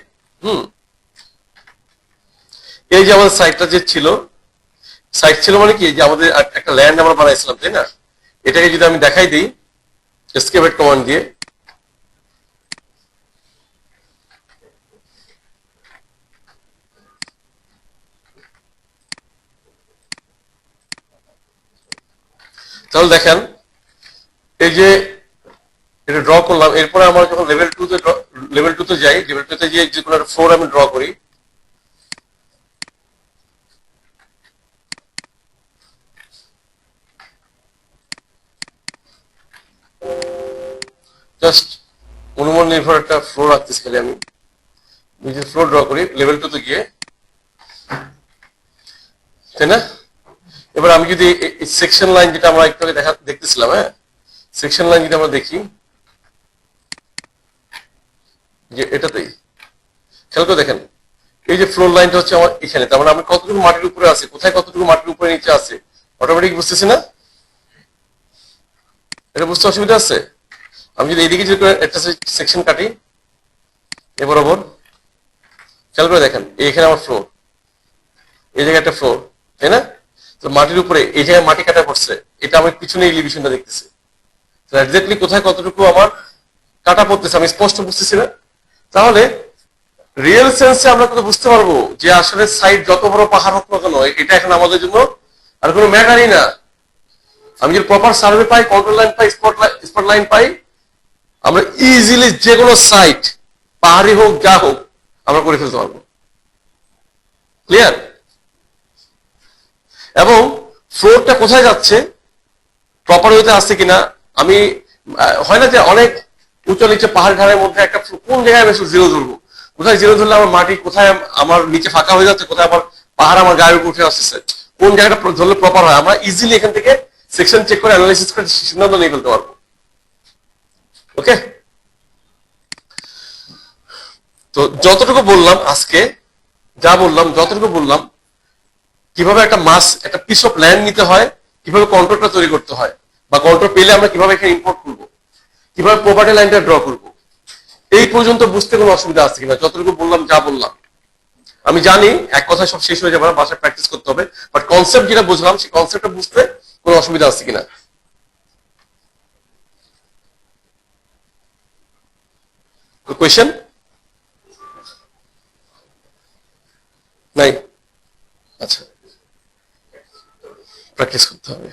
এই যে আমাদের সাইটটা যে ছিল, সাইট ছিল মানে কি, যে আমাদের একটা ল্যান্ড আমরা বানাইছিলাম, তাই না? এটাকে যদি আমি দেখাই দিই এসকেপ কমান্ড দিয়ে, তাহলে দেখেন এই যে এটা ড্র করলাম। এরপরে আমরা যখন লেভেল 2 তে যাই, লেভেল 2 তে গিয়ে যে কোনো একটা ফ্লোর আমি ড্র করি, জাস্ট অনুমান নির্ভর একটা ফ্লোর রাখতেছি খালি আমি, নিজের ফ্লোর ড্র করি লেভেল 2 তে গিয়ে, তাই না? এবার আমি যদি সেকশন লাইন যেটা আমরা একটু আগে দেখতেছিলাম, হ্যাঁ, সেকশন লাইন যদি আমরা দেখি, যে এটাতেই খেয়াল করে দেখেন, এই যে ফ্লোর লাইনটা হচ্ছে আমার এখানে, তার মানে আমি কতটুকু মাটির উপরে আছে, কোথায় কতটুকু মাটির উপরে নিচে আছে, অটোমেটিক বুঝতেছি না? এটা বুঝতে অসুবিধা আছে? আমি যদি এইদিকে যদি একটা সেকশন কাটি এ বরাবর, খেয়াল করে দেখেন এখানে আমার ফ্লোর, এই জায়গায় একটা ফ্লোর, তাই না? তো মাটির উপরে এই জায়গায় মাটি কাটা পড়ছে, এটা আমি পিছনে এলিভেশনটা দেখতেছি। তো এক্স্যাক্টলি কোথায় কতটুকু আমার কাটা পড়তেছে আমি স্পষ্ট বুঝতেছি না। তাহলে রিয়েল সেন্সে আমরা কিন্তু বুঝতে পারবো যে আসলে সাইড যত বড় পাহাড় হোক না কেন, এটা এখন আমাদের জন্য আর কোনো ম্যাটারই না। আমি যদি প্রপার সার্ভে পাই, কন্ট্রোল লাইন পাই, স্পট লাইন পাই, আমরা ইজিলি যে কোনো সাইট পাহাড়ি হোক যা হোক আমরা করে ফেলতে পারবো। ক্লিয়ার? এবং ফ্লোরটা কোথায় যাচ্ছে, প্রপার ওয়েতে আসছে কিনা। আমি হয় না যে অনেক উঁচু নিচে পাহাড় ঢালের মধ্যে একটা কোন জায়গায় আমি জিরো ধরবো, কোথায় জিরো ধরলে আমার মাটি কোথায় আমার নিচে ফাঁকা হয়ে যাচ্ছে, কোথায় আমার পাহাড় আমার গায়ের উপর উঠে আসতেছে, কোন জায়গাটা ধরলে প্রপার হয়, আমরা ইজিলি এখান থেকে সেকশন চেক করে অ্যানালাইসিস করে সিদ্ধান্ত নিয়ে ফেলতে পারবো। ওকে, তো যতটুকু বললাম আজকে, যা বললাম যতটুকু বললাম, কিভাবে একটা মাস একটা পিস অফ ল্যান্ড নিতে হয়, কিভাবে কন্ট্রোলটা তৈরি করতে হয়, বা কন্ট্রোল পেলে আমরা কিভাবে এখানে ইম্পোর্ট করবো, কিভাবে প্রপার্টি লাইনটা ড্র করবো, এই পর্যন্ত বুঝতে কোনো অসুবিধা আছে কিনা, যতটুকু বললাম যা বললাম। আমি জানি এক কথায় সব শেষ হয়ে যাবে না, বাসায় প্র্যাকটিস করতে হবে, বাট কনসেপ্ট যেটা বুঝলাম সেই কনসেপ্টটা বুঝতে কোনো অসুবিধা আছে কিনা। কোয়েশ্চেন নাই? আচ্ছা, প্র্যাকটিস করতে হবে,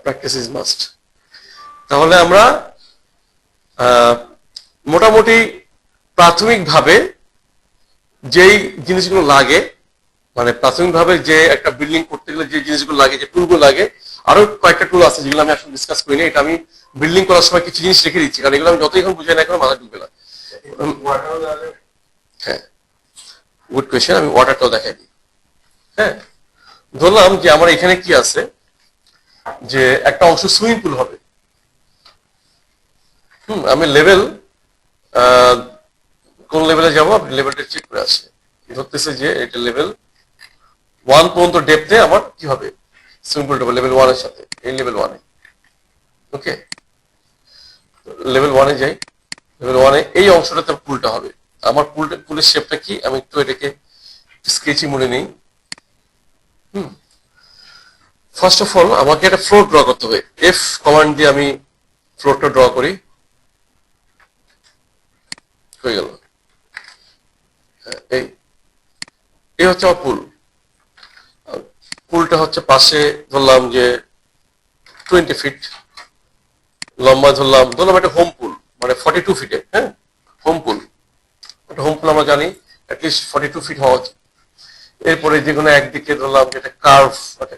প্র্যাকটিস ইজ মাস্ট। তাহলে আমরা মোটামুটি প্রাথমিকভাবে যেই জিনিসগুলো লাগে, মানে প্রাথমিকভাবে যে একটা বিল্ডিং করতে গেলে যে জিনিসগুলো লাগে, যে টুলগুলো লাগে, আরো কয়েকটা টুল আছে যেগুলো আমি আসলে ডিসকাস করিনি। এটা আমি বিল্ডিং করার সময় কিছু জিনিস রেখে দিচ্ছি, কারণ এগুলো আমি যতই এখন বুঝাই না এখন মাথা ঢুকবে না। হ্যাঁ, গুড কোয়েশ্চেন, আমি ওয়াটারটাও দেখাই দিই। হ্যাঁ, ধরলাম যে আমার এখানে কি আছে, যে একটা অংশ সুইমিং পুল হবে। আমি লেভেল কোন লেভেলে যাবো, আপনি লেভেলটা চেক করে আসে ধরতেছে যে এটা লেভেল 1 পর্যন্ত ডেপথে আমার কি হবে, সুইমিং পুলটা লেভেল 1 এর সাথে, এই লেভেল 1 এ। ওকে, লেভেল 1 এ যাই, লেভেল 1 এ এই অংশটাতে পুলটা হবে। আমার পুলের শেপটা কি, আমি একটু এটাকে স্কেচিং মোডে নেই। ফার্স্ট অফ অল আমাকে একটা ফ্লোর ড্র করতে হবে। এফ কমান্ড দিয়ে আমি ফ্লোরটা ড্র করি, হয়ে গেল। এই হচ্ছে আমার পুল। পুলটা হচ্ছে পাশে ধরলাম যে 20 ফিট লম্বা, ধরলাম একটা হোম পুল, মানে 42 ফিটে। হ্যাঁ, হোম পুল, একটা হোম পুল আমরা জানি অ্যাটলিস্ট 42 ফিট হওয়া উচিত। এরপরে যে কোনো একদিকে ধরলাম যে একটা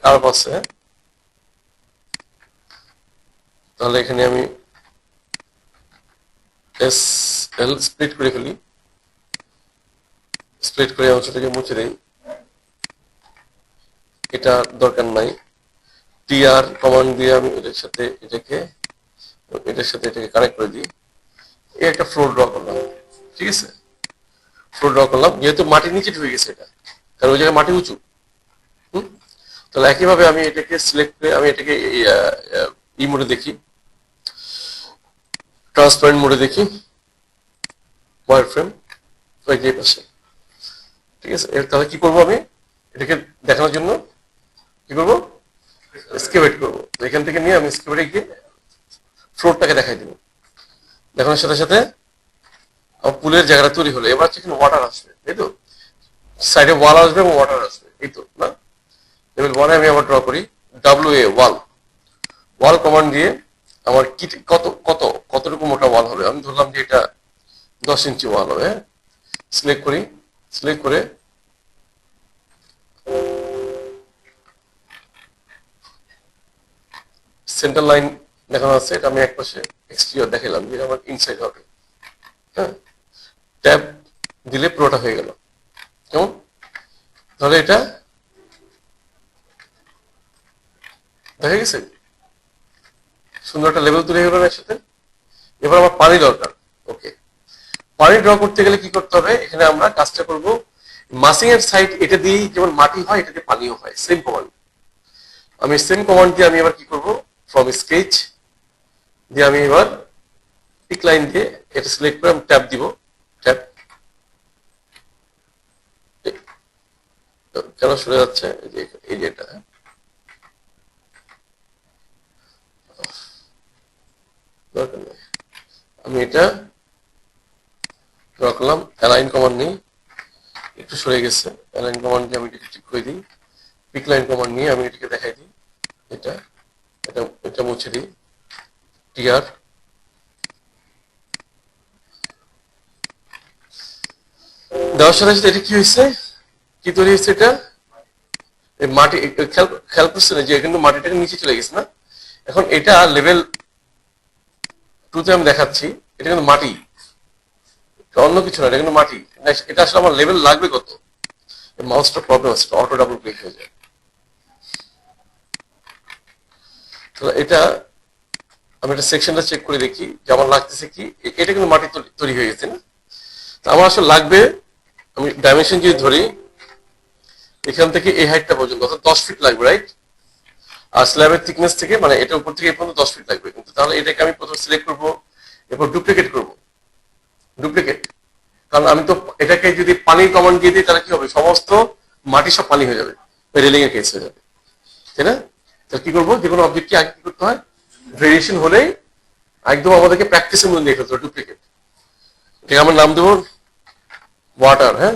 কার্ভ আছে। তাহলে এখানে আমি এস এল স্প্লিট করে ফেলি, স্প্লিট করে অংশটাকে মুছে দেই, এটা দরকার নাই। টিআর কমান্ড দিয়ে আমি এটার সাথে এটাকে কানেক্ট করে দিই। এই একটা ফ্লোর ড্র করলাম, ঠিক আছে? ফ্লোর ড্র করলাম, যেহেতু মাটির নিচে ঢুকে গেছে এটা, কারণ ওই জায়গায় মাটি উঁচু। তাহলে একইভাবে আমি এটাকে সিলেক্ট করে আমি এটাকে ই মোডে দেখি, ট্রান্সপারেন্ট মোডে দেখি, ওয়ার ফ্রেম ওই যে পাশে, ঠিক আছে? তাহলে কি করবো, আমি এটাকে দেখানোর জন্য কি করবো, স্কেভেট করবো। এখান থেকে নিয়ে আমি স্কেভেটে গিয়ে ফ্লোরটাকে দেখাই দিব। দেখানোর সাথে সাথে আমার পুলের জায়গাটা তৈরি হলো। এবার হচ্ছে ওয়াটার আসবে, তাই তো? সাইডে ওয়াল আসবে এবং ওয়াটার আসবে, এই তো না? লেভেল 1 এ আমি আবার ড্র করি, WA ওয়াল কমান্ড দিয়ে আমার কি কতটুকু মোটা ওয়াল হবে। আমি ধরলাম যে এটা 10 ইঞ্চি ওয়াল হবে। সিলেক্ট করি, সিলেক্ট করে সেন্টার লাইন দেখানো আছে, এটা আমি একপাশে এক্সটেরিয়র দেখালাম যে আমার ইনসাইড হবে। হ্যাঁ, ট্যাব দিলে পুরোটা হয়ে গেল। কেমন? তাহলে এটা দেখা গেছে, সুন্দর একটা লেভেল তৈরি হয়ে গেল একসাথে। এবার আমার পানি দরকার। ওকে, পানি ড্র করতে গেলে কি করতে হবে, এখানে আমরা কাজটা করব মাসিং এর সাইড, এটা দিয়ে যেমন মাটি হয় এটা দিয়ে পানিও হয়, সেম কমান্ড। আমি সেম কমান্ড দিয়ে আমি এবার কি করব, ফ্রম স্কেচ দিয়ে আমি এবার পিক লাইন দিয়ে এটা সিলেক্ট করে আমি ট্যাপ দিব, ট্যাপ কেন সরে যাচ্ছে, এই যে এটা দরকার নেই, আমি এটা রাখলাম, অ্যালাইন কমান্ড নেই, একটু সরে গেছে, অ্যালাইন কমান্ড দিয়ে আমি এটাকে ঠিক করে দিই, পিক লাইন কমান্ড নিয়ে আমি এটাকে দেখাই দিই, এটা এটা এটা মুছে দিই, টিআর দেওয়ার সাথে সাথে এটা কি হয়েছে, কি তৈরি হয়েছে, এটা এই মাটি খেয়াল খেয়াল করছে না যে কিন্তু মাটিটাকে নিচে চলে গেছে না, এখন এটা লেভেল 2 তে আমি দেখাচ্ছি, এটা কিন্তু মাটি, অন্য কিছু না, এটা কিন্তু মাটি, এটা আসলে আমার লেভেল লাগবে কত, মাউসটা প্রবলেম আছে, অটো ডাবল ক্লিক হয়ে যায়, তো এটা আমি একটা সেকশনটা চেক করে দেখি যে আমার লাগতেছে কি, এটা কিন্তু মাটি তৈরি হয়ে গেছে না, তো আমার আসলে লাগবে, আমি ডাইমেনশন যদি ধরি এখান থেকে এই হাইটটা পর্যন্ত অর্থাৎ 10 ফিট লাগবে, রাইট, আর স্ল্যাবের থিকনেস থেকে মানে এটা উপর থেকে এই পর্যন্ত 10 ফিট লাগবে, কিন্তু তাহলে এটাকে আমি প্রথমে সিলেক্ট করবো, এরপর ডুপ্লিকেট করবো, ডুপ্লিকেট, কারণ আমি তো এটাকে যদি পানির কমান্ড দিয়ে দিই তাহলে কি হবে, সমস্ত মাটি সব পানি হয়ে যাবে, রেলিং এর কেস হয়ে যাবে, তাই না, তাহলে কি করবো, যে কোনো অবজেক্টকে আগে কি করতে হয়, ভেরিয়েশন হলেই একদম আমাদেরকে প্র্যাকটিসের মধ্যে নিয়ে ফেলতে হবে, ডুপ্লিকেট, এটাকে আমার নাম দেবো ওয়াটার, হ্যাঁ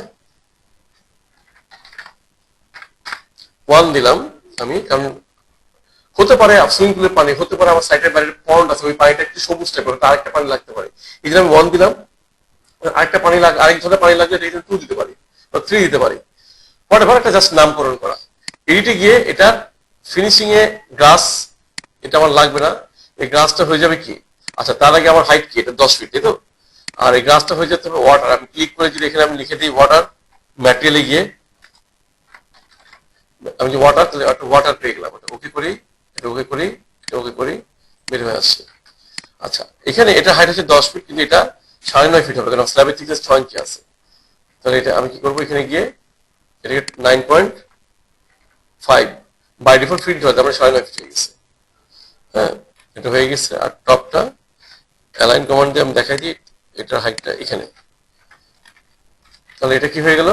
1 দিলাম আমি, কারণ হতে পারে সুইমিং পুলের পানি, হতে পারে আমার সাইডের বাড়ির পন্ড আছে, ওই পানিটা একটু সবুজ টাইপের, তার আরেকটা পানি লাগতে পারে, এই জন্য আমি 1 দিলাম, আরেকটা পানি আরেক ধরনের পানি লাগলে এটা 2 দিতে পারি বা 3 দিতে পারি, হোয়াটএভার, একটা জাস্ট নামকরণ করা, এডিটে গিয়ে এটা ফিনিশিং এ গ্রাস, এটা আমার লাগবে না, এই গ্রাসটা হয়ে যাবে কি, আচ্ছা তার আগে আমার হাইট কি, এটা 10 ফিট, তাই তো, আর এই গ্রাসটা হয়ে যেতে হবে ওয়াটার, আমি ক্লিক করে যদি এখানে আমি লিখে দিই ওয়াটার, ম্যাটেরিয়ালে গিয়ে আমি যে ওয়াটার, তাহলে একটা ওয়াটার পেয়ে গেলাম, এটা ওকে করি, এটা ওকে করি, এটা ওকে করি, বের হয়ে আসছে, আচ্ছা এখানে এটা হাইট হচ্ছে 10 ফিট, কিন্তু এটা 9.5 ফিট হবে, কারণ স্ল্যাবের থিকনেস 6 ইঞ্চি আছে, তাহলে এটা আমি কি করবো, এখানে গিয়ে এটাকে 9.5 বাই ডিফল্ট ফিট ধরে, তারপরে 9.5 ফিট হয়ে গেছে, হ্যাঁ এটা হয়ে গেছে, আর টপটা অ্যালাইন কমান্ড দিয়ে আমি দেখাই দিই, এটার হাইটটা এখানে, তাহলে এটা কি হয়ে গেল,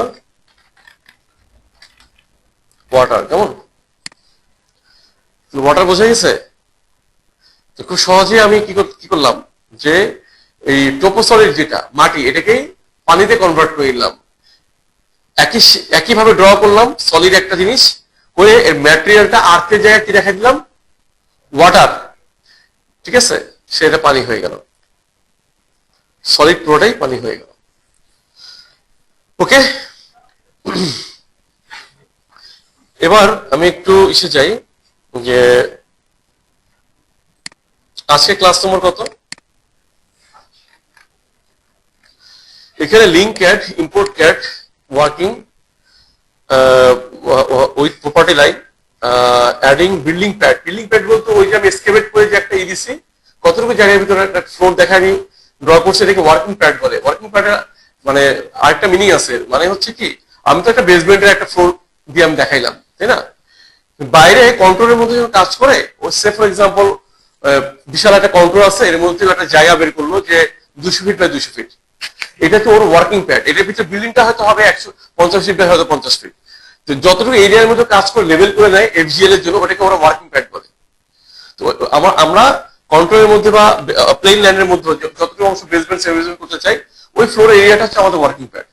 ওয়াটার, কেমন ওয়াটার বোঝা গেছে, তো খুব সহজে আমি কি করলাম, যে এই টোপোসলিড যেটা মাটি, এটাকেই পানিতে কনভার্ট করে নিলাম, একইভাবে ড্র করলাম সলিড একটা জিনিস করে, এর ম্যাটেরিয়ালটা আর্থের জায়গায় কি দেখা দিলাম, ওয়াটার, ঠিক আছে, সেটা পানি হয়ে গেল, সলিড পুরোটাই পানি হয়ে গেল, ওকে। এবার আমি একটু ইসে যাই, যে আজকে ক্লাস নম্বর কত, এখানে link cat, import cat, working with property line, adding building pad, building pad বলতে ওই যে আমি এসকেভেট করে যে একটা দিছি, কতটুকু জায়গার ভিতরে একটা ফ্লোর দেখা আমি ড্র করছি, এটাকে ওয়ার্কিং প্যাড বলে, ওয়ার্কিং প্যাডের মানে আরেকটা মিনিং আছে, মানে হচ্ছে কি, আমি তো একটা বেসমেন্টের একটা ফ্লোর দিয়ে আমি দেখাইলাম, তাই না, বাইরে কন্ট্রোলের মধ্যে যখন কাজ করে, ও সে ফর এক্সাম্পল বিশাল একটা কন্ট্রোল আছে, এর মধ্যে একটা জায়গা বের করলো যে 200 ফিট বাই 200 ফিট, এটা তো ওর ওয়ার্কিং প্যাড, এটার ভিতরে বিল্ডিংটা হয়তো হবে 150 ফিট বাই হয়তো 50 ফিট, তো যতটুকু এরিয়ার মধ্যে কাজ করে লেভেল করে নেয় এফজিএল এর জন্য, ওটাকে ওরা ওয়ার্কিং প্যাড বলে, তো আমরা কন্ট্রোলের মধ্যে বা প্লেন ল্যান্ডের মধ্যে যতটুকু অংশ বেসমেন্ট সার্ভিসিং করতে চাই, ওই ফ্লোর এরিয়াটা হচ্ছে আমাদের ওয়ার্কিং প্যাড।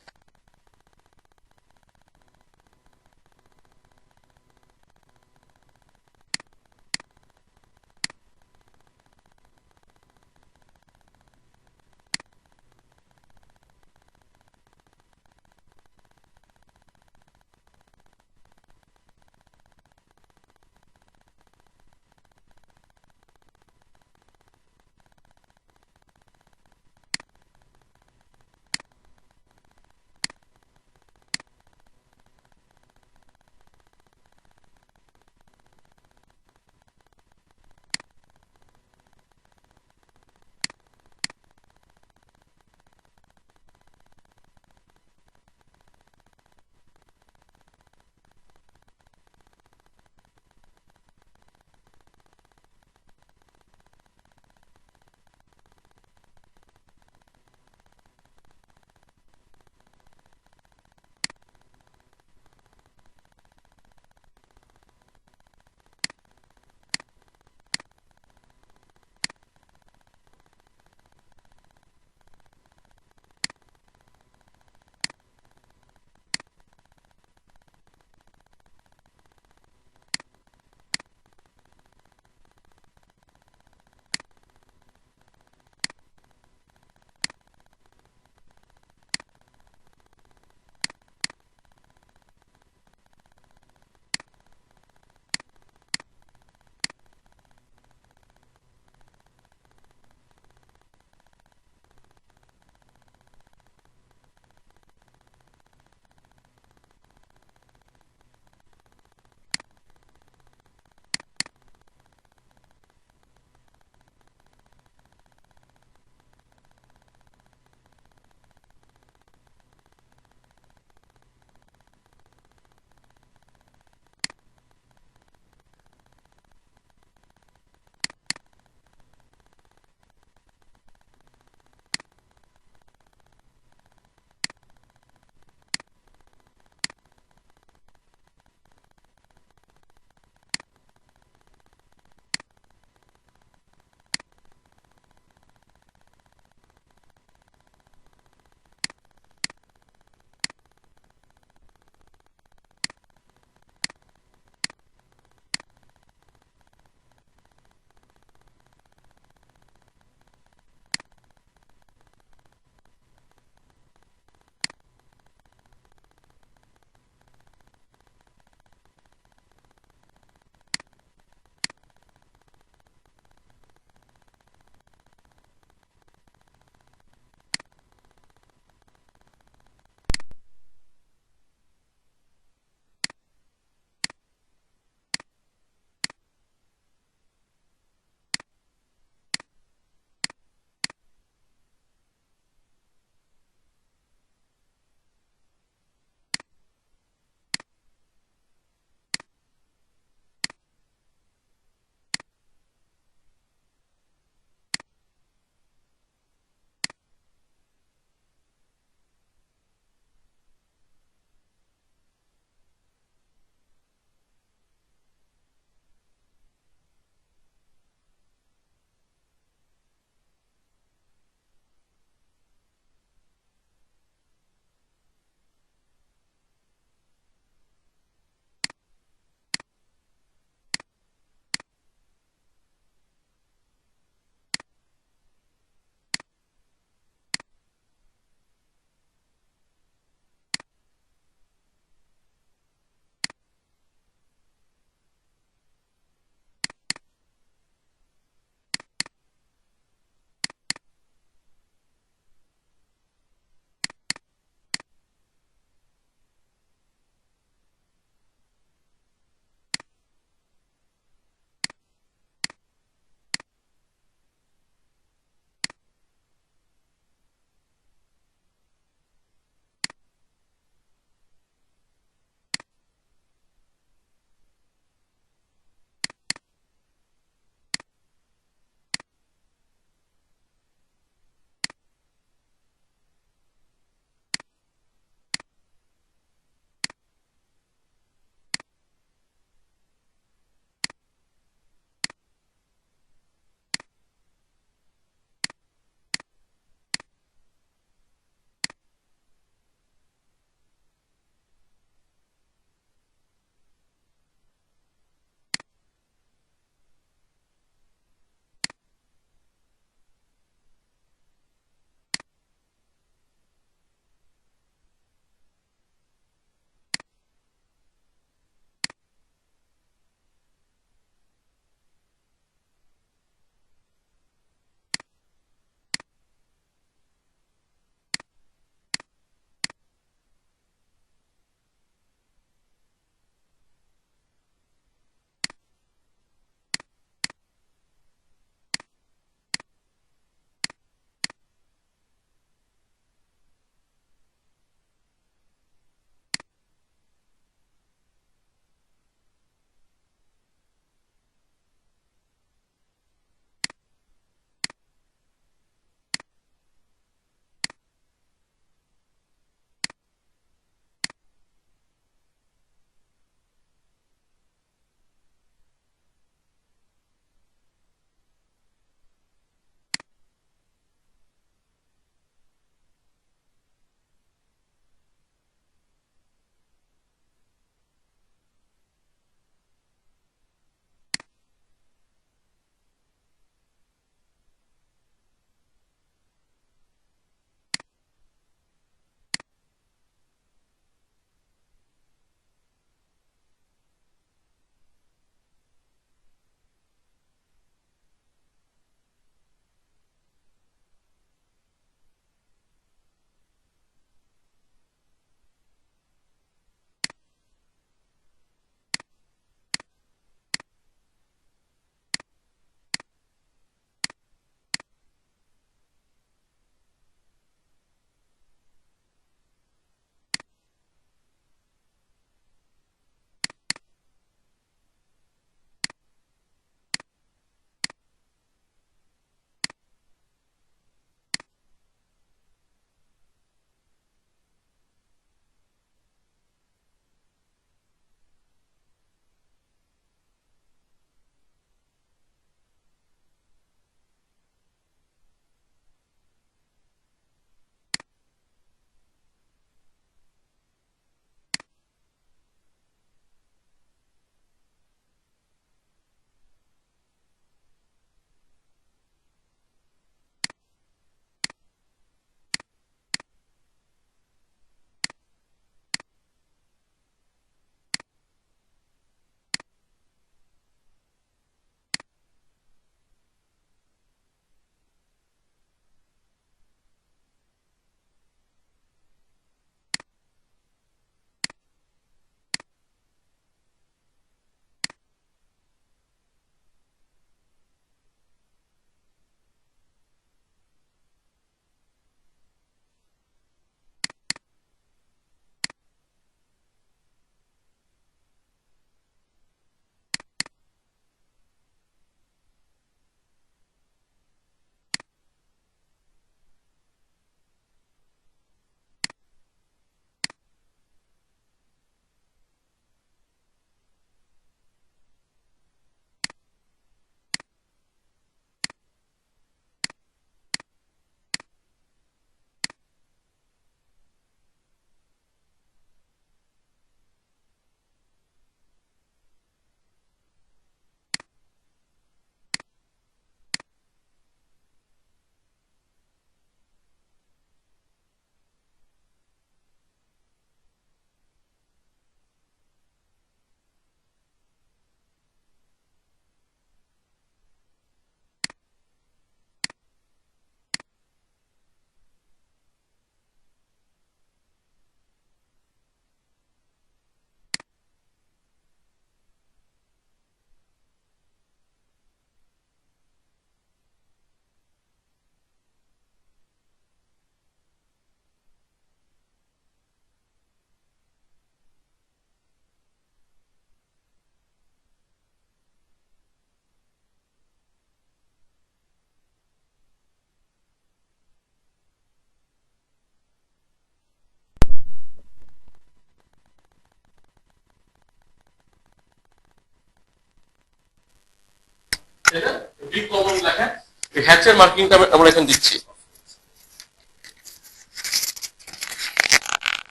হ্যাচের মার্কিংটা আমরা এখানে দিচ্ছি।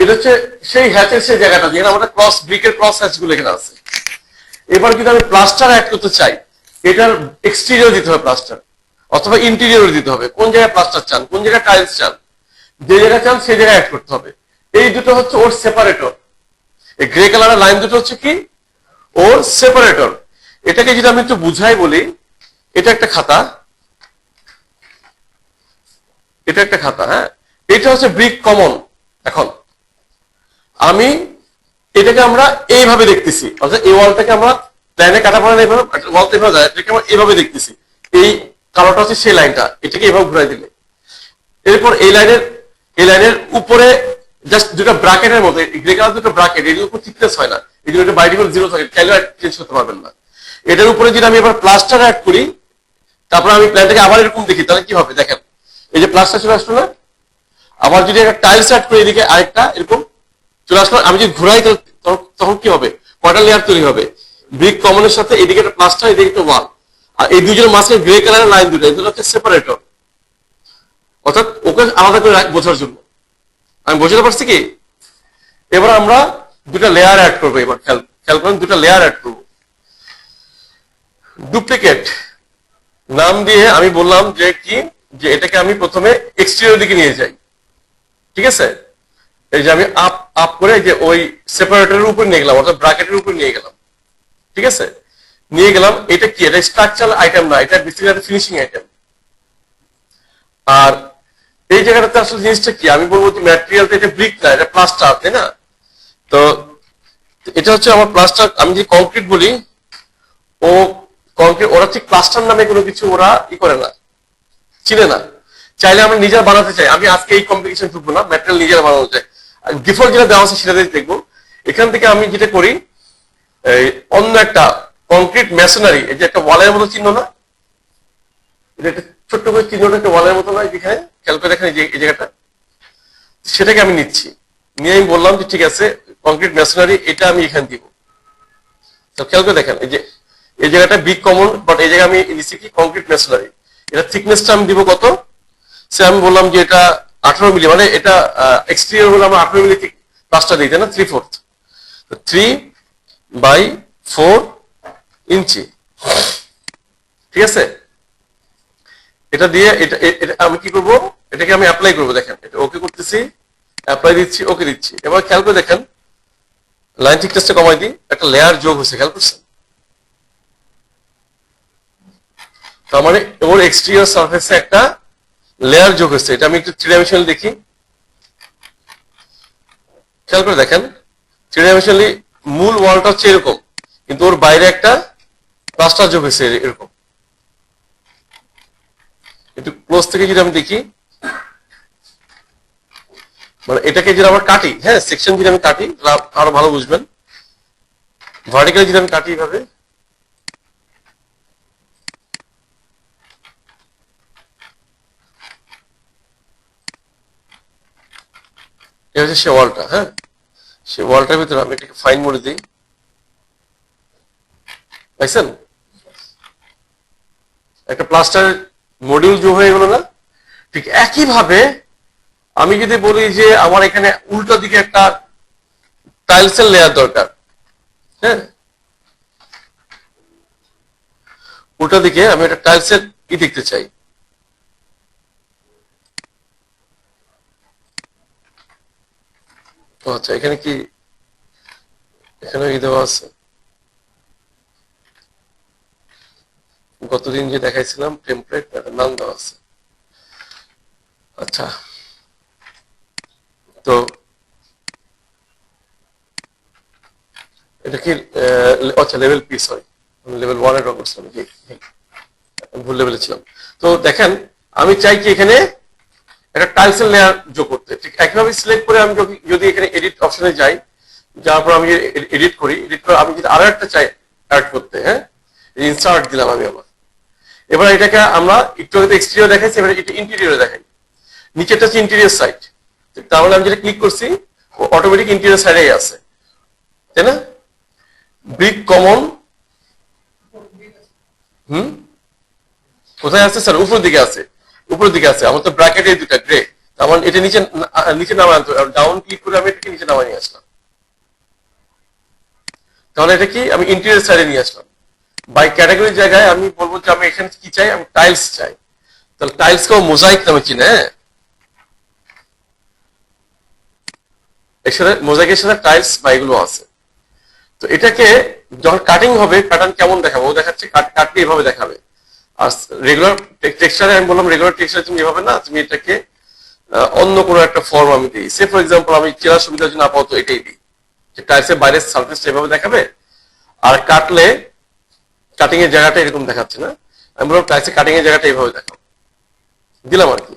এটা হচ্ছে সেই হ্যাচের সেই জায়গাটা যেখানে আমাদের ক্রস ব্রিকের ক্রস হ্যাচ গুলো এখানে আছে। এবার কিন্তু আমি প্লাস্টার অ্যাড করতে চাই, এটার এক্সটেরিয়র দিতে হবে প্লাস্টার, অথবা ইন্টেরিয়র দিতে হবে। কোন জায়গায় প্লাস্টার চান, কোন জায়গায় টাইলস চান, যে জায়গায় চান সেই জায়গায় অ্যাড করতে হবে। এই দুটো হচ্ছে ওর সেপারেটর। এই গ্রে কালারের লাইন দুটো হচ্ছে কি ওর সেপারেটর। এটাকে যদি আমি একটু বুঝাই বলি, এটা একটা খাতা, এটা একটা খাতা, হ্যাঁ, এটা হচ্ছে ব্রিক কমন। এখন আমি এটাকে আমরা এইভাবে দেখতেছি, অর্থাৎ এই ওয়ালটাকে আমরা প্ল্যানে কাটা পড়ে না, এইভাবে ওয়ালটা এভাবে যায়, এটাকে আমরা এইভাবে দেখতেছি। এই কালোটা হচ্ছে সেই লাইনটা, এটাকে এভাবে ঘুরাই দিলে এরপর এই লাইনের উপরে জাস্ট দুটো ব্র্যাকেটের মতো, গ্রে কালার দুটো ব্র্যাকেট, এর উপর থিকনেস হয় না, এই জন্য এটা বাই ডিফল্ট 0 থাকে, চাইলে চেঞ্জ করতে পারবেন না। এটার উপরে যদি আমি এবার প্লাস্টার অ্যাড করি, তারপর আমি প্ল্যানটাকে আবার এরকম দেখি, তাহলে কি হবে দেখেন, এই যে প্লাস্টার চলে আসলো না, আবার যদি একটা টাইলস অ্যাড করি এদিকে আরেকটা এরকম চলে আসলো, আমি যদি ঘুরাই তখন কি হবে, কয়টা লেয়ার তৈরি হবে, ব্রিক কমনের সাথে এদিকে একটা প্লাস্টার, এদিকে একটা ওয়াল, আর এই দুজনের মাঝখানে গ্রে কালারের লাইন দুটো, এগুলো হচ্ছে সেপারেটর, অর্থাৎ ওকে আলাদা করে বোঝার জন্য। আমি বোঝাতে পারছি কি? এবার আমরা দুটা লেয়ার অ্যাড করবো। এবার খেয়াল করেন, দুটা লেয়ার অ্যাড করবো। ডুপ্লিকেট নাম দিয়ে আমি বললাম যে কি, যে এটাকে আমি প্রথমে এক্সটেরিয়র দিকে নিয়ে যাই, ঠিক আছে? এই যে আমি আপ আপ করে যে ওই সেপারেটরের উপর নিয়ে গেলাম, অর্থাৎ ব্র্যাকেটের উপর নিয়ে গেলাম, ঠিক আছে? নিয়ে গেলাম। এটা কি, এটা স্ট্রাকচারাল আইটেম না, এটা বেসিক্যালি ফিনিশিং আইটেম। আর এই জায়গাটাতে আসলে জিনিসটা কি, আমি বলবো যে ম্যাটেরিয়ালটা এটা ব্রিক না, এটা প্লাস্টার, তাই না? তো এটা হচ্ছে আমার প্লাস্টার। আমি যদি কংক্রিট বলি, ও কংক্রিট, ওরা ঠিক প্লাস্টার নামে কোনো কিছু ওরা করে না, চিনে না। চাইলে আমরা নিজেরা বানাতে চাই, আমি আজকে এই কম্পিটিশন ঢুকবো না, ম্যাটেরিয়াল নিজেরা বানানো যায়, ডিফল্ট যেটা দেওয়া আছে সেটা দেখবো। এখান থেকে আমি যেটা করি, অন্য একটা কংক্রিট মেশনারি, এই যে একটা ওয়ালের মতো চিহ্ন না, এটা একটা ছোট্ট করে চিহ্নটা একটা ওয়ালের মতো না, যেখানে খেয়াল করে দেখেন এই জায়গাটা, সেটাকে আমি নিচ্ছি। নিয়ে আমি বললাম যে ঠিক আছে, কংক্রিট মেশনারি এটা আমি এখানে দিব। তো খেয়াল করে দেখেন, এই জায়গাটা বিগ কমন, বাট এই জায়গায় আমি নিচ্ছি কি কংক্রিট মেশনারি। এটা থিকনেসটা আমি দিব কত, সে আমি বললাম যে এটা 18 মিলি, মানে এটা এক্সটেরিয়র হলে আমরা 18 মিলি প্লাস্টার দিই, তাই না, 3/4, 3/4 ইঞ্চি, ঠিক আছে? এটা দিয়ে এটা আমি কি করব, এটাকে আমি অ্যাপ্লাই করবো। দেখেন, এটা ওকে করতেছি, অ্যাপ্লাই দিচ্ছি, ওকে দিচ্ছি। এবার খেয়াল করে দেখেন, লাইন থিকনেসটা কমাই দিই, একটা লেয়ার যোগ হয়েছে, খেয়াল করছেন? তার মানে ওর এক্সটেরিয়র সারফেসে একটা লেয়ার যোগ হয়েছে। এটা আমি একটু থ্রি ডাইমেনশনালি দেখি, খেয়াল করে দেখেন, থ্রি ডাইমেনশনালি মূল ওয়ালটা হচ্ছে এরকম, কিন্তু ওর বাইরে একটা প্লাস্টার যোগ হয়েছে এরকম। একটু ক্লোজ থেকে যদি আমি দেখি, মানে এটাকে যদি আমরা কাটি, হ্যাঁ, সেকশন যদি আমি কাটি আরো ভালো বুঝবেন। ভার্টিক্যালি যদি আমি কাটি এইভাবে, এটা হচ্ছে সে ওয়ালটা, হ্যাঁ, সে ওয়ালটার ভিতরে আমি এটাকে ফাইন মোডে দিই, দেখছেন একটা প্লাস্টার মডিউল যোগ হয়ে গেল না? ঠিক একইভাবে আমি যদি বলি যে আমার এখানে উল্টো দিকে একটা টাইলসের লেয়ার দরকার, হ্যাঁ, উল্টো দিকে আমি একটা টাইলসের কি দেখতে চাই, আচ্ছা এখানে কি, এখানে দেওয়া আছে, গতদিন যে দেখাইছিলাম টেমপ্লেট, নাম দেওয়া আছে। আচ্ছা, তো এটা কি, আচ্ছা লেভেল পি, সরি লেভেল 1 এর করছিলাম, ভুল লেভেলে ছিলাম। তো দেখেন, আমি চাই কি এখানে একটা টাইলসের লেয়ার যোগ করতে। ঠিক একইভাবে সিলেক্ট করে আমি যদি এখানে এডিট অপশনে যাই, যাওয়ার পর আমি এডিট করি, এডিট করে আমি যদি আরো একটা চাই অ্যাড করতে, হ্যাঁ, ইনসার্ট দিলাম আমি আবার। এবার এটাকে আমরা একটু হয়তো এক্সটেরিয়র দেখাইছি, এবার এটা ইন্টেরিয়রে দেখাই। নিচেরটা হচ্ছে ইন্টেরিয়র সাইড, তাহলে আমি যেটা ক্লিক করছি অটোমেটিক ইন্টেরিয়র সাইডে আছে, তাই না? ব্রিক কমন, হুম, কোথায় আছে স্যার? উপরের দিকে আছে, উপরের দিকে আছে। আমার তো ব্র্যাকেট এই দুটা গ্রে, আমার এটা নিচে নিচে নামায় আনতে, ডাউন ক্লিক করে আমি এটাকে নিচে নামায় নিয়ে আসলাম। তাহলে এটা কি আমি ইন্টেরিয়র সাইডে নিয়ে আসলাম। বাই ক্যাটাগরির জায়গায় আমি বলবো যে আমি এখানে কি চাই, আমি টাইলস চাই। তাহলে টাইলস কেও মোজাইক নামে চিনে, হ্যাঁ, এর সাথে মোজাইকের সাথে টাইলস বা এগুলো আছে। তো এটাকে যখন কাটিং হবে প্যাটার্ন কেমন দেখাবো, ও দেখাচ্ছে কাটলে এভাবে দেখাবে। আর রেগুলার টেক্সচারে আমি বললাম রেগুলার টেক্সচারে তুমি এভাবে না, তুমি এটাকে অন্য কোনো একটা ফর্ম আমি দিই। সে ফর এক্সাম্পল আমি চেনার সুবিধার জন্য আপাতত এটাই দিই, যে টাইলসের বাইরের সার্ফেসটা এভাবে দেখাবে, আর কাটলে কাটিং এর জায়গাটা এরকম দেখাচ্ছে না, আমি বললাম টাইলসের কাটিং এর জায়গাটা এইভাবে দেখাবো, দিলাম আর কি।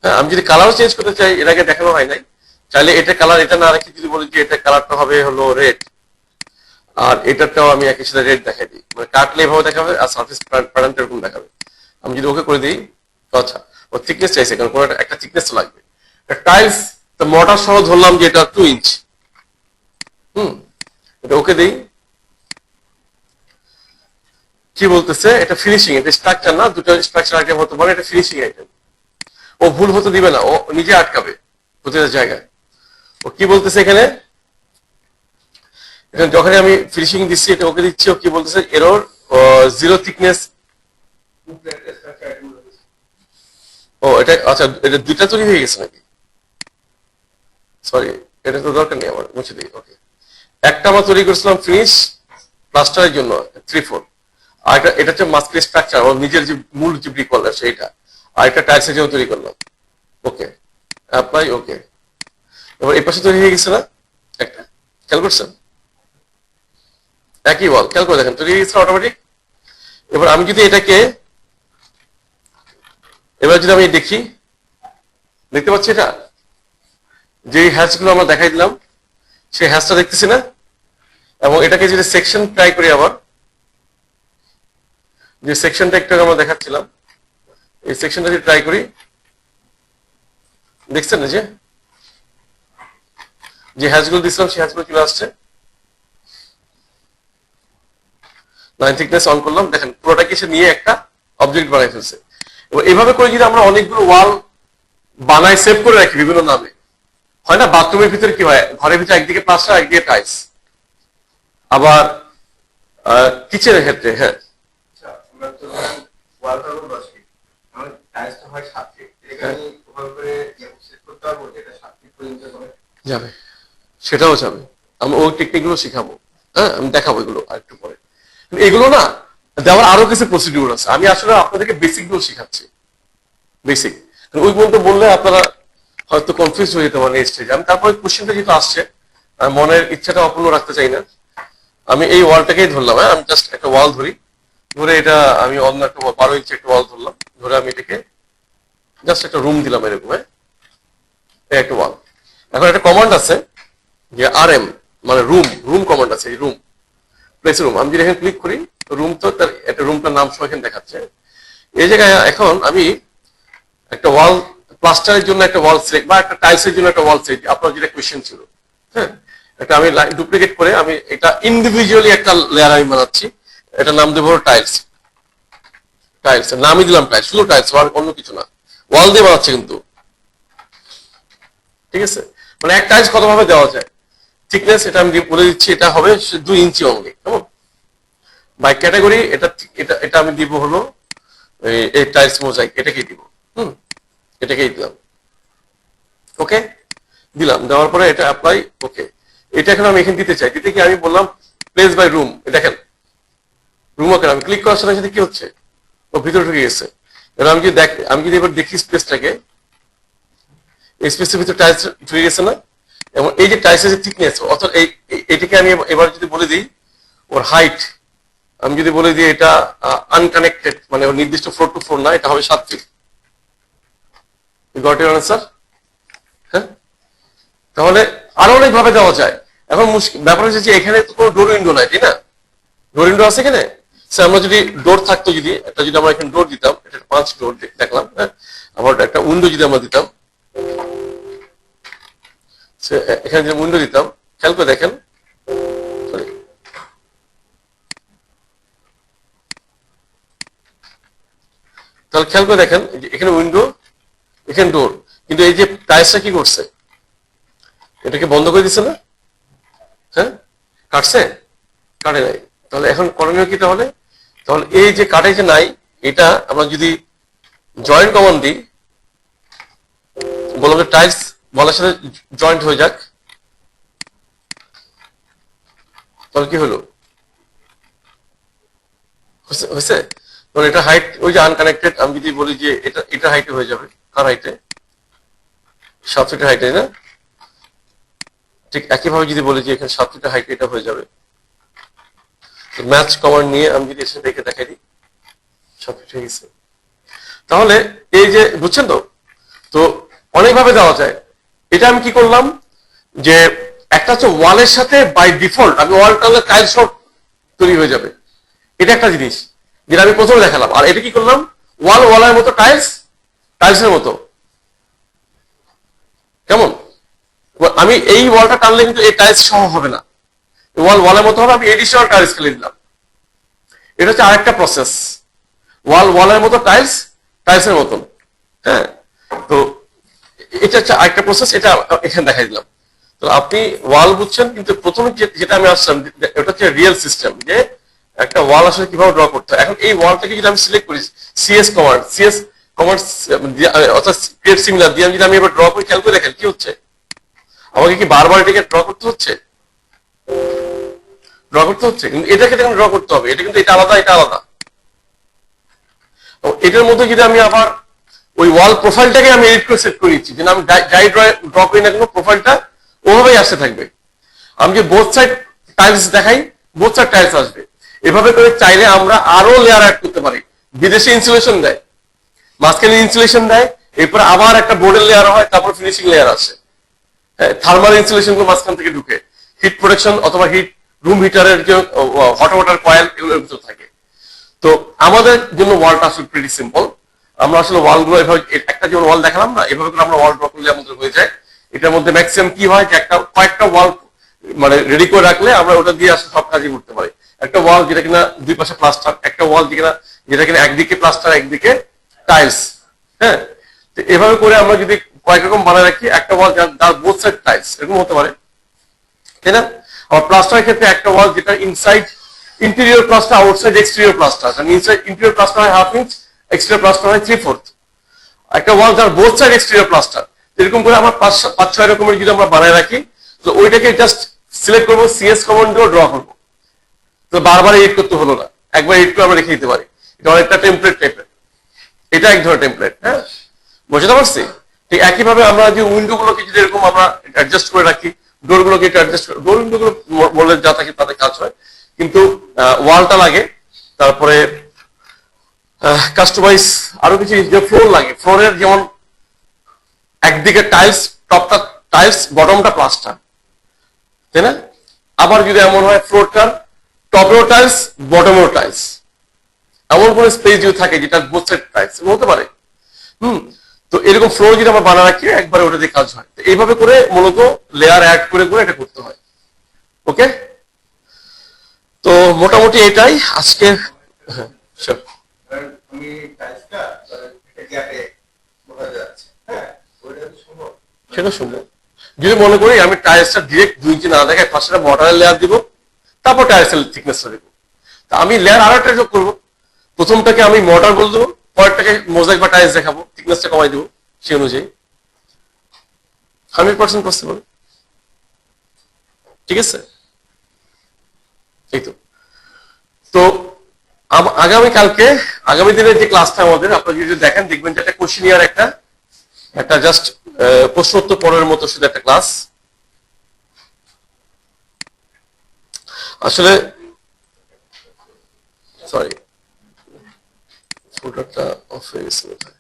হ্যাঁ, আমি যদি কালার চেঞ্জ করতে চাই, এর আগে দেখানো হয় নাই, চাইলে এটা কালার এটা না রেখে যদি বলি যে এটা কালারটা হবে হলো রেড, আর এটারটাও আমি একই সাথে রেড দেখাই দিই, মানে কাটলে এভাবে দেখাবে আর সার্ফেস প্যাটার্নটা এরকম দেখাবে। আমি যদি ওকে করে দিই, আচ্ছা ও থিকনেস চাইছে, কারণ কোনো একটা থিকনেস লাগবে। টাইলস তো মোটা সহ ধরলাম যে এটা 2 ইঞ্চ। হুম, এটা ওকে দিই। কি বলতেছে, এটা ফিনিশিং, এটা স্ট্রাকচার না, দুটো স্ট্রাকচার আইটেম হতে পারে, এটা ফিনিশিং আইটেম। ও ভুল হতে দিবে না, ও নিজে আটকাবে প্রতিটা জায়গায়। ও কি বলতেছে এখানে, যখন আমি ফিনিশিং দিচ্ছি এটা ওকে দিচ্ছি, ও কি বলতেছে, এরর জিরো থিকনেস। ও এটা আচ্ছা, এটা দুইটা তৈরি হয়ে গেছে নাকি? সরি, এটা তো দরকার নেই, আমার মুছে দিই। ওকে, একটা আমরা তৈরি করেছিলাম ফিনিশ প্লাস্টারের জন্য 3/4, আর এটা হচ্ছে মাস্কের স্ট্রাকচার, ওর নিজের যে মূল যে ব্রিক ওয়াল সেইটা, আর একটা টাইলসের জন্য তৈরি করলাম। ওকে, অ্যাপ্লাই। ওকে, এবার এই পাশে তৈরি হয়ে গেছে না একটা, খেয়াল করছেন? একই ওয়াল, খেয়াল করে দেখেন তৈরি হয়ে গেছে অটোমেটিক। এবার আমি যদি এটাকে, এবার যদি আমি দেখি, দেখতে পাচ্ছি এটা যে হ্যাচ গুলো আমরা দেখাই দিলাম, সেই হ্যাচটা দেখতেছি না? এবং এটাকে যদি সেকশন ট্রাই করি, আবার যে সেকশনটা একটু আমরা দেখাচ্ছিলাম, এই সেকশনটা যদি ট্রাই করি, দেখছেন না যে হ্যাচগুলো দিচ্ছিলাম সেই হ্যাচগুলো চলে আসছে। 9 থিকনেস অন করলাম, দেখেন পুরোটাকে এসে নিয়ে একটা অবজেক্ট বানাই ফেলছে। এবার এইভাবে করে যদি আমরা অনেকগুলো ওয়াল বানাই, সেভ করে রাখি বিভিন্ন নামে, হয় না? বাথরুমের ভিতরে কি হয়, ঘরের ভিতরে একদিকে প্লাস্টার একদিকে টাইলস। আবার কিচেনের ক্ষেত্রে, হ্যাঁ, যাবে, সেটাও যাবে। আমি ওই টেকনিক গুলো শিখাবো, হ্যাঁ, আমি দেখাবো এগুলো আরেকটু পরে। এগুলো না দেওয়ার আরো কিছু প্রসিডিউর আছে, আমি আসলে আপনাদেরকে বেসিক গুলো শিখাচ্ছি, বেসিক। ওই পর্যন্ত বললে আপনারা হয়তো কনফিউজ হয়ে যেতে পারেন এই স্টেজে। আমি তারপরে কোশ্চেনটা যেহেতু আসছে, আর মনের ইচ্ছাটা অপূর্ণ রাখতে চাই না, আমি এই ওয়ালটাকেই ধরলাম। হ্যাঁ, আমি জাস্ট একটা ওয়াল ধরি, ধরে এটা আমি অন্য একটা 12 ইঞ্চি একটা ওয়াল ধরলাম, ধরে আমি এটাকে জাস্ট একটা রুম দিলাম এরকম, হ্যাঁ, একটা ওয়াল। এখন একটা কমান্ড আছে যে RM, মানে রুম, রুম কমান্ড আছে, এই রুম, প্লেস রুম। আমি যদি এখানে ক্লিক করি, রুম তো তার একটা রুমটার নাম সহ এখানে দেখাচ্ছে। এই জায়গায় এখন আমি একটা ওয়াল, প্লাস্টারের জন্য একটা ওয়াল সিলেক্ট, বা একটা টাইলসের জন্য একটা ওয়াল সিলেক্ট, আপনার যেটা কোয়েশ্চেন ছিল, হ্যাঁ, একটা আমি ডুপ্লিকেট করে আমি এটা ইন্ডিভিজুয়ালি একটা লেয়ার আমি বানাচ্ছি, এটা নাম দেবো টাইলস। টাইলস নামই দিলাম টাইলস, শুধু টাইলস, অন্য কিছু না, ওয়াল দিয়ে বানাচ্ছে কিন্তু, ঠিক আছে? মানে এক টাইলস কতভাবে দেওয়া যায়, থিকনেস এটা আমি বলে দিচ্ছি, এটা হবে 2 ইঞ্চি অনলি। কেমন? বাই ক্যাটাগরি এটা এটা এটা আমি দিব হলো এই টাইলস মোজাইক, এটাকেই দিব। হুম, এটাকেই দিলাম। ওকে, দিলাম, দেওয়ার পরে এটা অ্যাপ্লাই। ওকে, এটা এখন আমি এখানে দিতে চাই, দিতে কি আমি বললাম প্লেস বাই রুম, দেখেন রুম। ওকে, আমি ক্লিক করার সাথে সাথে কি হচ্ছে, ও ভিতরে ঢুকে গেছে। এবার আমি যদি এবার দেখি স্পেসটাকে, এই স্পেসের ভিতরে টাইলস ঢুকে গেছে না? এবং এই যে টাইলসের যে থিকনেস, অর্থাৎ এটাকে আমি এবার যদি বলে দিই ওর হাইট, আমি যদি বলে দিই এটা আনকানেক্টেড, মানে ওর নির্দিষ্ট ফ্লোর টু ফ্লোর না, এটা হবে 7 ফিট। Got your answer? হ্যাঁ, তাহলে আরো অনেক ভাবে দেওয়া যায়। এখন ব্যাপার হচ্ছে যে এখানে তো কোনো ডোর উইন্ডো নাই, তাই না? ডোর উইন্ডো আছে এখানে? আমরা যদি ডোর থাকতো, যদি একটা, যদি আমরা এখানে ডোর দিতাম, এটা 5 ডোর দেখলাম, হ্যাঁ, আবার একটা উইন্ডো যদি আমরা দিতাম, এখানে যে উইন্ডো দিতাম, খেয়াল করে দেখেন, তাহলে খেয়াল করে দেখেন এখানে উইন্ডো, এখানে ডোর, কিন্তু এই যে টাইলসটা কি করছে, এটাকে বন্ধ করে দিচ্ছে না? হ্যাঁ, কাটছে? কাটে নাই। তাহলে এখন করণীয় কি তাহলে? তাহলে এই যে কাটে যে নাই, এটা আমরা যদি জয়েন্ট কমান্ড দিই, বললাম যে টাইলস বলার সাথে জয়েন্ট হয়ে যাক, তাহলে কি হলো? হয়েছে? তাহলে এটা হাইট ওই যে আনকানেক্টেড, আমি যদি বলি যে এটা হাইটে হয়ে যাবে, কার হাইটে? 7 ফিটের হাইটে না? ঠিক একইভাবে যদি বলি যে এখানে 7 ফিটের হাইটে এটা হয়ে যাবে, ম্যাচ কমান্ড নিয়ে আমি যদি এসে দেখে দেখাই দিই 7 ফিট হয়ে গেছে। তাহলে এই যে বুঝছেন তো? তো অনেকভাবে দেওয়া যায়। এটা আমি কি করলাম, যে একটা হচ্ছে ওয়ালের সাথে বাই ডিফল্ট আমি ওয়াল টানলে টাইলস সব তৈরি হয়ে যাবে, এটা একটা জিনিস যেটা আমি প্রথমে দেখালাম। আর এটা কি করলাম, ওয়ালের মতো টাইলসের মতো। কেমন? আমি এই ওয়ালটা টানলে কিন্তু এই টাইলস সহ হবে না, ওয়ালের মতো হবে, আমি এডিশনাল টাইলস খেলে দিলাম। এটা হচ্ছে আরেকটা প্রসেস, ওয়ালের মতো টাইলসের মতন। হ্যাঁ, তো এটা হচ্ছে আরেকটা প্রসেস, এটা এখানে দেখাই দিলাম। তো আপনি ওয়াল বুঝছেন, কিন্তু প্রথমে যেটা আমি আসলাম এটা হচ্ছে রিয়েল সিস্টেম, যে একটা ওয়াল আসলে কিভাবে ড্র করতে হয়। এখন এই ওয়ালটাকে যদি আমি সিলেক্ট করি সিএস কমান্ড অর্থাৎ ক্রিয়েট সিমিলার দিয়ে যদি আমি এবার ড্র করি, খেয়াল করে দেখেন কি হচ্ছে, আমাকে কি বারবার এটাকে ড্র করতে হচ্ছে? কিন্তু এটাকে ড্র করতে হবে, এটা কিন্তু এটা আলাদা, এটা আলাদা। এটার মধ্যে যদি আমি আবার ওই ওয়াল প্রোফাইলটাকে আমি এডিট করে সেট করে নিচ্ছি, যেন আমি যাই ড্র করি না কেন প্রোফাইলটা ওভাবেই আসতে থাকবে। আমি যে বোথ সাইড টাইলস দেখাই, বোথ সাইড টাইলস আসবে। এভাবে করে চাইলে আমরা আরো লেয়ার অ্যাড করতে পারি। বিদেশে ইনসুলেশন দেয়, মাঝখানে ইনসুলেশন দেয়, এরপর আবার একটা বোর্ডের লেয়ার হয়, তারপর ফিনিশিং লেয়ার আসে। থার্মাল ইনসুলেশন গুলো মাঝখান থেকে ঢুকে হিট প্রোটেকশন অথবা রুম হিটারের যে হট ওয়াটার কয়েল এগুলোর ভিতর থাকে। তো আমাদের জন্য ওয়ালটা আসলে প্রিটি সিম্পল। আমরা আসলে ওয়াল গুলো এভাবে একটা যেমন ওয়াল দেখালাম না, এভাবে করে আমরা ওয়াল ড্র করলে আমাদের হয়ে যায়। এটার মধ্যে ম্যাক্সিমাম কি হয় যে কয়েকটা ওয়াল মানে রেডি করে রাখলে আমরা ওটা দিয়ে আসলে সব কাজই করতে পারি। একটা ওয়াল যেটা কিনা দুই পাশে প্লাস্টার, একটা ওয়াল যেটা কিনা একদিকে প্লাস্টার একদিকে টাইলস। হ্যাঁ, তো এভাবে করে আমরা যদি কয়েক রকম বানায় রাখি, একটা ওয়াল যার বোথ সাইড টাইলস এরকম হতে পারে, তাই না? আবার প্লাস্টারের ক্ষেত্রে একটা ওয়াল যেটা inside interior plaster, outside exterior plaster. Inside interior plaster হয় 1/2 ইঞ্চ, এক্সটেরিয়র প্লাস্টার হয় 3/4। একটা ওয়াল যার বোথ সাইড এক্সটেরিয়র প্লাস্টার, এরকম করে আমরা 5-6 রকমের যদি আমরা বানায় রাখি, তো ওইটাকে জাস্ট সিলেক্ট করবো, সিএস কমান্ড দিয়ে ড্র করবো। তো বারবার এডিট করতে হলো না, একবার এডিট করে আমরা রেখে দিতে পারি। এটা অনেকটা টেমপ্লেট টাইপের, এটা এক ধরনের টেমপ্লেট। হ্যাঁ, বুঝতে পারছি? ঠিক একইভাবে আমরা যে উইন্ডো গুলোকে যদি এরকম আমরা অ্যাডজাস্ট করে রাখি, ডোর গুলোকে একটু অ্যাডজাস্ট করে, ডোর উইন্ডো গুলো বলে যা থাকে তাতে কাজ হয়, কিন্তু ওয়ালটা লাগে। তারপরে কাস্টমাইজ আরো কিছু যে ফ্লোর লাগে, ফ্লোরের যেমন একদিকে টাইলস, টপটা টাইলস, বটমটা প্লাস্টার, তাই না? আবার যদি এমন হয় ফ্লোরটার টপেও টাইলস, বটমেও টাইলস, এমন কোন স্পেস যদি থাকে যেটা বোথ সাইড টাইলস হতে পারে। তো এরকম ফ্লোর যদি আমরা বানা রাখি, একবারে ওটা দিয়ে কাজ হয়। এইভাবে করে মূলত লেয়ার অ্যাড করে করে এটা করতে হয়। ওকে, তো মোটামুটি এটাই আজকে। হ্যাঁ, আমি টাইলসটা গ্যাপে বোঝা যাচ্ছে, হ্যাঁ ওইটা সম্ভব? সেটা সম্ভব। যদি মনে করি আমি টাইলসটা ডিরেক্ট 2 ইঞ্চি না দেখায় ফার্স্টে মর্টারের লেয়ার দিব, তারপর টাইলসের থিকনেসটা দেবো, তা আমি লেয়ার আরো একটা যোগ করবো। প্রথমটাকে আমি মর্টার বলে দেবো, পরেরটাকে মোজাইক বা টাইলস দেখাবো, থিকনেসটা কমাই দেবো সেই অনুযায়ী। 100% পসিবল। ঠিক আছে, এই তো। তো আগামী দিনের যে ক্লাসটা আমাদের, আপনারা যদি দেখেন দেখবেন যে একটা কোশ্চেনিয়ার, একটা জাস্ট প্রশ্ন উত্তর পড়ার মতো শুধু একটা ক্লাস। আসলে সরি, ফোল্ডারটা অফ হয়ে গেছে বোধহয়।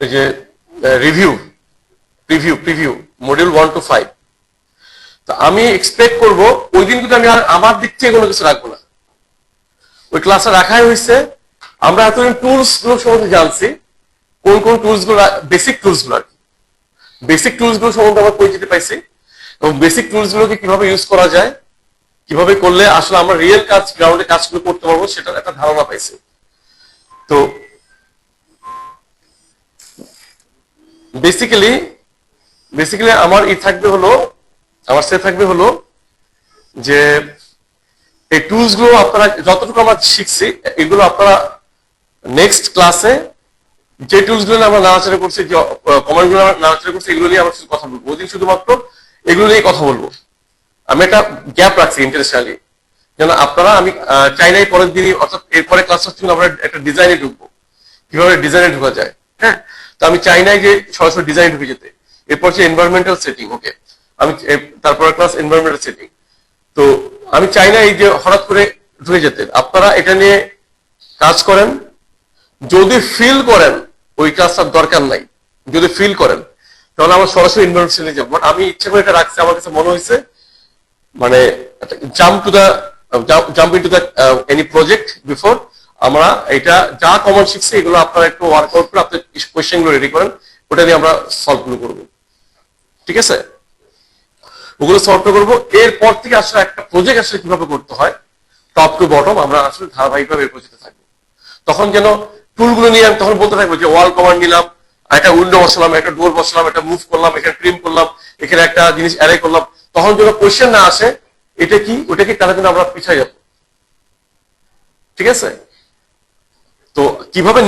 এই যে প্রিভিউ মডিউল 1 to 5, তা আমি এক্সপেক্ট করব ওই দিন কিন্তু আমি আর আমার দিক থেকে কোনো কিছু রাখবো না, ওই ক্লাসে রাখাই হয়েছে। আমরা এতদিন টুলস গুলো সম্বন্ধে জানছি, কোন কোন টুলস গুলো, বেসিক টুলস গুলো আর কি, বেসিক টুলস গুলো সম্বন্ধে আমরা পরিচিতি পাইছি, এবং বেসিক টুলস গুলোকে কিভাবে ইউজ করা যায়, কিভাবে করলে আসলে আমরা রিয়েল কাজ গ্রাউন্ডে কাজগুলো করতে পারবো সেটার একটা ধারণা পাইছি। তো বেসিক্যালি বেসিক্যালি আমার থাকবে হলো, আমার সে থাকবে হলো যে এই টুলস গুলো আপনারা যতটুকু আমরা শিখছি এগুলো আপনারা নেক্সট ক্লাসে যে টুলস গুলো আমরা নাড়াচাড়া করছি, যে কমান্ড গুলো নাড়াচাড়া করছি, এগুলো নিয়ে আমরা শুধু কথা বলবো। ওদিন শুধুমাত্র এগুলো নিয়ে কথা বলবো। আমি একটা গ্যাপ রাখছি ইন্টারন্যাশনালি, যেন আপনারা, আমি চাই নাই পরের দিনই অর্থাৎ এরপরে ক্লাস হচ্ছে আমরা একটা ডিজাইনে ঢুকবো, কিভাবে ডিজাইনে ঢোকা যায়। হ্যাঁ, তো আমি চাই নাই যে সরাসরি ডিজাইন ঢুকে যেতে। এরপর হচ্ছে এনভায়রনমেন্টাল সেটিং, ওকে, আমি তারপরে ক্লাস এনভায়রনমেন্টাল সেটিং। তো আমি চাই না এই যে হঠাৎ করে ঢুকে যেতে। আপনারা এটা নিয়ে কাজ করেন, যদি ফিল করেন ওই কাজটার দরকার নাই, যদি ফিল করেন তাহলে আমরা সরাসরি এনভায়রনমেন্ট সেটিং যাবো। বাট আমি ইচ্ছা করে এটা রাখছি, আমার কাছে মনে হয়েছে মানে jump into the any project before আমরা এটা যা কমন শিখছি এগুলো আপনারা একটু ওয়ার্কআউট করে আপনার কোয়েশ্চেন গুলো রেডি করেন, ওটা নিয়ে আমরা সলভ গুলো করবো। ঠিক আছে, ওগুলো সলভ করবো। এরপর থেকে আসলে একটা প্রজেক্ট আসলে কিভাবে করতে হয় টপ টু বটম আমরা আসলে ধারাবাহিকভাবে এর প্রজেক্টে থাকবো। তখন যেন টুলগুলো নিয়ে আমি তখন বলতে থাকবো যে ওয়াল কমান্ড নিলাম, একটা উইন্ডো বসালাম, একটা ডোর বসালাম, একটা মুভ করলাম, এখানে ট্রিম করলাম, এখানে একটা জিনিস অ্যারে করলাম। তখন যেন কোয়েশ্চেন না আসে এটা কি ওটা কি, তাহলে কিন্তু আমরা পিছিয়ে যাবো। ঠিক আছে, তো কিভাবে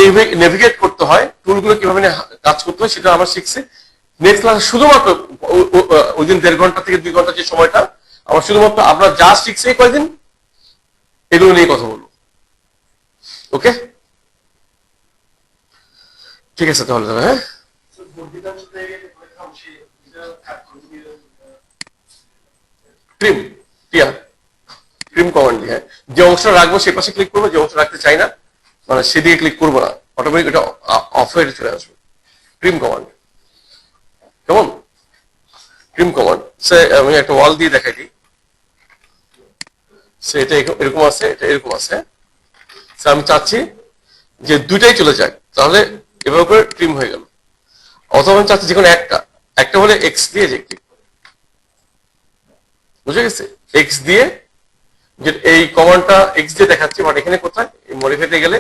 নেভিগেট করতে হয়, টুলগুলো কিভাবে কাজ করতে হয় সেটা আমরা শিখছি। নেক্সট ক্লাসে শুধুমাত্র ওই দিন 1.5 ঘন্টা থেকে 2 ঘন্টা যে সময়টা আমরা শুধুমাত্র আমরা যা শিখছি কয়েকদিন এগুলো নিয়ে কথা বলবো। ওকে, ঠিক আছে তাহলে দাদা। হ্যাঁ, ট্রিম টিয়া ট্রিম কমান্ড দিয়ে, হ্যাঁ, যে অংশটা রাখবো সে পাশে ক্লিক করবো, যে অংশ রাখতে চাই না মানে সেদিকে ক্লিক করবো না, অটোমেটিক এটা অফ হয়ে চলে আসবে। ট্রিম কমান্ড, কেমন? ট্রিম কমান্ড সে আমি একটা ওয়াল দিয়ে দেখাই দিই। সে এটা এরকম আছে, এটা এরকম আছে। আমি চাচ্ছি যে দুইটাই চলে যাক, তাহলে এভাবে করে ট্রিম হয়ে গেল। অথবা আমি চাচ্ছি যে কোনো একটা হলে এক্স দিয়ে যে ক্লিক, বুঝে গেছে? এক্স দিয়ে যে এই কমান্ডটা এক্স দিয়ে দেখাচ্ছি, বাট এখানে কোথায় মডিফাইতে গেলে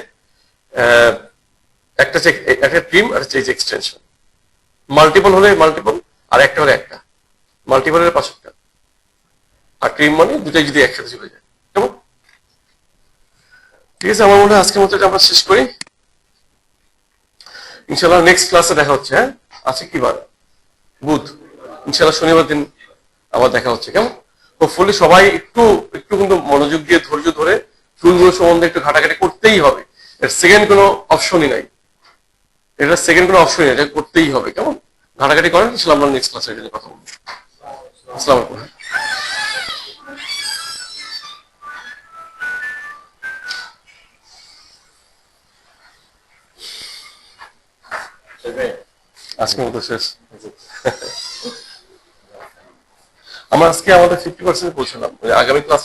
একটা ট্রিম আর হচ্ছে এক্সটেনশন। মাল্টিপল হলে মাল্টিপল, আর একটা হলে একটা, মাল্টিপল হলে 5টা, আর ট্রিম মানে দুটাই যদি একসাথে চলে যায়। কেমন? ঠিক আছে, আমার মনে হয় আজকের মতো এটা আমরা শেষ করি। ইনশাল্লাহ নেক্সট ক্লাসে দেখা হচ্ছে। হ্যাঁ, আছে কি বার? বুধ। ইনশাল্লাহ শনিবার দিন আবার দেখা হচ্ছে। কেমন? হোপফুলি সবাই একটু একটু কিন্তু মনোযোগ দিয়ে ধৈর্য ধরে টুলগুলো সম্বন্ধে একটু ঘাটাঘাটি করতেই হবে। এর সেকেন্ড কোনো অপশনই নাই, এটা সেকেন্ড কোনো অপশনই নাই, এটা করতেই হবে। কেমন? ঘাটাঘাটি করেন, ইনশাল্লাহ আমরা নেক্সট ক্লাসে এটা নিয়ে কথা বলবো। আসসালামু আলাইকুম। আজকের মতো শেষ। আমরা আজকে আমাদের 50% পৌঁছলাম, আগামী ক্লাস